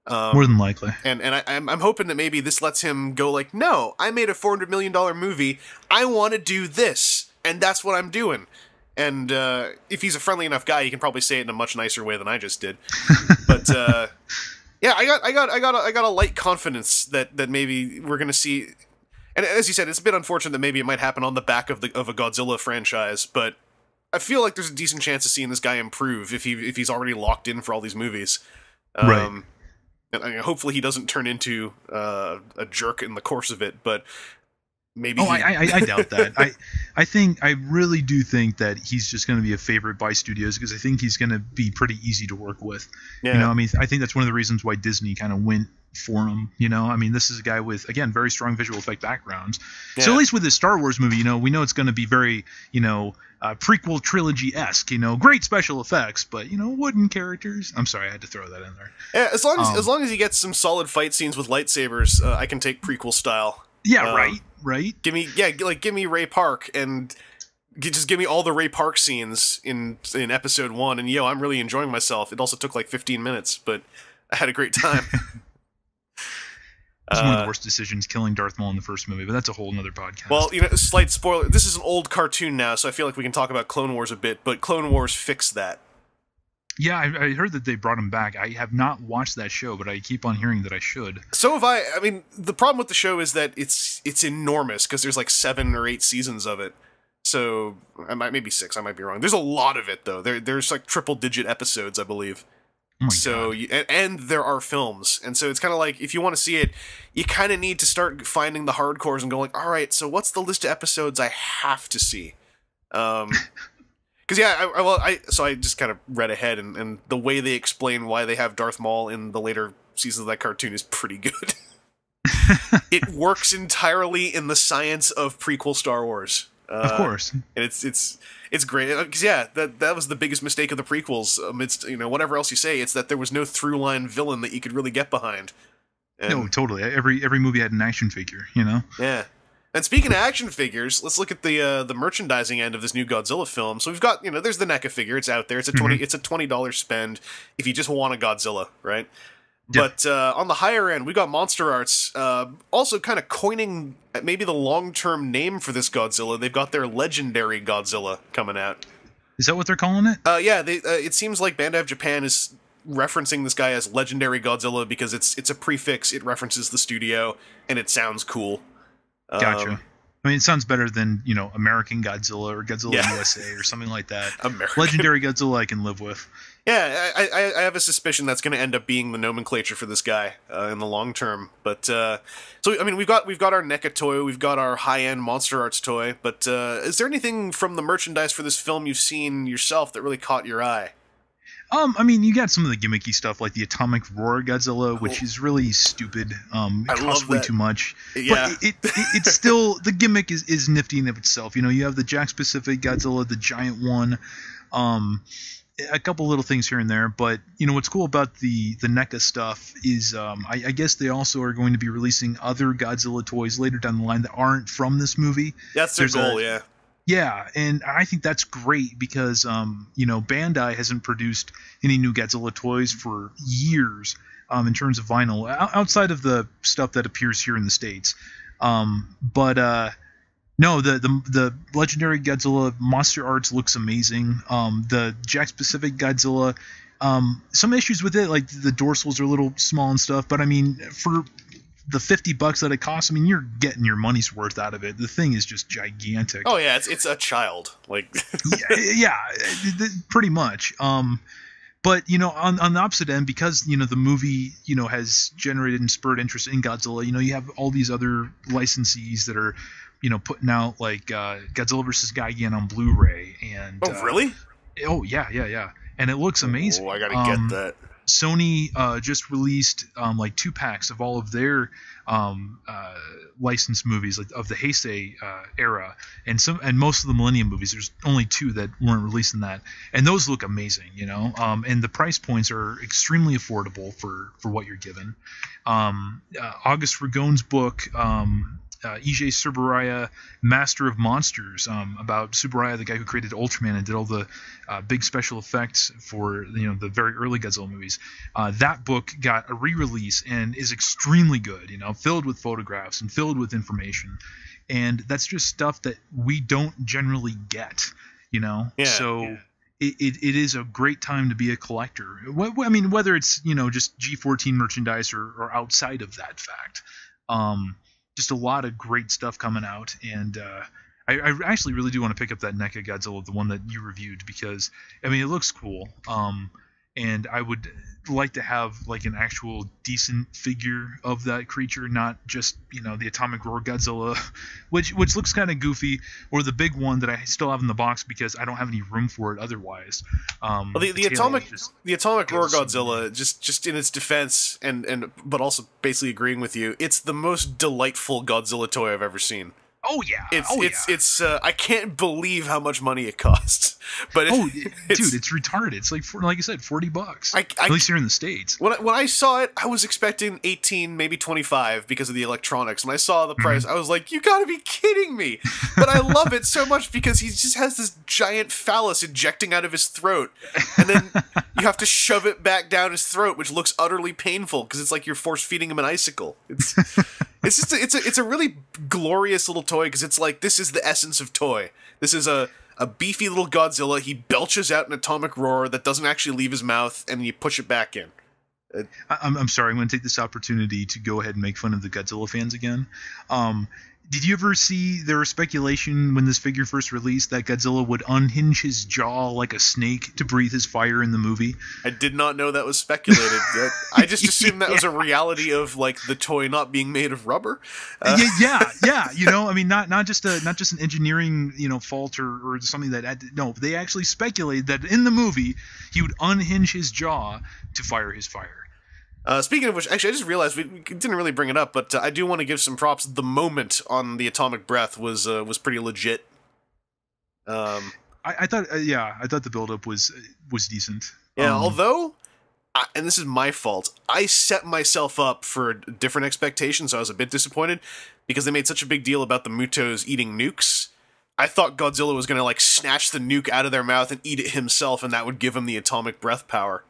More than likely. And I'm hoping that maybe this lets him go like, no, I made a $400 million movie. I want to do this, and that's what I'm doing. And if he's a friendly enough guy, he can probably say it in a much nicer way than I just did. But yeah, I got a light confidence that maybe we're gonna see. And as you said, it's a bit unfortunate that maybe it might happen on the back of a Godzilla franchise, but I feel like there's a decent chance of seeing this guy improve if he's already locked in for all these movies. Right. And hopefully he doesn't turn into a jerk in the course of it, but maybe. Oh, I doubt that. I really do think that he's just going to be a favorite by studios because I think he's going to be pretty easy to work with. Yeah. You know, I mean, I think that's one of the reasons why Disney kind of went for him. You know, I mean, this is a guy with, again, very strong visual effect backgrounds. Yeah. So at least with this Star Wars movie, you know, we know it's going to be very, you know, prequel trilogy-esque. You know, great special effects, but you know, wooden characters. I'm sorry, I had to throw that in there. Yeah, as long as he gets some solid fight scenes with lightsabers, I can take prequel style. Yeah, right. Give me Ray Park and just give me all the Ray Park scenes in episode 1, and I'm really enjoying myself. It also took like 15 minutes, but I had a great time. It's one of the worst decisions, killing Darth Maul in the first movie, but that's a whole nother podcast. Well, you know, slight spoiler. This is an old cartoon now, so I feel like we can talk about Clone Wars a bit, but Clone Wars fixed that. Yeah, I heard that they brought him back. I have not watched that show, but I keep on hearing that I should. So have I. I mean, the problem with the show is that it's enormous because there's like 7 or 8 seasons of it. So maybe 6. I might be wrong. There's a lot of it though. There's like triple-digit episodes, I believe. Oh my so God. And there are films, and so it's kind of like if you want to see it, you kind of need to start finding the hardcores and go like, all right, so what's the list of episodes I have to see? Because I just kind of read ahead, and the way they explain why they have Darth Maul in the later seasons of that cartoon is pretty good. It works entirely in the science of prequel Star Wars. Of course, and it's great because that was the biggest mistake of the prequels. Amidst whatever else you say, it's that there was no through line villain that you could really get behind. And, no, totally. Every movie had an action figure, you know. Yeah. And speaking of action figures, let's look at the merchandising end of this new Godzilla film. So we've got, there's the NECA figure. It's out there. It's a $20 spend if you just want a Godzilla, right? Yeah. But on the higher end, we got Monster Arts also kind of coining maybe the long-term name for this Godzilla. They've got their Legendary Godzilla coming out. Is that what they're calling it? Yeah. It seems like Bandai of Japan is referencing this guy as Legendary Godzilla because it's a prefix. It references the studio, and it sounds cool. Gotcha. I mean, it sounds better than, American Godzilla or Godzilla USA or something like that. Legendary Godzilla I can live with. Yeah, I have a suspicion that's going to end up being the nomenclature for this guy in the long term. But so I mean, we've got our NECA toy, we've got our high-end Monster Arts toy. But is there anything from the merchandise for this film you've seen yourself that really caught your eye? I mean, you got some of the gimmicky stuff like the Atomic Roar Godzilla, which is really stupid. It costs way too much. Yeah. But it's still, the gimmick is nifty in of itself. You have the Jack Pacific Godzilla, the giant one, a couple little things here and there. But, what's cool about the NECA stuff is I guess they also are going to be releasing other Godzilla toys later down the line that aren't from this movie. That's their goal, yeah. Yeah, and I think that's great because, Bandai hasn't produced any new Godzilla toys for years in terms of vinyl, outside of the stuff that appears here in the States. No, the Legendary Godzilla Monster Arts looks amazing. The Jack Pacific Godzilla, some issues with it, like the dorsals are a little small and stuff, but I mean, for the $50 that it costs, I mean, you're getting your money's worth out of it. The thing is just gigantic. Oh yeah, it's a child, like yeah, pretty much. But on the opposite end, because the movie has generated and spurred interest in Godzilla, you have all these other licensees that are putting out like Godzilla vs. Gigan on Blu-ray and really? Oh yeah, and it looks amazing. Oh, I gotta get that. Sony just released like 2-packs of all of their licensed movies, like of the Heisei era, and most of the Millennium movies. There's only 2 that weren't released in that, and those look amazing, and the price points are extremely affordable for what you're given. August Ragone's book, Ije Tsuburaya, Master of Monsters, about Tsuburaya, the guy who created Ultraman and did all the big special effects for the very early Godzilla movies. That book got a re-release and is extremely good, filled with photographs and filled with information, and that's just stuff that we don't generally get, Yeah, so. Yeah. It is a great time to be a collector. I mean, whether it's just G14 merchandise or outside of that fact. Just a lot of great stuff coming out, and I actually really do want to pick up that NECA Godzilla, the one that you reviewed, because I mean it looks cool. And I would like to have like an actual decent figure of that creature, not just the Atomic Roar Godzilla, which looks kind of goofy, or the big one that I still have in the box because I don't have any room for it otherwise. Well, the Atomic Roar Godzilla, just in its defense, and but also basically agreeing with you, it's the most delightful Godzilla toy I've ever seen. Oh yeah, it's I can't believe how much money it costs. But dude, it's retarded. It's like I said, $40. At least here in the States. When I saw it, I was expecting 18, maybe 25 because of the electronics. When I saw the price, I was like, "You gotta be kidding me!" But I love it so much because he just has this giant phallus ejecting out of his throat, and then you have to shove it back down his throat, which looks utterly painful because it's like you're force feeding him an icicle. It's a really glorious little toy because it's like, this is the essence of toy. This is a beefy little Godzilla. He belches out an atomic roar that doesn't actually leave his mouth, and you push it back in. I'm sorry. I'm going to take this opportunity to go ahead and make fun of the Godzilla fans again. Did you ever see there was speculation when this figure first released that Godzilla would unhinge his jaw like a snake to breathe his fire in the movie? I did not know that was speculated. I just assumed that was a reality of like the toy not being made of rubber. Yeah. I mean, not just an engineering fault or something no. They actually speculated that in the movie he would unhinge his jaw to fire his fire. Speaking of which, actually, I just realized we didn't really bring it up, but I do want to give some props. The moment on the atomic breath was pretty legit. I thought the build-up was decent. Yeah, although, and this is my fault, I set myself up for different expectations, so I was a bit disappointed because they made such a big deal about the Mutos eating nukes. I thought Godzilla was going to like snatch the nuke out of their mouth and eat it himself, and that would give him the atomic breath power.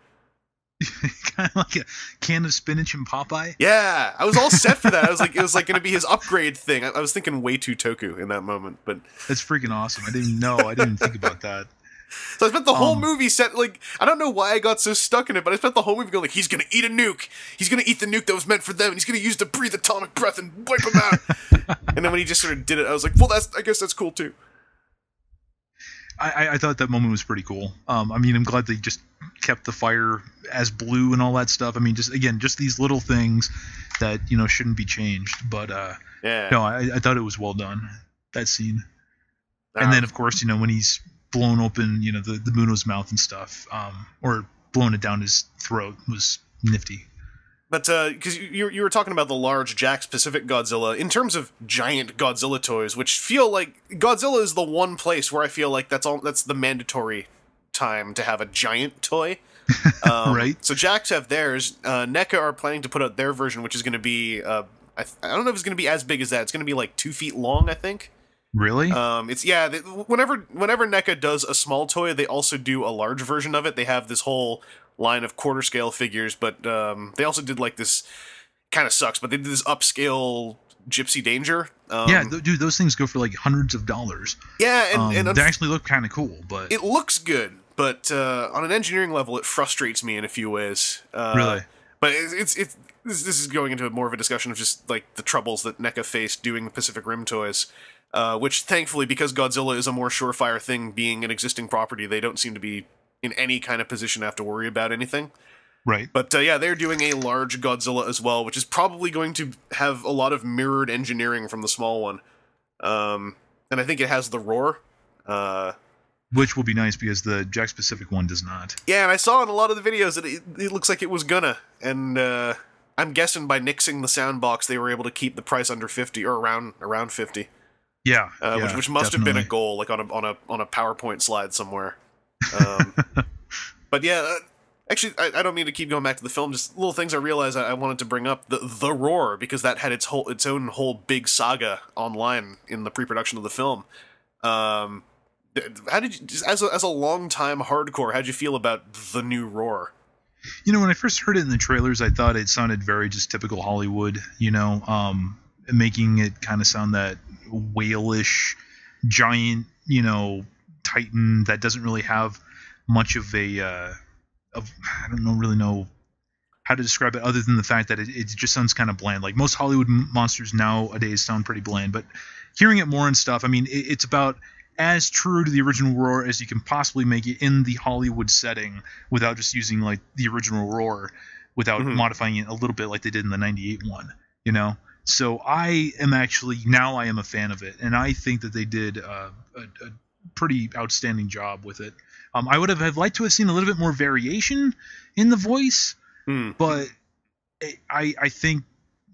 Kind of like a can of spinach and Popeye. Yeah, I was all set for that. I was like, it was like going to be his upgrade thing. I was thinking way too Toku in that moment, but that's freaking awesome. I didn't think about that. So I spent the whole movie I don't know why I got so stuck in it, but I spent the whole movie going like, he's going to eat a nuke. He's going to eat the nuke that was meant for them, and he's going to use to breathe atomic breath and wipe him out. And then when he just sort of did it, I was like, well, I guess that's cool too. I thought that moment was pretty cool. I mean, I'm glad they just kept the fire as blue and all that stuff. I mean, just these little things that shouldn't be changed. But no, I thought it was well done, that scene. And then of course when he's blown open the Muno's mouth and stuff, or blowing it down his throat was nifty. But because you were talking about the large Jakks Pacific Godzilla, in terms of giant Godzilla toys, which feel like Godzilla is the one place where I feel like that's the mandatory time to have a giant toy. Right. So Jakks have theirs. NECA are planning to put out their version, which is going to be I don't know if it's going to be as big as that. It's going to be like 2 feet long, I think. Really? Whenever NECA does a small toy, they also do a large version of it. They have this whole line of quarter scale figures, but they also did like this, kind of sucks, but they did this upscale Gypsy Danger. Dude, those things go for like hundreds of dollars. Yeah, and they actually look kind of cool, but it looks good, but on an engineering level, it frustrates me in a few ways. Really? But this is going into more of a discussion of just like the troubles that NECA faced doing the Pacific Rim toys. Which thankfully, because Godzilla is a more surefire thing being an existing property, they don't seem to be in any kind of position to have to worry about anything. Right. But they're doing a large Godzilla as well, which is probably going to have a lot of mirrored engineering from the small one. And I think it has the roar. Which will be nice because the Jakks Pacific one does not. Yeah, and I saw in a lot of the videos that it looks like it was gonna. And I'm guessing by nixing the sound box, they were able to keep the price under 50 or around 50. Yeah, which must have been a goal, like on a PowerPoint slide somewhere. But yeah, actually, I don't mean to keep going back to the film. Just little things I realized I wanted to bring up. The roar, because that had its own whole big saga online in the pre-production of the film. How did you, just as a long-time hardcore, how'd you feel about the new roar? When I first heard it in the trailers, I thought it sounded very just typical Hollywood. Making it kind of sound that whale-ish giant, titan that doesn't really have much of a I don't really know how to describe it other than the fact that it just sounds kind of bland. Like most Hollywood monsters nowadays sound pretty bland, but hearing it more and stuff, I mean, it's about as true to the original roar as you can possibly make it in the Hollywood setting without just using like the original roar, without modifying it a little bit like they did in the 98 one, you know? So I am a fan of it, and I think that they did a pretty outstanding job with it. I would have liked to have seen a little bit more variation in the voice, but I think,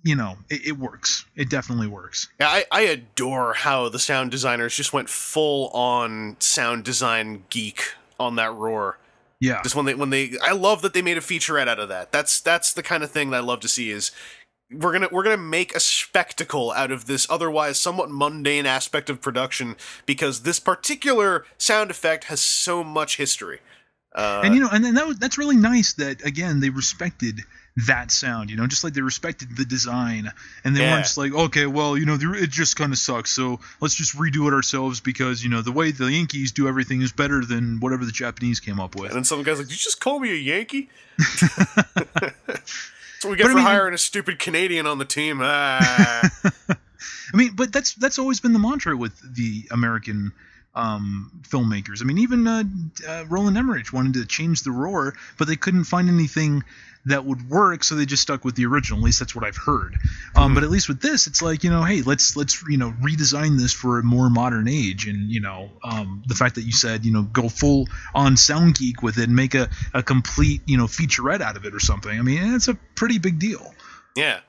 you know, it works. It definitely works. Yeah, I adore how the sound designers just went full on sound design geek on that roar. Yeah. Just I love that they made a featurette out of that. That's the kind of thing that I love to see is we're gonna make a spectacle out of this otherwise somewhat mundane aspect of production because this particular sound effect has so much history. And you know, and that's really nice that again they respected that sound, you know, just like they respected the design, and they weren't just like, okay, well, you know, it just kind of sucks, so let's just redo it ourselves because, you know, the way the Yankees do everything is better than whatever the Japanese came up with. And then some guy's like, did you just call me a Yankee? That's what we get for hiring a stupid Canadian on the team. I mean, but that's always been the mantra with the American filmmakers. I mean, even Roland Emmerich wanted to change the roar, but they couldn't find anything that would work, so they just stuck with the original. At least that's what I've heard. But at least with this, it's like, you know, hey, let's you know, redesign this for a more modern age, and you know, the fact that you said, you know, go full on sound geek with it and make a complete, you know, featurette out of it or something. I mean, it's a pretty big deal. Yeah.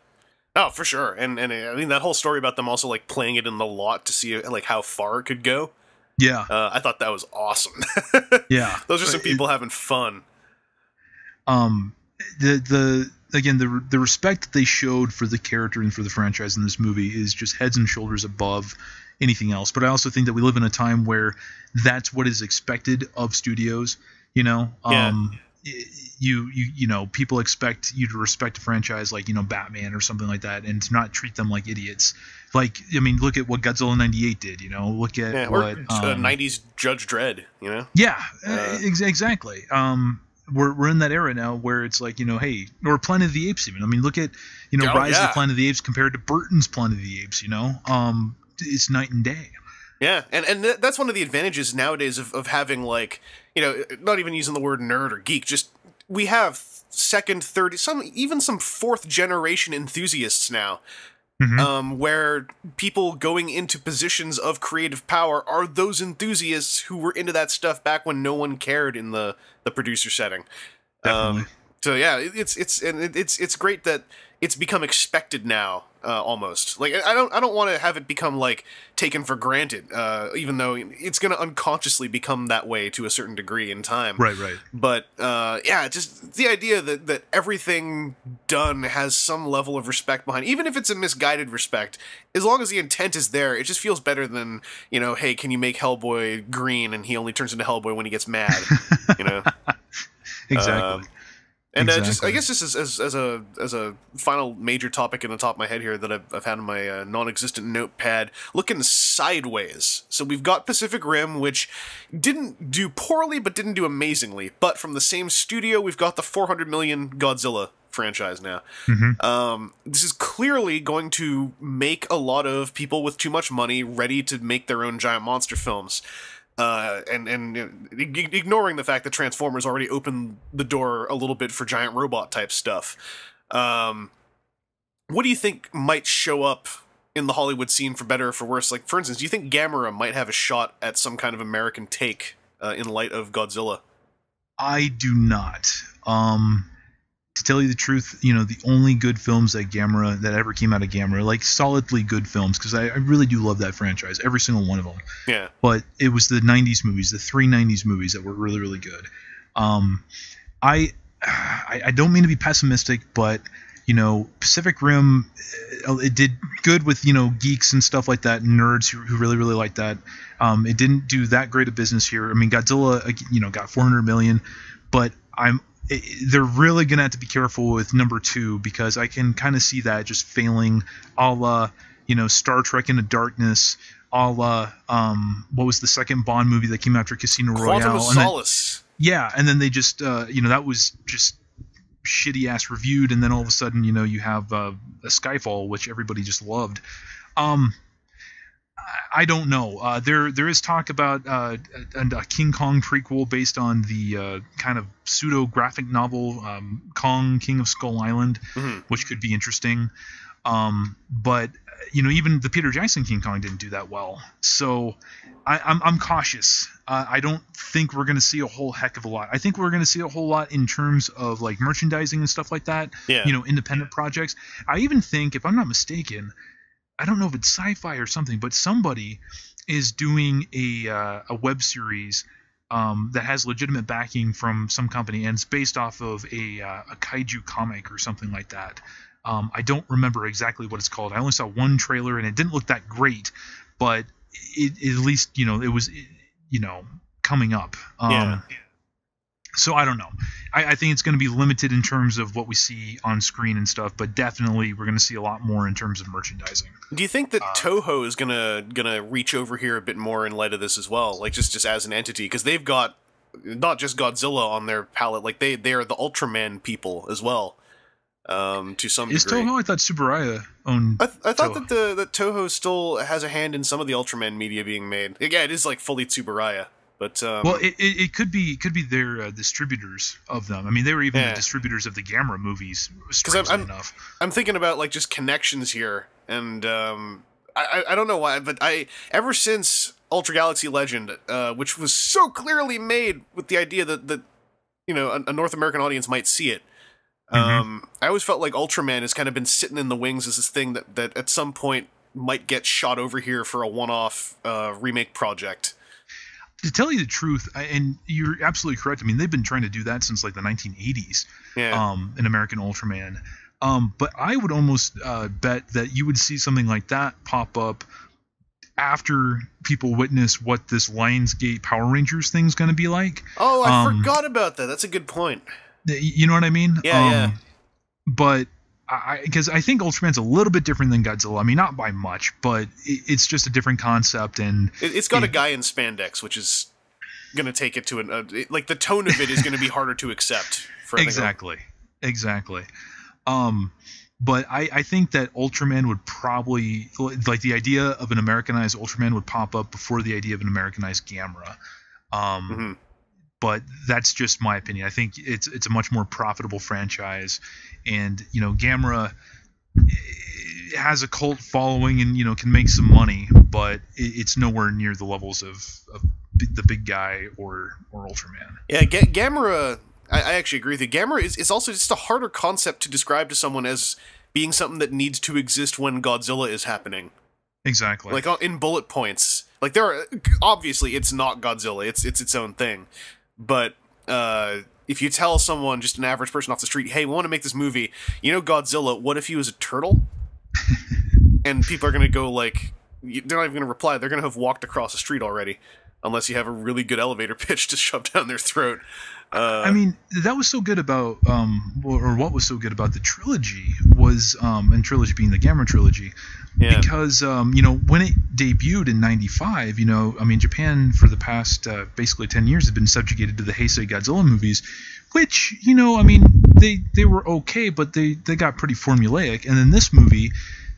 Oh, for sure. And I mean, that whole story about them also like playing it in the lot to see like how far it could go. Yeah. I thought that was awesome. Yeah. Those are some people having fun. The respect that they showed for the character and for the franchise in this movie is just heads and shoulders above anything else. But I also think that we live in a time where that's what is expected of studios, you know. You know, people expect you to respect a franchise like, you know, Batman or something like that, and to not treat them like idiots. Like, I mean, look at what Godzilla 98 did, you know, look at what 90s Judge Dredd, you know. Yeah, exactly. We're in that era now where it's like, you know, hey, or Planet of the Apes even. I mean, look at, you know, Rise of the Planet of the Apes compared to Burton's Planet of the Apes, you know. It's night and day. Yeah, and that's one of the advantages nowadays of having, like, you know, not even using the word nerd or geek, just we have second, third, even some fourth generation enthusiasts now. Where people going into positions of creative power are those enthusiasts who were into that stuff back when no one cared in the producer setting. Definitely. So yeah, it's great that it's become expected now, almost. Like I don't want to have it become like taken for granted, even though it's going to unconsciously become that way to a certain degree in time. Right. But yeah, just the idea that everything done has some level of respect behind, even if it's a misguided respect, as long as the intent is there, it just feels better than, you know, hey, can you make Hellboy green and he only turns into Hellboy when he gets mad, you know? Exactly. And just, I guess, just as a final major topic in the top of my head here that I've had on my non-existent notepad, looking sideways. So we've got Pacific Rim, which didn't do poorly, but didn't do amazingly. But from the same studio, we've got the $400 million Godzilla franchise now. This is clearly going to make a lot of people with too much money ready to make their own giant monster films. And ignoring the fact that Transformers already opened the door a little bit for giant robot type stuff. What do you think might show up in the Hollywood scene for better or for worse? Like, for instance, do you think Gamera might have a shot at some kind of American take in light of Godzilla? I do not. To tell you the truth, you know, the only good films that ever came out of Gamera, like solidly good films, because I really do love that franchise, every single one of them. Yeah. But it was the 90s movies, the 3 90s movies that were really, really good. I don't mean to be pessimistic, but, you know, Pacific Rim, it did good with, you know, geeks and stuff like that, nerds who really, really like that. It didn't do that great a business here. I mean, Godzilla, you know, got $400 million, but they're really going to have to be careful with number 2, because I can kind of see that just failing a la, you know, Star Trek Into Darkness, a la, what was the second Bond movie that came after Casino Royale? Quantum of Solace. Yeah, and then they just, you know, that was just shitty ass reviewed, and then all of a sudden, you have a Skyfall, which everybody just loved. I don't know. There is talk about a King Kong prequel based on the kind of pseudo graphic novel Kong, King of Skull Island, which could be interesting. But even the Peter Jackson King Kong didn't do that well. So I'm cautious. I don't think we're going to see a whole heck of a lot. I think we're going to see a whole lot in terms of like merchandising and stuff like that. Yeah. Independent projects. I even think, if I'm not mistaken, I don't know if it's sci-fi or something, but somebody is doing a web series that has legitimate backing from some company, and it's based off of a kaiju comic or something like that. I don't remember exactly what it's called. I only saw one trailer, and it didn't look that great, but at least it was coming up. So I don't know. I think it's going to be limited in terms of what we see on screen and stuff, but definitely we're going to see a lot more in terms of merchandising. Do you think that Toho is gonna reach over here a bit more in light of this as well, like just as an entity? Because they've got not just Godzilla on their palette, like they are the Ultraman people as well. To some degree. Is Toho? I thought Tsuburaya owned. I thought Toho. that Toho still has a hand in some of the Ultraman media being made. Yeah, it is like fully Tsuburaya. But well, it could be their distributors of them. I mean, they were even the distributors of the Gamera movies. Strangely enough, I'm thinking about like just connections here, and I don't know why, but ever since Ultra Galaxy Legend, which was so clearly made with the idea that a North American audience might see it. I always felt like Ultraman has kind of been sitting in the wings as this thing that at some point might get shot over here for a one-off remake project. To tell you the truth, and you're absolutely correct. I mean, they've been trying to do that since like the 1980s. In American Ultraman. But I would almost bet that you would see something like that pop up after people witness what this Lionsgate Power Rangers thing's going to be like. Oh, I forgot about that. That's a good point. You know what I mean? Yeah. But because I think Ultraman's a little bit different than Godzilla. I mean, not by much, but it's just a different concept, and it's got a guy in spandex, which is going to take it to like the tone of it is going to be harder to accept. For exactly. But I think that Ultraman would probably, like, the idea of an Americanized Ultraman would pop up before the idea of an Americanized Gamera. But that's just my opinion. I think it's a much more profitable franchise, and Gamera has a cult following and can make some money, but it's nowhere near the levels of the big guy or Ultraman. Yeah, Gamera. I actually agree with you. Gamera is also just a harder concept to describe to someone as being something that needs to exist when Godzilla is happening. Exactly. Like in bullet points. Like obviously it's not Godzilla. It's its own thing. But if you tell someone, just an average person off the street, hey, we want to make this movie, Godzilla, what if he was a turtle? And people are going to go like, they're not even going to reply. They're going to have walked across the street already, unless you have a really good elevator pitch to shove down their throat. I mean, that was so good about, or what was so good about the trilogy was, and trilogy being the Gamera trilogy, because, when it debuted in 95, I mean, Japan for the past, basically 10 years has been subjugated to the Heisei Godzilla movies, which, I mean, they were okay, but they got pretty formulaic, and then this movie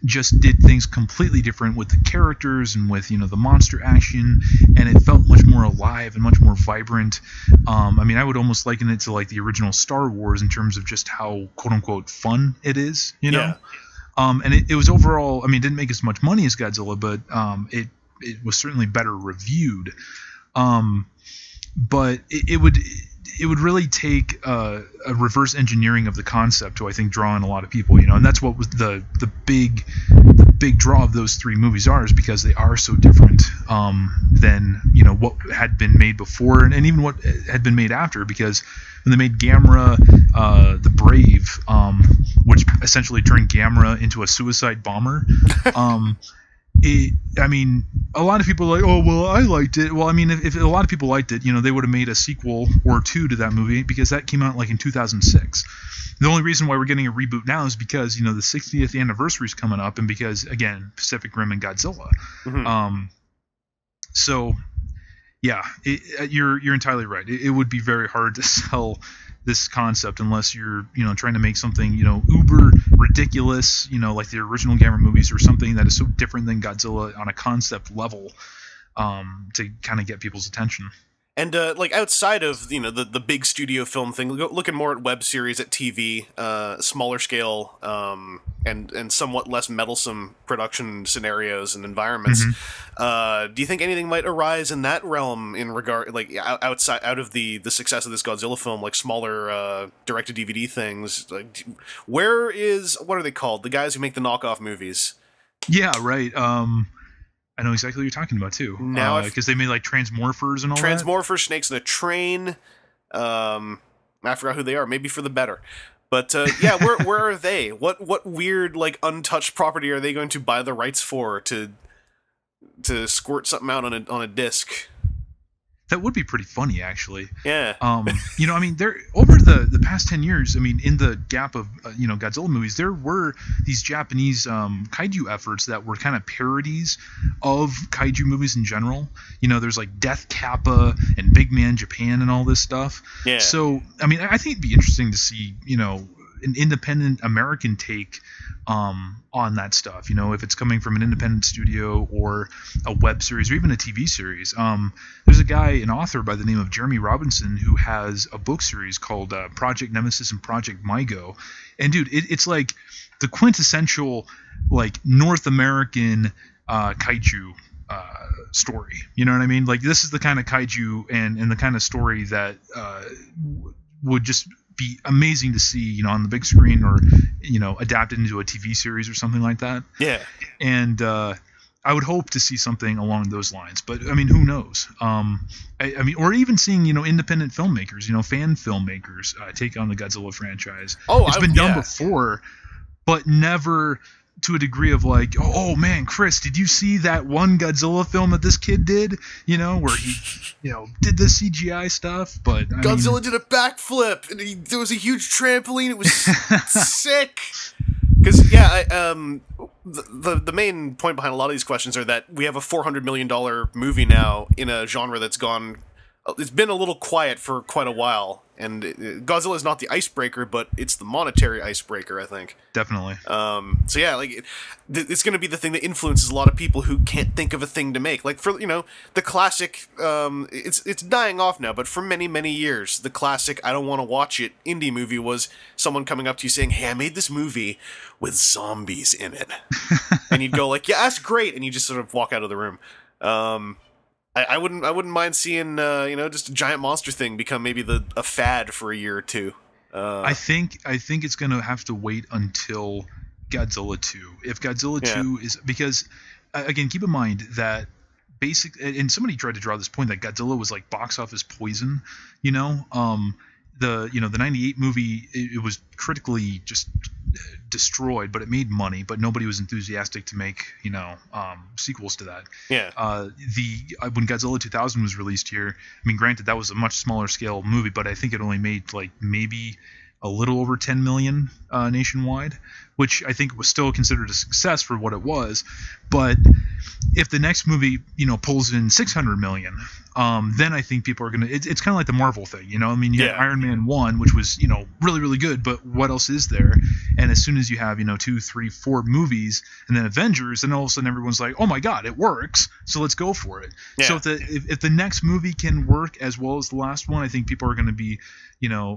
just did things completely different with the characters and with the monster action, and it felt much more alive and much more vibrant. I mean, I would almost liken it to like the original Star Wars in terms of just how quote unquote fun it is, and it was overall, I mean, it didn't make as much money as Godzilla, but it was certainly better reviewed. But it would really take a reverse engineering of the concept to, I think, draw in a lot of people, and that's what was the big draw of those three movies is because they are so different than what had been made before and even what had been made after. Because when they made Gamera, the Brave, which essentially turned Gamera into a suicide bomber. I mean, a lot of people are like, oh, well, I liked it. Well, I mean, if a lot of people liked it, they would have made a sequel or two to that movie because that came out like in 2006. The only reason why we're getting a reboot now is because, the 60th anniversary is coming up and because, again, Pacific Rim and Godzilla. So, yeah, you're entirely right. It would be very hard to sell this concept unless you're, trying to make something, uber ridiculous, like the original Gamera movies, or something that is so different than Godzilla on a concept level, to kind of get people's attention. And like outside of the big studio film thing, looking more at web series, at TV, smaller scale, and somewhat less meddlesome production scenarios and environments. Do you think anything might arise in that realm in regard, like out of the success of this Godzilla film, like smaller direct to DVD things? Like, what are they called? The guys who make the knockoff movies? Yeah, right. I know exactly what you're talking about too. Now, because they made like Transmorphers and all that. Transmorphers, Snakes in a Train. I forgot who they are. Maybe for the better. But yeah, where are they? What weird like untouched property are they going to buy the rights for to squirt something out on a disc? That would be pretty funny, actually. Yeah. There over the past 10 years, in the gap of Godzilla movies, there were these Japanese kaiju efforts that were kind of parodies of kaiju movies in general. There's like Death Kappa and Big Man Japan and all this stuff. Yeah. So, I think it'd be interesting to see, an independent American take on that stuff. If it's coming from an independent studio or a web series or even a TV series. There's a guy, an author by the name of Jeremy Robinson, who has a book series called Project Nemesis and Project Mygo. And dude, it's like the quintessential like North American kaiju story. You know what I mean? Like, this is the kind of kaiju and the kind of story that would just be amazing to see, on the big screen, or adapted into a TV series or something like that. Yeah. And I would hope to see something along those lines, but who knows? Or even seeing independent filmmakers, fan filmmakers take on the Godzilla franchise. It's been done before, but never to a degree of like, oh man, Chris, did you see that one Godzilla film that this kid did? Where he, did the CGI stuff. But Godzilla did a backflip, and there was a huge trampoline. It was sick. Because the main point behind a lot of these questions are that we have a $400 million movie now in a genre that's gone. It's been a little quiet for quite a while, and Godzilla is not the icebreaker, but it's the monetary icebreaker, I think. Definitely. So yeah, like it's going to be the thing that influences a lot of people who can't think of a thing to make. Like, for the classic, it's dying off now, but for many years, the classic I don't want to watch it indie movie was someone coming up to you saying, "Hey, I made this movie with zombies in it," and you'd go like, "Yeah, that's great," and you just sort of walk out of the room. I wouldn't mind seeing just a giant monster thing become maybe a fad for a year or two. I think it's gonna have to wait until Godzilla 2. If Godzilla 2 is, because again, keep in mind that and somebody tried to draw this point that Godzilla was like box office poison. The 98 movie, it was critically just destroyed, but it made money, but nobody was enthusiastic to make sequels to that. Yeah. When Godzilla 2000 was released here, granted that was a much smaller scale movie, but I think it only made like maybe a little over 10 million nationwide, which I think was still considered a success for what it was. But if the next movie, pulls in 600 million, then I think people are going to, it's kind of like the Marvel thing, you had Iron Man 1, which was, really, really good, but what else is there? And as soon as you have, 2, 3, 4 movies, and then Avengers, then all of a sudden everyone's like, oh my God, it works, so let's go for it. Yeah. So if the next movie can work as well as the last one, I think people are going to be,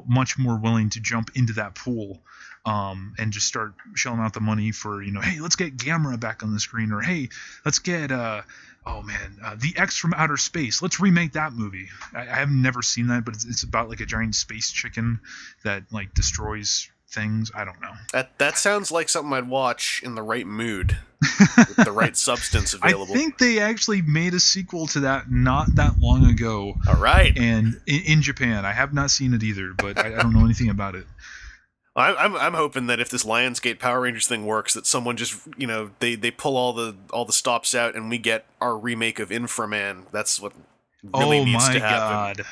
much more willing to jump into that pool. And just start shelling out the money for, hey, let's get Gamera back on the screen, or hey, let's get The X from Outer Space. Let's remake that movie. I have never seen that, but it's about like a giant space chicken that like destroys things. I don't know. That sounds like something I'd watch in the right mood, with the right substance available. I think they actually made a sequel to that not that long ago. All right. And in Japan, I have not seen it either, but I don't know anything about it. I'm hoping that if this Lionsgate Power Rangers thing works, that someone just they pull all the stops out and we get our remake of Inframan. That's what really needs to happen.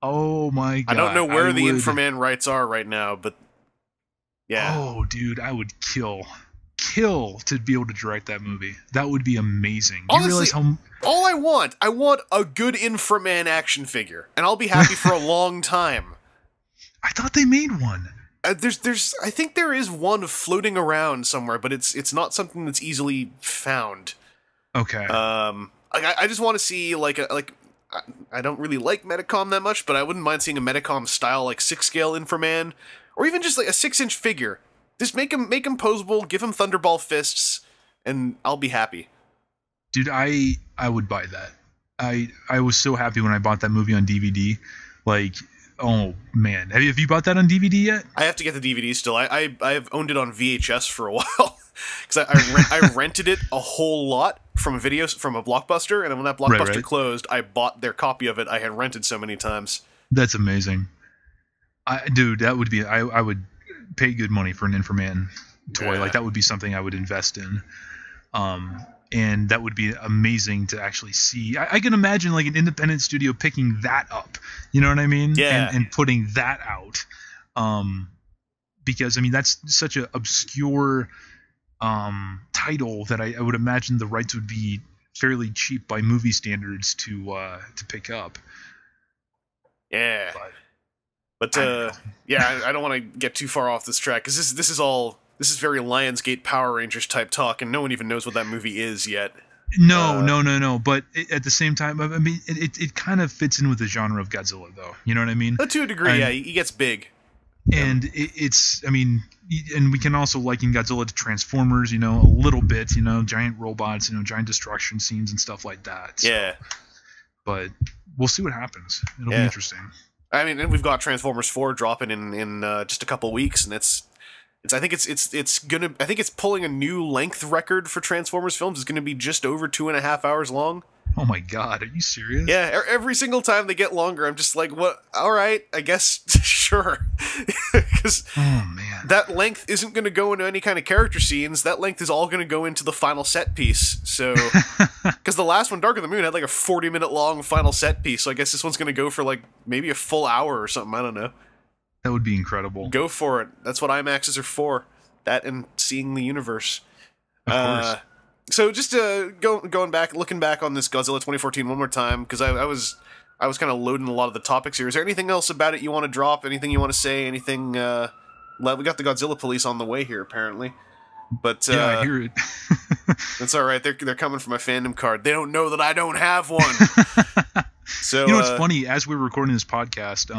Oh my god! I don't know where the Inframan rights are right now, but yeah. Oh dude, I would kill to be able to direct that movie. That would be amazing. Do you realize how? All I want a good Inframan action figure, and I'll be happy for a long time. I thought they made one. I think there is one floating around somewhere, but it's not something that's easily found. Okay. I just want to see I don't really like Metacom that much, but I wouldn't mind seeing a Metacom style like 6-scale Inframan, or even just like a 6-inch figure. Just make him posable, give him Thunderball fists, and I'll be happy. Dude, I would buy that. I was so happy when I bought that movie on DVD. Like, oh man, have you bought that on DVD yet? I have to get the DVD still. I've owned it on VHS for a while because I rented it a whole lot from a Blockbuster, and when that Blockbuster closed, I bought their copy of it. I had rented so many times. That's amazing. Dude, that would be I would pay good money for an Inframan toy. Yeah. Like that would be something I would invest in. And that would be amazing to actually see. I can imagine like an independent studio picking that up. You know what I mean? Yeah. And putting that out. Because I mean that's such an obscure title that I would imagine the rights would be fairly cheap by movie standards to pick up. Yeah. But I don't want to get too far off this track because this is very Lionsgate Power Rangers type talk, and no one even knows what that movie is yet. No. But at the same time, I mean, it kind of fits in with the genre of Godzilla, though. You know what I mean? To a degree, yeah. He gets big. And it's, I mean, and we can also liken Godzilla to Transformers, you know, a little bit, you know, giant robots, you know, giant destruction scenes and stuff like that. So, yeah. But we'll see what happens. It'll be interesting. I mean, and we've got Transformers 4 dropping in just a couple weeks, and I think it's pulling a new length record for Transformers films. It's going to be just over 2.5 hours long. Oh my god, are you serious? Yeah, every single time they get longer, I'm just like, what? All right, I guess, sure. Because that length isn't going to go into any kind of character scenes. That length is all going to go into the final set piece. So, because the last one, Dark of the Moon, had like a 40-minute long final set piece. So I guess this one's going to go for like maybe a full hour or something. I don't know. That would be incredible. Go for it. That's what IMAXs are for. That and seeing the universe. Of course. So just looking back on this Godzilla 2014 one more time, because I was kind of loading a lot of the topics here. Is there anything else about it you want to drop? Anything you want to say? Anything? We got the Godzilla police on the way here, apparently. But yeah, I hear it. That's all right. They're coming for my fandom card. They don't know that I don't have one. So you know, it's funny. As we were recording this podcast,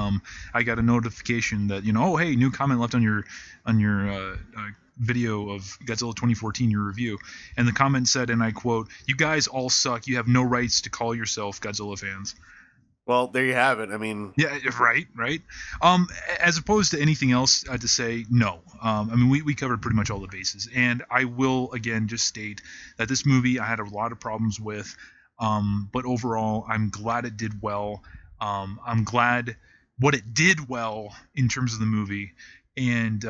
I got a notification that oh hey, new comment left on your video of Godzilla 2014, your review, and the comment said, and I quote, "You guys all suck. You have no rights to call yourself Godzilla fans." Well, there you have it. I mean, yeah, right. As opposed to anything else to say, no. I mean, we covered pretty much all the bases, and I will again just state that this movie I had a lot of problems with, but overall, I'm glad it did well. I'm glad what it did well in terms of the movie, and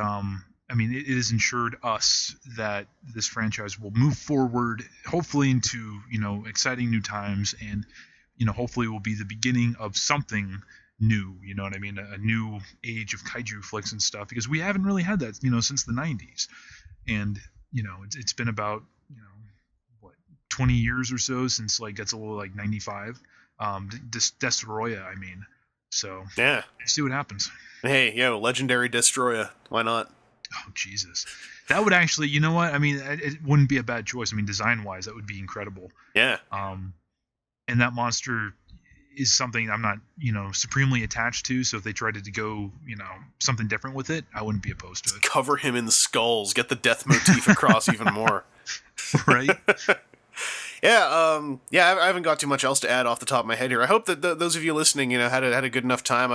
I mean, it has ensured us that this franchise will move forward, hopefully into exciting new times, and hopefully will be the beginning of something new. You know what I mean? A new age of kaiju flicks and stuff, because we haven't really had that since the 90s, and it's been about 20 years or so since like Godzilla like 95, Destoroyah, I mean. So yeah, see what happens. Hey, legendary Destoroyah, why not? Oh, Jesus. That would actually, you know what? I mean, it wouldn't be a bad choice. I mean, design-wise, that would be incredible. Yeah. And that monster is something I'm not, supremely attached to, so if they tried to go, something different with it, I wouldn't be opposed to it. Cover him in skulls. Get the death motif across even more. Right? Yeah, I haven't got too much else to add off the top of my head here. I hope that those of you listening, had a good enough time.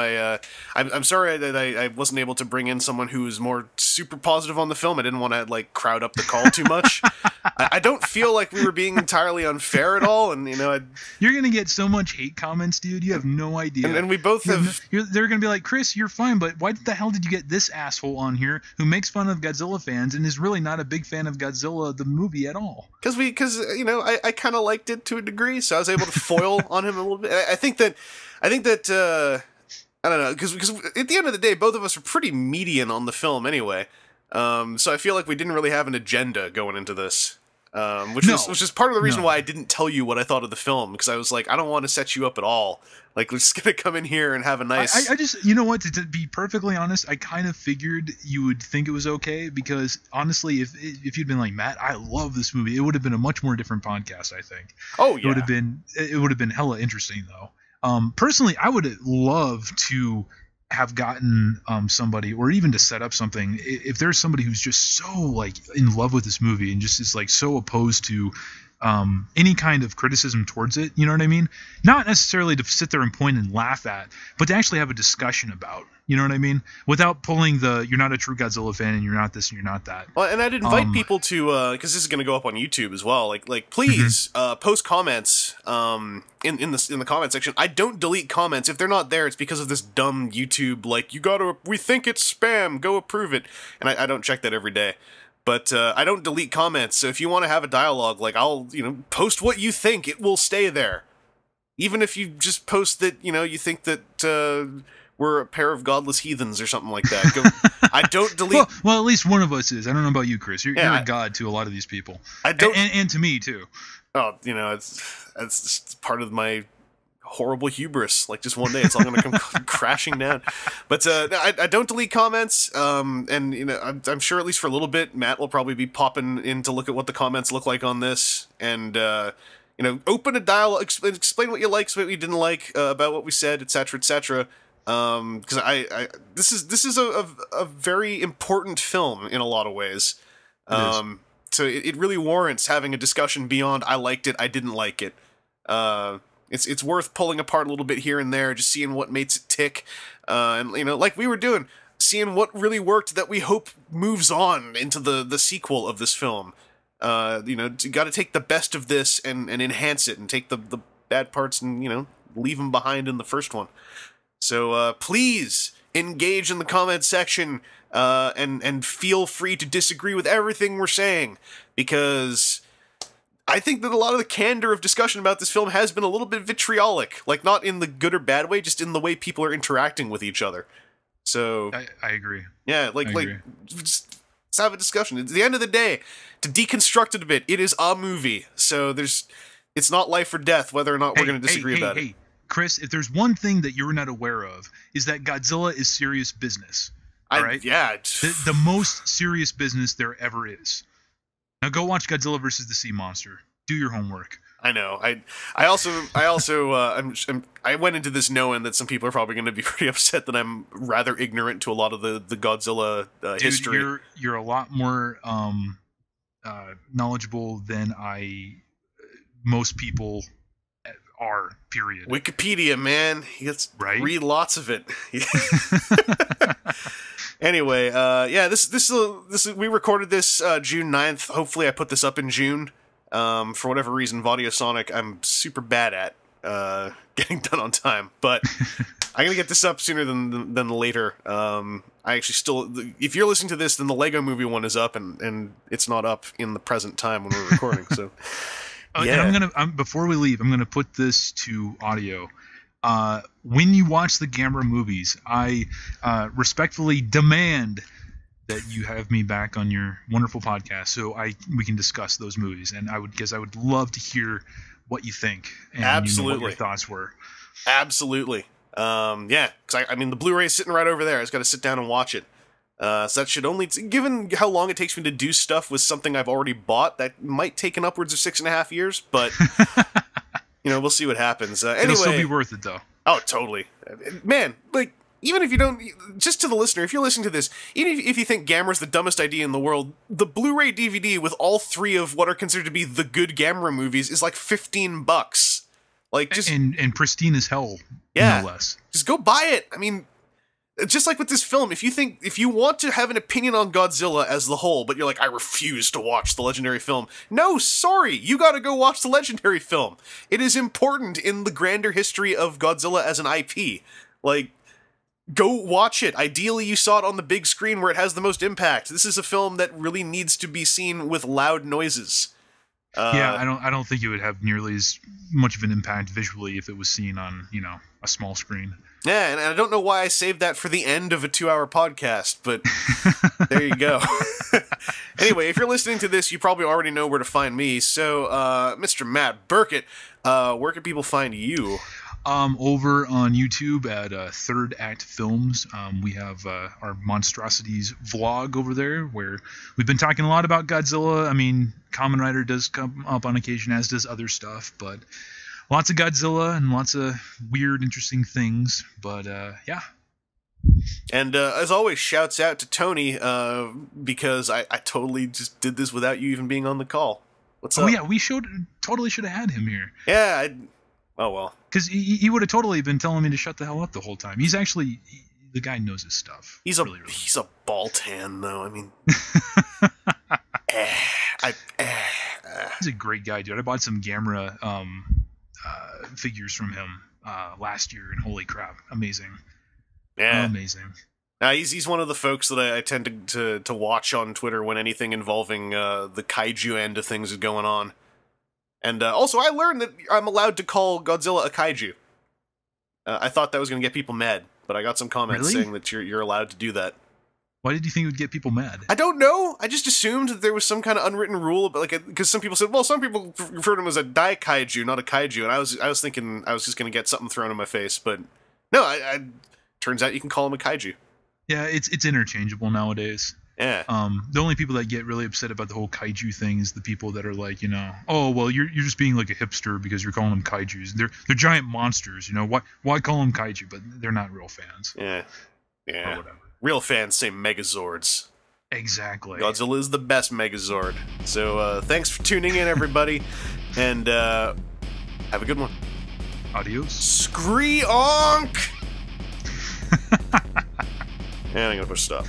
I'm sorry that I wasn't able to bring in someone who was more super positive on the film. I didn't want to like crowd up the call too much. I don't feel like we were being entirely unfair at all, and you're gonna get so much hate comments, dude. You have no idea. And we both have. They're gonna be like, Chris, you're fine, but why the hell did you get this asshole on here who makes fun of Godzilla fans and is really not a big fan of Godzilla the movie at all? Because I kind of liked it to a degree, so I was able to foil on him a little bit. I think that I don't know, because at the end of the day, both of us are pretty median on the film anyway. So I feel like we didn't really have an agenda going into this. Which is part of the reason why I didn't tell you what I thought of the film, because I was like, I don't want to set you up at all. Like, we're just gonna come in here and have a nice. I just, you know what? To be perfectly honest, I kind of figured you would think it was okay, because honestly, if you'd been like, Matt, I love this movie, it would have been a much more different podcast. I think. Oh yeah. It would have been hella interesting though. Personally, I would love to have gotten somebody, or even to set up something, if there's somebody who's just so like in love with this movie and just is like so opposed to any kind of criticism towards it, you know what I mean? Not necessarily to sit there and point and laugh at, but to actually have a discussion about, you know what I mean? Without pulling the, you're not a true Godzilla fan and you're not this and you're not that. Well, and I'd invite people to, because this is going to go up on YouTube as well. Like please post comments in the comment section. I don't delete comments if they're not there. It's because of this dumb YouTube like we think it's spam. Go approve it, and I don't check that every day. But I don't delete comments, so if you want to have a dialogue, like, I'll, post what you think. It will stay there. Even if you just post that, you think that we're a pair of godless heathens or something like that. I don't delete... Well, at least one of us is. I don't know about you, Chris. You're a god to a lot of these people. I don't... And to me, too. Oh, it's just part of my horrible hubris. Like, just one day it's all going to come crashing down. But I don't delete comments, and I'm sure at least for a little bit Matt will probably be popping in to look at what the comments look like on this, and open a dialogue, explain what you liked, what you didn't like about what we said, etc., etc. Because this is a very important film in a lot of ways. So it really warrants having a discussion beyond I liked it, I didn't like it. It's worth pulling apart a little bit here and there, just seeing what makes it tick, and like we were doing, seeing what really worked that we hope moves on into the sequel of this film. You got to take the best of this and enhance it, and take the bad parts and leave them behind in the first one. So please engage in the comment section, and feel free to disagree with everything we're saying, because I think that a lot of the candor of discussion about this film has been a little bit vitriolic, like not in the good or bad way, just in the way people are interacting with each other. So I agree. Yeah, just let's have a discussion. At the end of the day, to deconstruct it a bit, it is a movie, so it's not life or death whether or not we're going to disagree about it. Chris, if there's one thing that you're not aware of, is that Godzilla is serious business. All right? Yeah. The most serious business there ever is. Now go watch Godzilla versus the Sea Monster. Do your homework. I know. I also I went into this knowing that some people are probably going to be pretty upset that I'm rather ignorant to a lot of the Godzilla history. Dude, you're a lot more knowledgeable than most people are. Period. Wikipedia, man. Read lots of it. Anyway, we recorded this June 9th. Hopefully I put this up in June. For whatever reason, Vaudiosonic, I'm super bad at getting done on time. But I'm going to get this up sooner than later. I actually if you're listening to this, then the Lego Movie one is up, and it's not up in the present time when we're recording. So, yeah. And before we leave, I'm going to put this to audio. When you watch the Gamera movies, I respectfully demand that you have me back on your wonderful podcast so we can discuss those movies, and I would love to hear what you think and Absolutely. What your thoughts were. Absolutely. Yeah, because the Blu-ray is sitting right over there. I just got to sit down and watch it. So that should only, given how long it takes me to do stuff with something I've already bought, that might take an upwards of 6.5 years, but we'll see what happens. Anyway, it'll still be worth it though. Oh, totally. Man, like, even if you don't, just to the listener, if you're listening to this, even if you think Gamera's the dumbest idea in the world, the Blu-ray DVD with all three of what are considered to be the good Gamera movies is like $15. Like, just and pristine as hell, yeah, no less. Just go buy it. I mean, just like with this film, if you want to have an opinion on Godzilla as the whole, but you're like, I refuse to watch the legendary film. No, sorry, you gotta go watch the legendary film. It is important in the grander history of Godzilla as an IP. Like, go watch it. Ideally, you saw it on the big screen where it has the most impact. This is a film that really needs to be seen with loud noises. Yeah, I don't think it would have nearly as much of an impact visually if it was seen on, a small screen. Yeah, and I don't know why I saved that for the end of a 2-hour podcast, but there you go. Anyway, if you're listening to this, you probably already know where to find me. So, Mr. Matt Burkett, where can people find you? Over on YouTube at Third Act Films. We have our Monstrosities vlog over there, where we've been talking a lot about Godzilla. I mean, Kamen Rider does come up on occasion, as does other stuff, but lots of Godzilla and lots of weird, interesting things. But yeah. And as always, shouts out to Tony, because I totally just did this without you even being on the call. What's up? Oh yeah, we totally should have had him here. Yeah. Oh well. Because he would have totally been telling me to shut the hell up the whole time. He's actually the guy knows his stuff. He's really. a Baltan though. I mean, he's a great guy, dude. I bought some Gamera figures from him last year, and holy crap, amazing. Yeah, amazing. He's one of the folks that I tend to watch on Twitter when anything involving the kaiju end of things is going on. And also, I learned that I'm allowed to call Godzilla a kaiju. I thought that was going to get people mad, but I got some comments saying that you're allowed to do that. Why did you think it would get people mad? I don't know. I just assumed that there was some kind of unwritten rule, but because some people said, well, some people refer to him as a daikaiju, not a kaiju, and I was thinking I was just going to get something thrown in my face, but no, turns out you can call him a kaiju. Yeah, it's interchangeable nowadays. Yeah. The only people that get really upset about the whole kaiju thing is the people that are like, oh well, you're just being like a hipster because you're calling them kaijus. They're giant monsters, Why call them kaiju? But they're not real fans. Yeah. Or whatever. Real fans say Megazords. Exactly. Godzilla is the best Megazord. So thanks for tuning in, everybody, and have a good one. Adios. Scree-onk! And I'm gonna push stop.